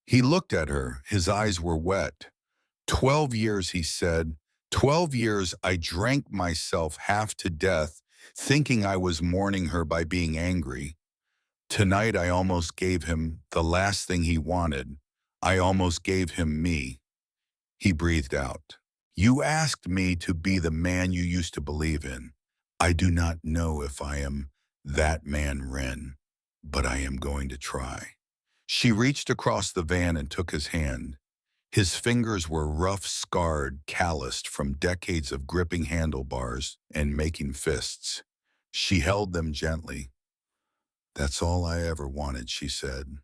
Speaker 1: He looked at her. His eyes were wet. 12 years, he said. 12 years I drank myself half to death, thinking I was mourning her by being angry. Tonight I almost gave him the last thing he wanted. I almost gave him me." He breathed out. "You asked me to be the man you used to believe in. I do not know if I am that man, Wren, but I am going to try." She reached across the van and took his hand. His fingers were rough, scarred, calloused from decades of gripping handlebars and making fists. She held them gently. "That's all I ever wanted," she said.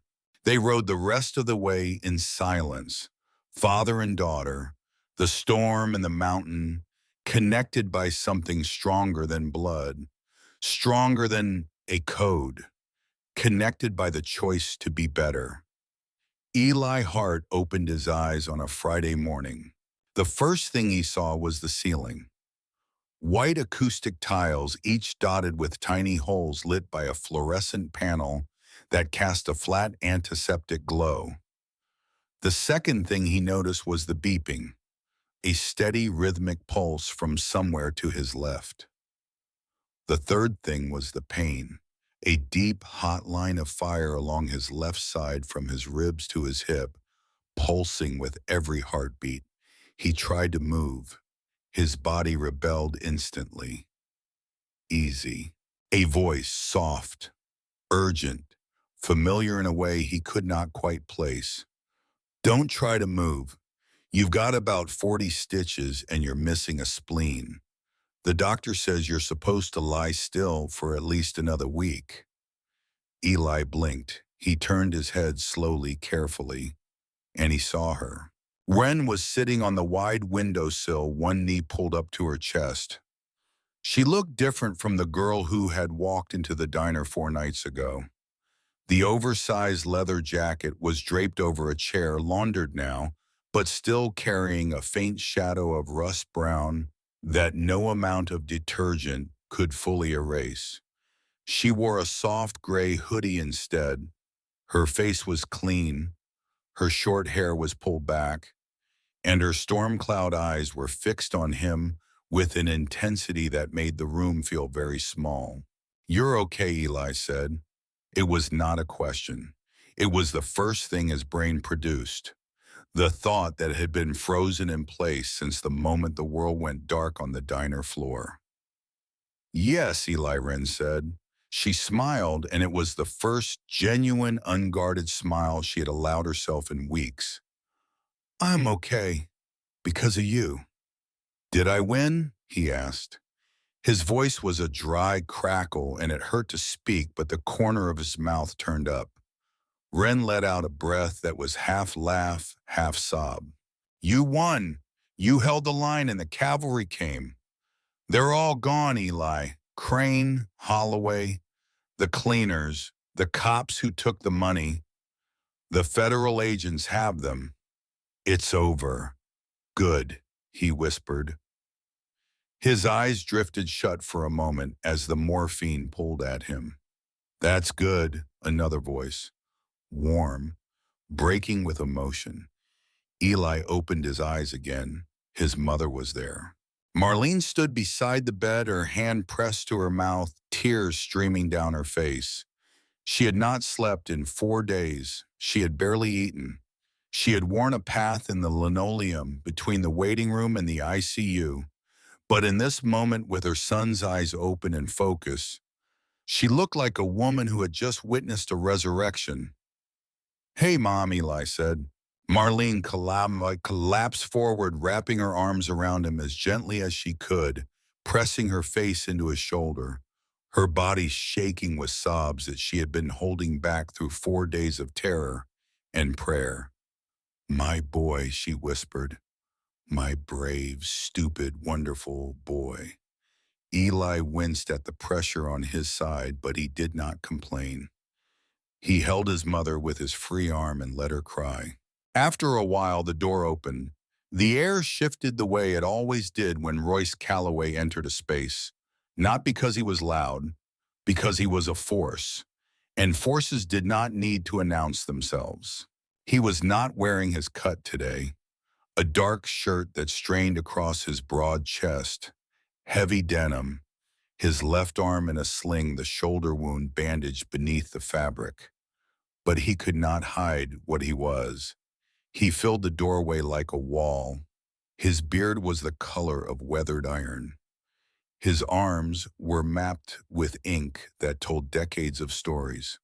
Speaker 1: They rode the rest of the way in silence, father and daughter, the storm and the mountain, connected by something stronger than blood, stronger than a code, connected by the choice to be better. Eli Hart opened his eyes on a Friday morning. The first thing he saw was the ceiling. White acoustic tiles, each dotted with tiny holes lit by a fluorescent panel that cast a flat antiseptic glow. The second thing he noticed was the beeping, a steady rhythmic pulse from somewhere to his left. The third thing was the pain, a deep, hot line of fire along his left side from his ribs to his hip, pulsing with every heartbeat. He tried to move. His body rebelled instantly. "Easy." A voice, soft, urgent, familiar in a way he could not quite place. "Don't try to move. You've got about 40 stitches and you're missing a spleen. The doctor says you're supposed to lie still for at least another week." Eli blinked. He turned his head slowly, carefully, and he saw her. Wren was sitting on the wide windowsill, one knee pulled up to her chest. She looked different from the girl who had walked into the diner 4 nights ago. The oversized leather jacket was draped over a chair, laundered now, but still carrying a faint shadow of rust brown that no amount of detergent could fully erase. She wore a soft gray hoodie instead. Her face was clean, her short hair was pulled back, and her storm cloud eyes were fixed on him with an intensity that made the room feel very small. "You're okay," Eli said. It was not a question. It was the first thing his brain produced, the thought that had been frozen in place since the moment the world went dark on the diner floor. "Yes," Eli Wren said. She smiled, and it was the first genuine, unguarded smile she had allowed herself in weeks. "I'm okay, because of you." "Did I win?" he asked. His voice was a dry crackle, and it hurt to speak, but the corner of his mouth turned up. Wren let out a breath that was half laugh, half sob. "You won. You held the line and the cavalry came. They're all gone, Eli. Crane, Holloway, the cleaners, the cops who took the money. The federal agents have them. It's over. Good, he whispered. His eyes drifted shut for a moment as the morphine pulled at him. That's good, another voice, warm, breaking with emotion. Eli opened his eyes again. His mother was there. Marlene stood beside the bed, her hand pressed to her mouth, tears streaming down her face. She had not slept in 4 days. She had barely eaten. She had worn a path in the linoleum between the waiting room and the ICU. But in this moment, with her son's eyes open and focused, she looked like a woman who had just witnessed a resurrection. Hey, Mom, Eli said. Marlene collapsed forward, wrapping her arms around him as gently as she could, pressing her face into his shoulder, her body shaking with sobs that she had been holding back through 4 days of terror and prayer. My boy, she whispered. My brave, stupid, wonderful boy. Eli winced at the pressure on his side, but he did not complain. He held his mother with his free arm and let her cry. After a while, the door opened. The air shifted the way it always did when Royce Calloway entered a space, not because he was loud, because he was a force, and forces did not need to announce themselves. He was not wearing his cut today, a dark shirt that strained across his broad chest, heavy denim, his left arm in a sling, the shoulder wound bandaged beneath the fabric. But he could not hide what he was. He filled the doorway like a wall. His beard was the color of weathered iron. His arms were mapped with ink that told decades of stories.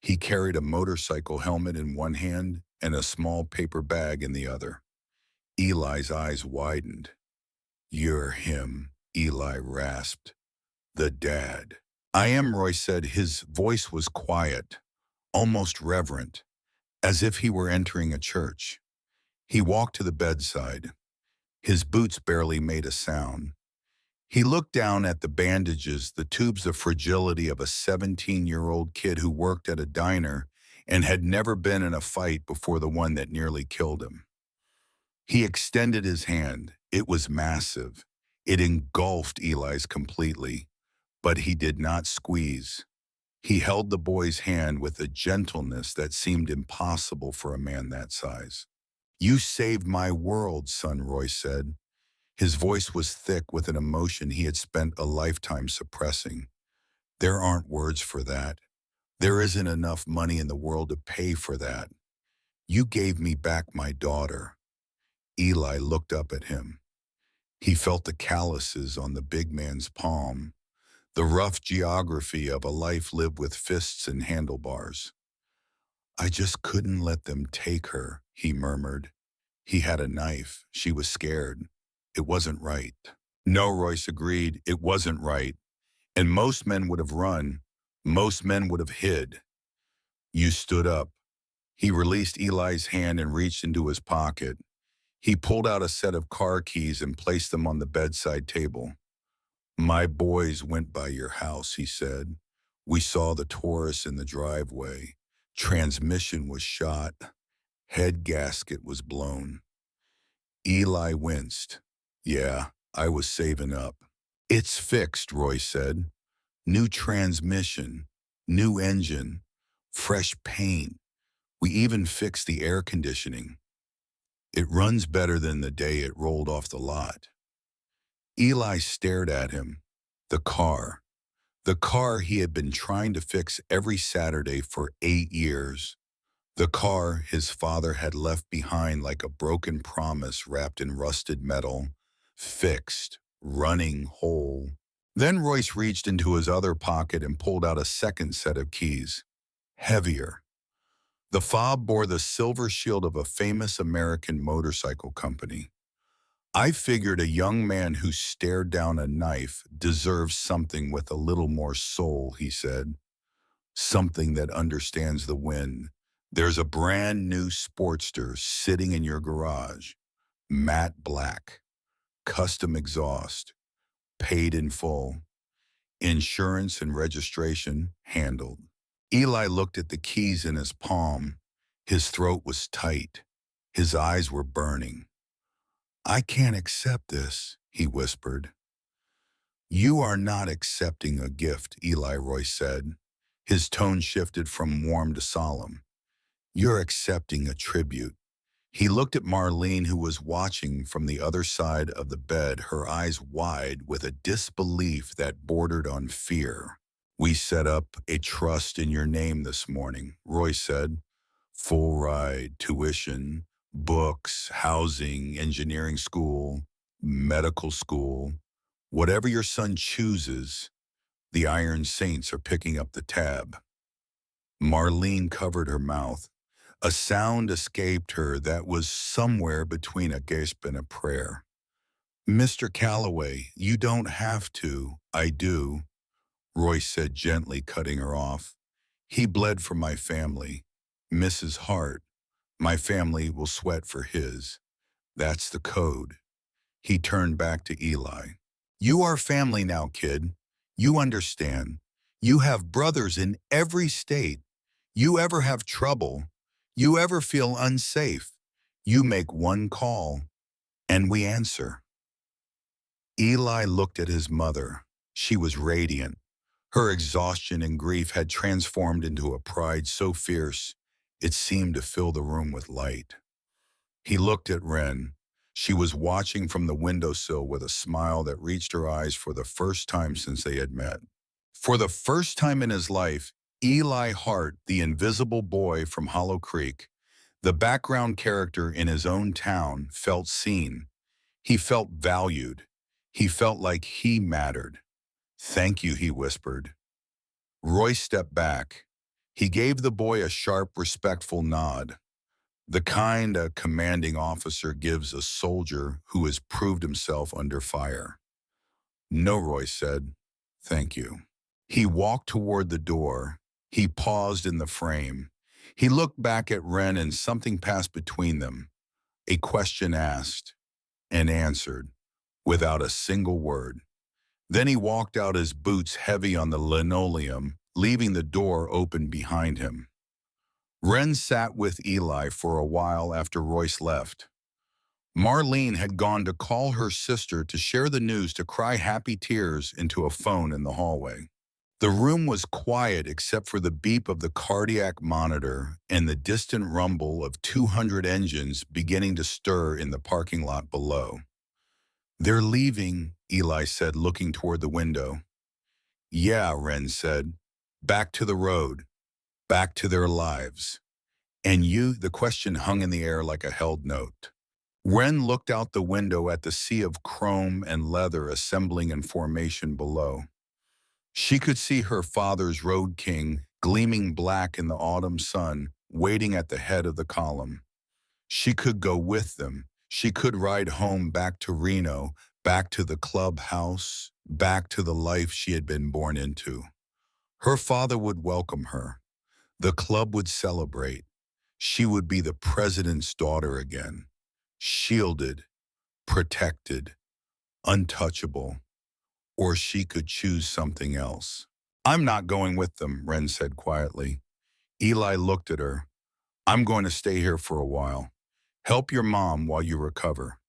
Speaker 1: He carried a motorcycle helmet in one hand and a small paper bag in the other. Eli's eyes widened. You're him, Eli rasped. The dad. I am, Roy said. His voice was quiet, almost reverent, as if he were entering a church. He walked to the bedside. His boots barely made a sound. He looked down at the bandages, the tubes of fragility of a 17-year-old kid who worked at a diner and had never been in a fight before the one that nearly killed him. He extended his hand. It was massive. It engulfed Eli's completely, but he did not squeeze. He held the boy's hand with a gentleness that seemed impossible for a man that size. You saved my world, son, Roy said. His voice was thick with an emotion he had spent a lifetime suppressing. There aren't words for that. There isn't enough money in the world to pay for that. You gave me back my daughter. Eli looked up at him. He felt the calluses on the big man's palm, the rough geography of a life lived with fists and handlebars. I just couldn't let them take her, he murmured. He had a knife. She was scared. It wasn't right. No, Royce agreed, it wasn't right. And most men would have run. Most men would have hid. You stood up. He released Eli's hand and reached into his pocket. He pulled out a set of car keys and placed them on the bedside table. My boys went by your house, he said. We saw the Taurus in the driveway. Transmission was shot. Head gasket was blown. Eli winced. Yeah, I was saving up. It's fixed, Roy said. New transmission, new engine, fresh paint. We even fixed the air conditioning. It runs better than the day it rolled off the lot. Eli stared at him. The car. The car he had been trying to fix every Saturday for 8 years. The car his father had left behind like a broken promise wrapped in rusted metal. Fixed, running, whole. Then Royce reached into his other pocket and pulled out a second set of keys. Heavier. The fob bore the silver shield of a famous American motorcycle company. I figured a young man who stared down a knife deserves something with a little more soul, he said. Something that understands the wind. There's a brand new Sportster sitting in your garage. Matte black. Custom exhaust. Paid in full. Insurance and registration handled. Eli looked at the keys in his palm. His throat was tight. His eyes were burning. "I can't accept this," he whispered. "You are not accepting a gift," Eli Roy said. His tone shifted from warm to solemn. "You're accepting a tribute." He looked at Marlene, who was watching from the other side of the bed, her eyes wide with a disbelief that bordered on fear. "We set up a trust in your name this morning," Roy said. "Full ride, tuition, books, housing, engineering school, medical school. Whatever your son chooses, the Iron Saints are picking up the tab." Marlene covered her mouth. A sound escaped her that was somewhere between a gasp and a prayer. "Mr. Calloway, you don't have to. I do," Roy said gently, cutting her off. "He bled for my family. Mrs. Hart. My family will sweat for his. That's the code." He turned back to Eli. "You are family now, kid. You understand. You have brothers in every state. You ever have trouble, you ever feel unsafe, you make one call, and we answer." Eli looked at his mother. She was radiant. Her exhaustion and grief had transformed into a pride so fierce it seemed to fill the room with light. He looked at Wren. She was watching from the windowsill with a smile that reached her eyes for the first time since they had met. For the first time in his life, Eli Hart, the invisible boy from Hollow Creek, the background character in his own town, felt seen. He felt valued. He felt like he mattered. "Thank you," he whispered. Roy stepped back. He gave the boy a sharp, respectful nod, the kind a commanding officer gives a soldier who has proved himself under fire. "No," Roy said. "Thank you." He walked toward the door. He paused in the frame. He looked back at Wren and something passed between them. A question asked and answered without a single word. Then he walked out, his boots heavy on the linoleum, leaving the door open behind him. Wren sat with Eli for a while after Royce left. Marlene had gone to call her sister to share the news, to cry happy tears into a phone in the hallway. The room was quiet except for the beep of the cardiac monitor and the distant rumble of 200 engines beginning to stir in the parking lot below. "They're leaving," Eli said, looking toward the window. "Yeah," Wren said. "Back to the road. Back to their lives." "And you?" The question hung in the air like a held note. Wren looked out the window at the sea of chrome and leather assembling in formation below. She could see her father's Road King gleaming black in the autumn sun, waiting at the head of the column. She could go with them. She could ride home, back to Reno, back to the clubhouse, back to the life she had been born into. Her father would welcome her. The club would celebrate. She would be the president's daughter again, shielded, protected, untouchable. Or she could choose something else. "I'm not going with them," Wren said quietly. Eli looked at her. "I'm going to stay here for a while. Help your mom while you recover."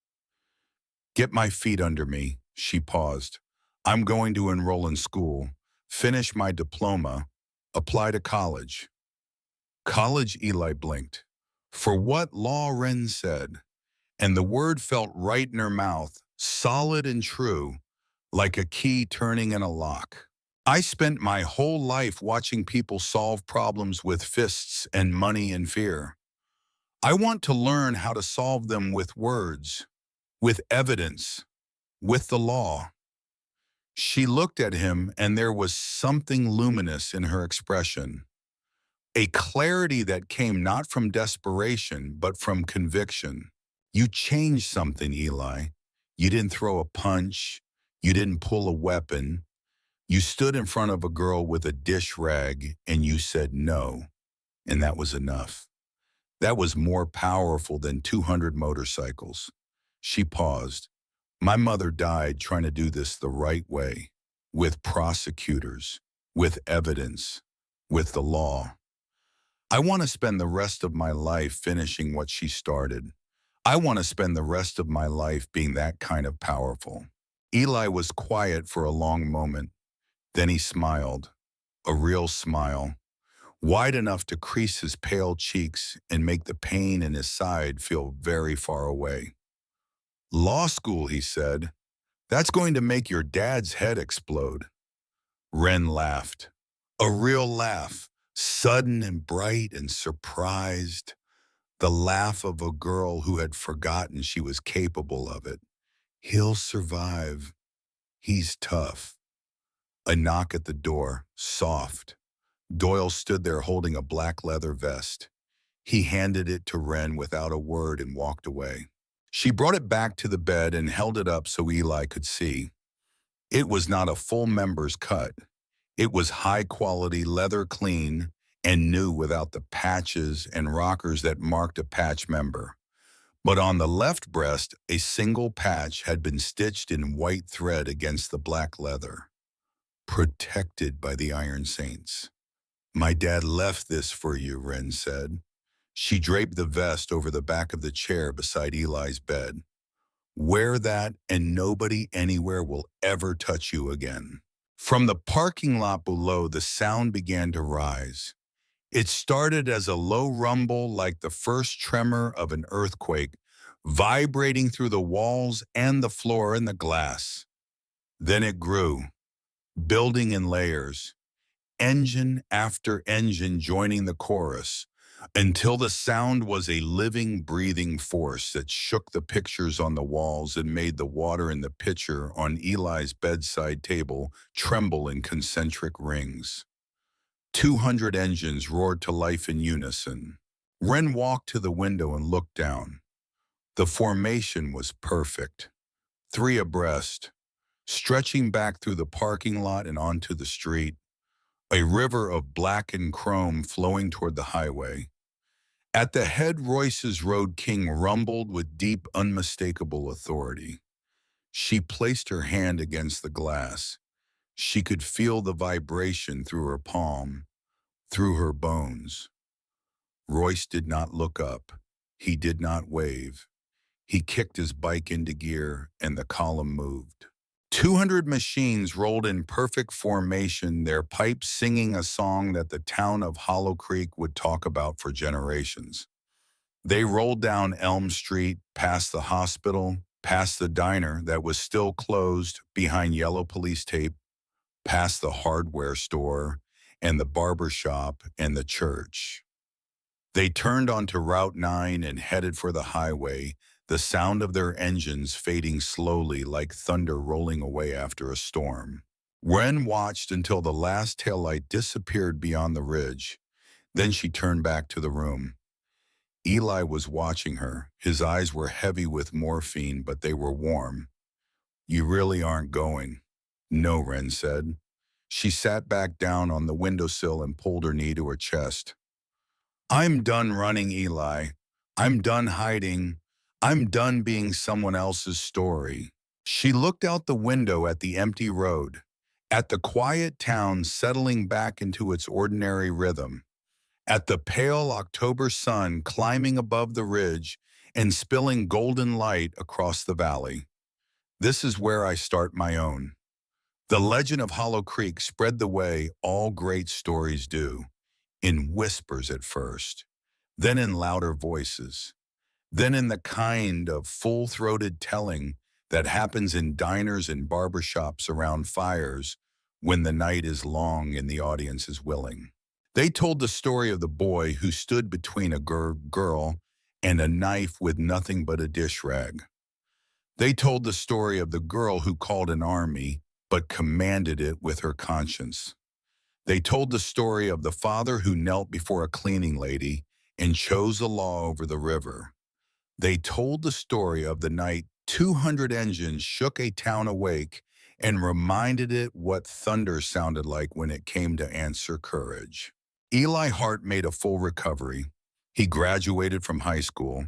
Speaker 1: "Get my feet under me." She paused. "I'm going to enroll in school, finish my diploma, apply to college." "College?" Eli blinked. "For what?" Law, Wren said. And the word felt right in her mouth, solid and true, like a key turning in a lock. "I spent my whole life watching people solve problems with fists and money and fear. I want to learn how to solve them with words, with evidence, with the law." She looked at him, and there was something luminous in her expression, a clarity that came not from desperation, but from conviction. "You changed something, Eli. You didn't throw a punch. You didn't pull a weapon. You stood in front of a girl with a dish rag, and you said no, and that was enough. That was more powerful than 200 motorcycles." She paused. "My mother died trying to do this the right way, with prosecutors, with evidence, with the law. I want to spend the rest of my life finishing what she started. I want to spend the rest of my life being that kind of powerful. Eli was quiet for a long moment. Then he smiled, a real smile, wide enough to crease his pale cheeks and make the pain in his side feel very far away. Law school, he said. That's going to make your dad's head explode. Wren laughed. A real laugh, sudden and bright and surprised. The laugh of a girl who had forgotten she was capable of it. He'll survive. He's tough. A knock at the door, soft. Doyle stood there holding a black leather vest. He handed it to Wren without a word and walked away. She brought it back to the bed and held it up so Eli could see. It was not a full member's cut. It was high-quality leather clean and new without the patches and rockers that marked a patch member. But on the left breast, a single patch had been stitched in white thread against the black leather. Protected by the Iron Saints. My dad left this for you, Wren said. She draped the vest over the back of the chair beside Eli's bed. Wear that and nobody anywhere will ever touch you again. From the parking lot below, the sound began to rise. It started as a low rumble like the first tremor of an earthquake, vibrating through the walls and the floor and the glass. Then it grew, building in layers, engine after engine joining the chorus, until the sound was a living, breathing force that shook the pictures on the walls and made the water in the pitcher on Eli's bedside table tremble in concentric rings. 200 engines roared to life in unison. Wren walked to the window and looked down. The formation was perfect, 3 abreast, stretching back through the parking lot and onto the street, a river of black and chrome flowing toward the highway. At the head, Royce's Road King rumbled with deep, unmistakable authority. She placed her hand against the glass. She could feel the vibration through her palm, through her bones. Royce did not look up. He did not wave. He kicked his bike into gear, and the column moved. 200 machines rolled in perfect formation, their pipes singing a song that the town of Hollow Creek would talk about for generations. They rolled down Elm Street, past the hospital, past the diner that was still closed behind yellow police tape, past the hardware store and the barber shop and the church. They turned onto Route 9 and headed for the highway, the sound of their engines fading slowly like thunder rolling away after a storm. Wren watched until the last taillight disappeared beyond the ridge. Then she turned back to the room. Eli was watching her. His eyes were heavy with morphine, but they were warm. You really aren't going. No, Wren said. She sat back down on the windowsill and pulled her knee to her chest. I'm done running, Eli. I'm done hiding. I'm done being someone else's story. She looked out the window at the empty road, at the quiet town settling back into its ordinary rhythm, at the pale October sun climbing above the ridge and spilling golden light across the valley. This is where I start my own. The legend of Hollow Creek spread the way all great stories do, in whispers at first, then in louder voices, then in the kind of full-throated telling that happens in diners and barbershops around fires when the night is long and the audience is willing. They told the story of the boy who stood between a girl and a knife with nothing but a dish rag. They told the story of the girl who called an army but commanded it with her conscience. They told the story of the father who knelt before a cleaning lady and chose the law over the river. They told the story of the night 200 engines shook a town awake and reminded it what thunder sounded like when it came to answer courage. Eli Hart made a full recovery. He graduated from high school.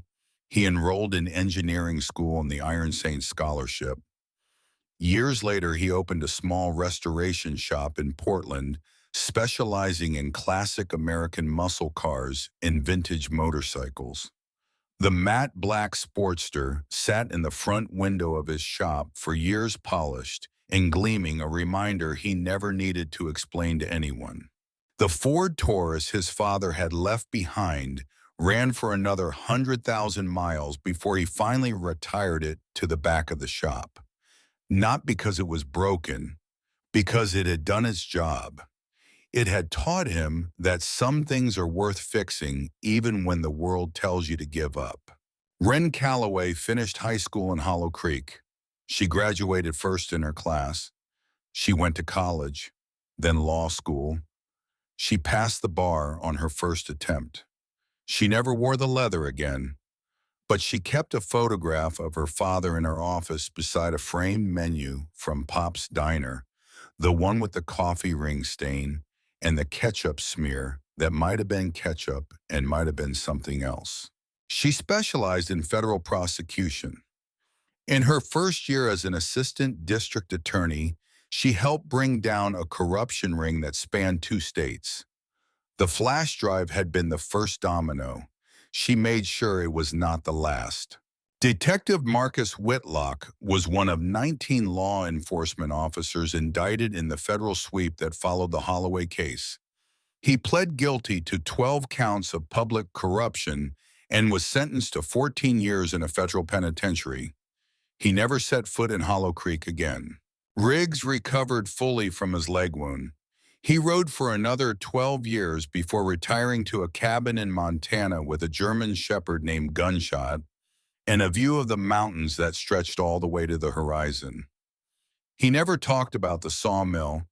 Speaker 1: He enrolled in engineering school on the Iron Saints scholarship. Years later, he opened a small restoration shop in Portland, specializing in classic American muscle cars and vintage motorcycles. The matte black Sportster sat in the front window of his shop for years, polished and gleaming, a reminder he never needed to explain to anyone. The Ford Taurus his father had left behind ran for another 100,000 miles before he finally retired it to the back of the shop. Not because it was broken, because it had done its job. It had taught him that some things are worth fixing even when the world tells you to give up. Wren Calloway finished high school in Hollow Creek. She graduated first in her class. She went to college, then law school. She passed the bar on her first attempt. She never wore the leather again, but she kept a photograph of her father in her office beside a framed menu from Pop's Diner, the one with the coffee ring stain and the ketchup smear that might have been ketchup and might have been something else. She specialized in federal prosecution. In her first year as an assistant district attorney, she helped bring down a corruption ring that spanned 2 states. The flash drive had been the first domino. She made sure it was not the last. Detective Marcus Whitlock was one of 19 law enforcement officers indicted in the federal sweep that followed the Holloway case. He pled guilty to 12 counts of public corruption and was sentenced to 14 years in a federal penitentiary. He never set foot in Hollow Creek again. Riggs recovered fully from his leg wound. He rode for another 12 years before retiring to a cabin in Montana with a German shepherd named Gunshot and a view of the mountains that stretched all the way to the horizon. He never talked about the sawmill,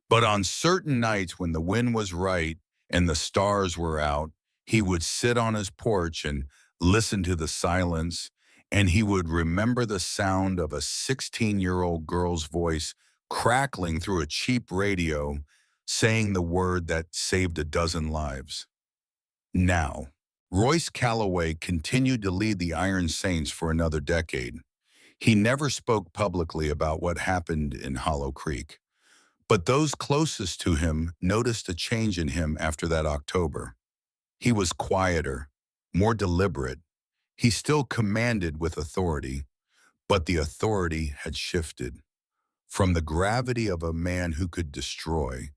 Speaker 1: but on certain nights when the wind was right and the stars were out, he would sit on his porch and listen to the silence, and he would remember the sound of a 16-year-old girl's voice crackling through a cheap radio, saying the word that saved a dozen lives. Now, Royce Calloway continued to lead the Iron Saints for another decade. He never spoke publicly about what happened in Hollow Creek, but those closest to him noticed a change in him after that October. He was quieter, more deliberate. He still commanded with authority, but the authority had shifted from the gravity of a man who could destroy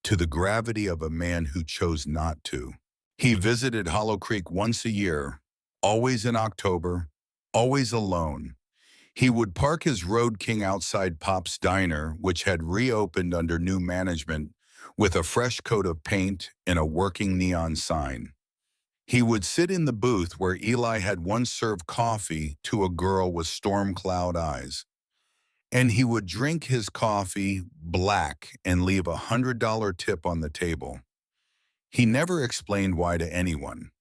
Speaker 1: to the gravity of a man who chose not to. He visited Hollow Creek once a year, always in October, always alone. He would park his Road King outside Pop's Diner, which had reopened under new management, with a fresh coat of paint and a working neon sign. He would sit in the booth where Eli had once served coffee to a girl with storm cloud eyes. And he would drink his coffee black and leave $100 tip on the table. He never explained why to anyone.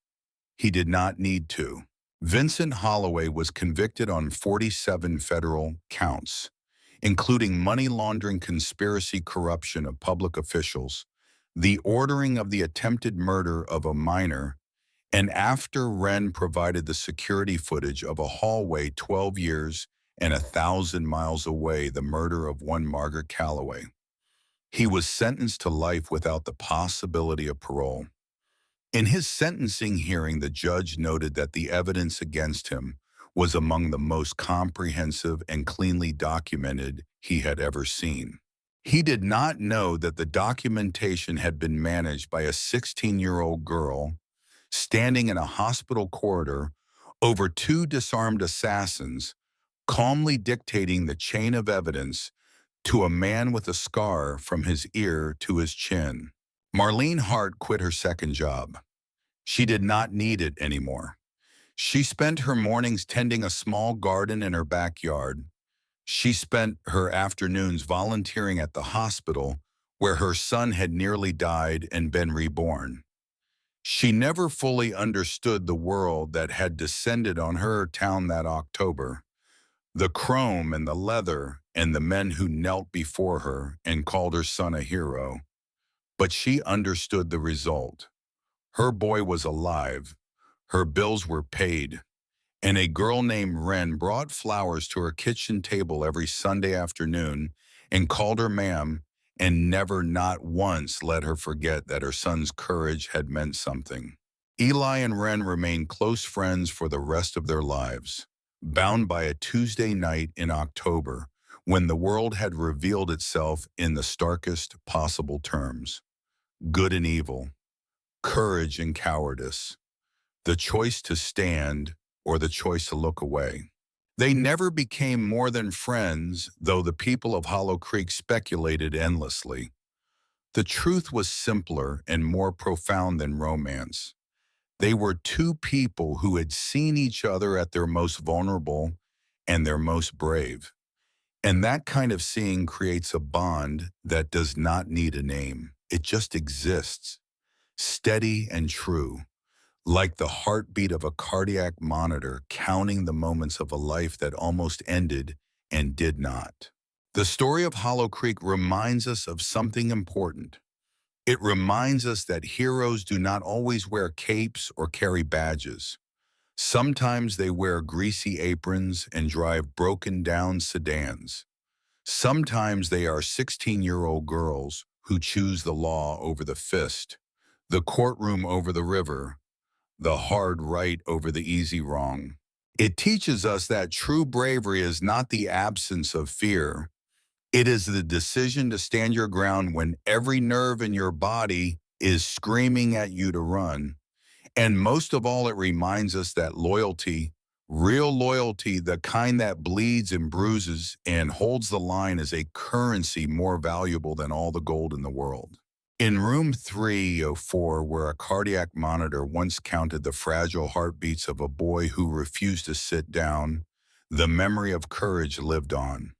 Speaker 1: He did not need to. Vincent Holloway was convicted on 47 federal counts, including money laundering, conspiracy, corruption of public officials, the ordering of the attempted murder of a minor, and after Wren provided the security footage of a hallway 12 years and 1,000 miles away, the murder of one Margaret Calloway. He was sentenced to life without the possibility of parole. In his sentencing hearing, the judge noted that the evidence against him was among the most comprehensive and cleanly documented he had ever seen. He did not know that the documentation had been managed by a 16-year-old girl standing in a hospital corridor over 2 disarmed assassins, calmly dictating the chain of evidence to a man with a scar from his ear to his chin. Marlene Hart quit her second job. She did not need it anymore. She spent her mornings tending a small garden in her backyard. She spent her afternoons volunteering at the hospital where her son had nearly died and been reborn. She never fully understood the world that had descended on her town that October. The chrome and the leather and the men who knelt before her and called her son a hero. But she understood the result. Her boy was alive, her bills were paid, and a girl named Wren brought flowers to her kitchen table every Sunday afternoon and called her ma'am and never not once let her forget that her son's courage had meant something. Eli and Ren remained close friends for the rest of their lives, bound by a Tuesday night in October when the world had revealed itself in the starkest possible terms. Good and evil, courage and cowardice, the choice to stand or the choice to look away. They never became more than friends, though the people of Hollow Creek speculated endlessly. The truth was simpler and more profound than romance. They were two people who had seen each other at their most vulnerable and their most brave. And that kind of seeing creates a bond that does not need a name. It just exists, steady and true, like the heartbeat of a cardiac monitor counting the moments of a life that almost ended and did not. The story of Hollow Creek reminds us of something important. It reminds us that heroes do not always wear capes or carry badges. Sometimes they wear greasy aprons and drive broken-down sedans. Sometimes they are 16-year-old girls who choose the law over the fist, the courtroom over the river, the hard right over the easy wrong. It teaches us that true bravery is not the absence of fear. It is the decision to stand your ground when every nerve in your body is screaming at you to run. And most of all, it reminds us that loyalty, real loyalty, the kind that bleeds and bruises and holds the line, is a currency more valuable than all the gold in the world. In room 304, where a cardiac monitor once counted the fragile heartbeats of a boy who refused to sit down, the memory of courage lived on.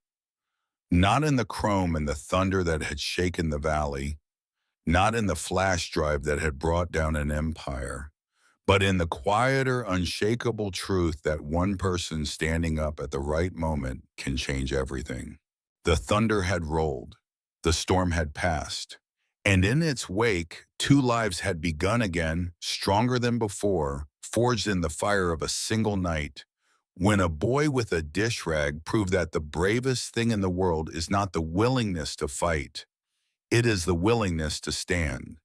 Speaker 1: Not in the chrome and the thunder that had shaken the valley, not in the flash drive that had brought down an empire, but in the quieter, unshakable truth that one person standing up at the right moment can change everything. The thunder had rolled, the storm had passed, and in its wake, two lives had begun again, stronger than before, forged in the fire of a single night, when a boy with a dish rag proved that the bravest thing in the world is not the willingness to fight, it is the willingness to stand.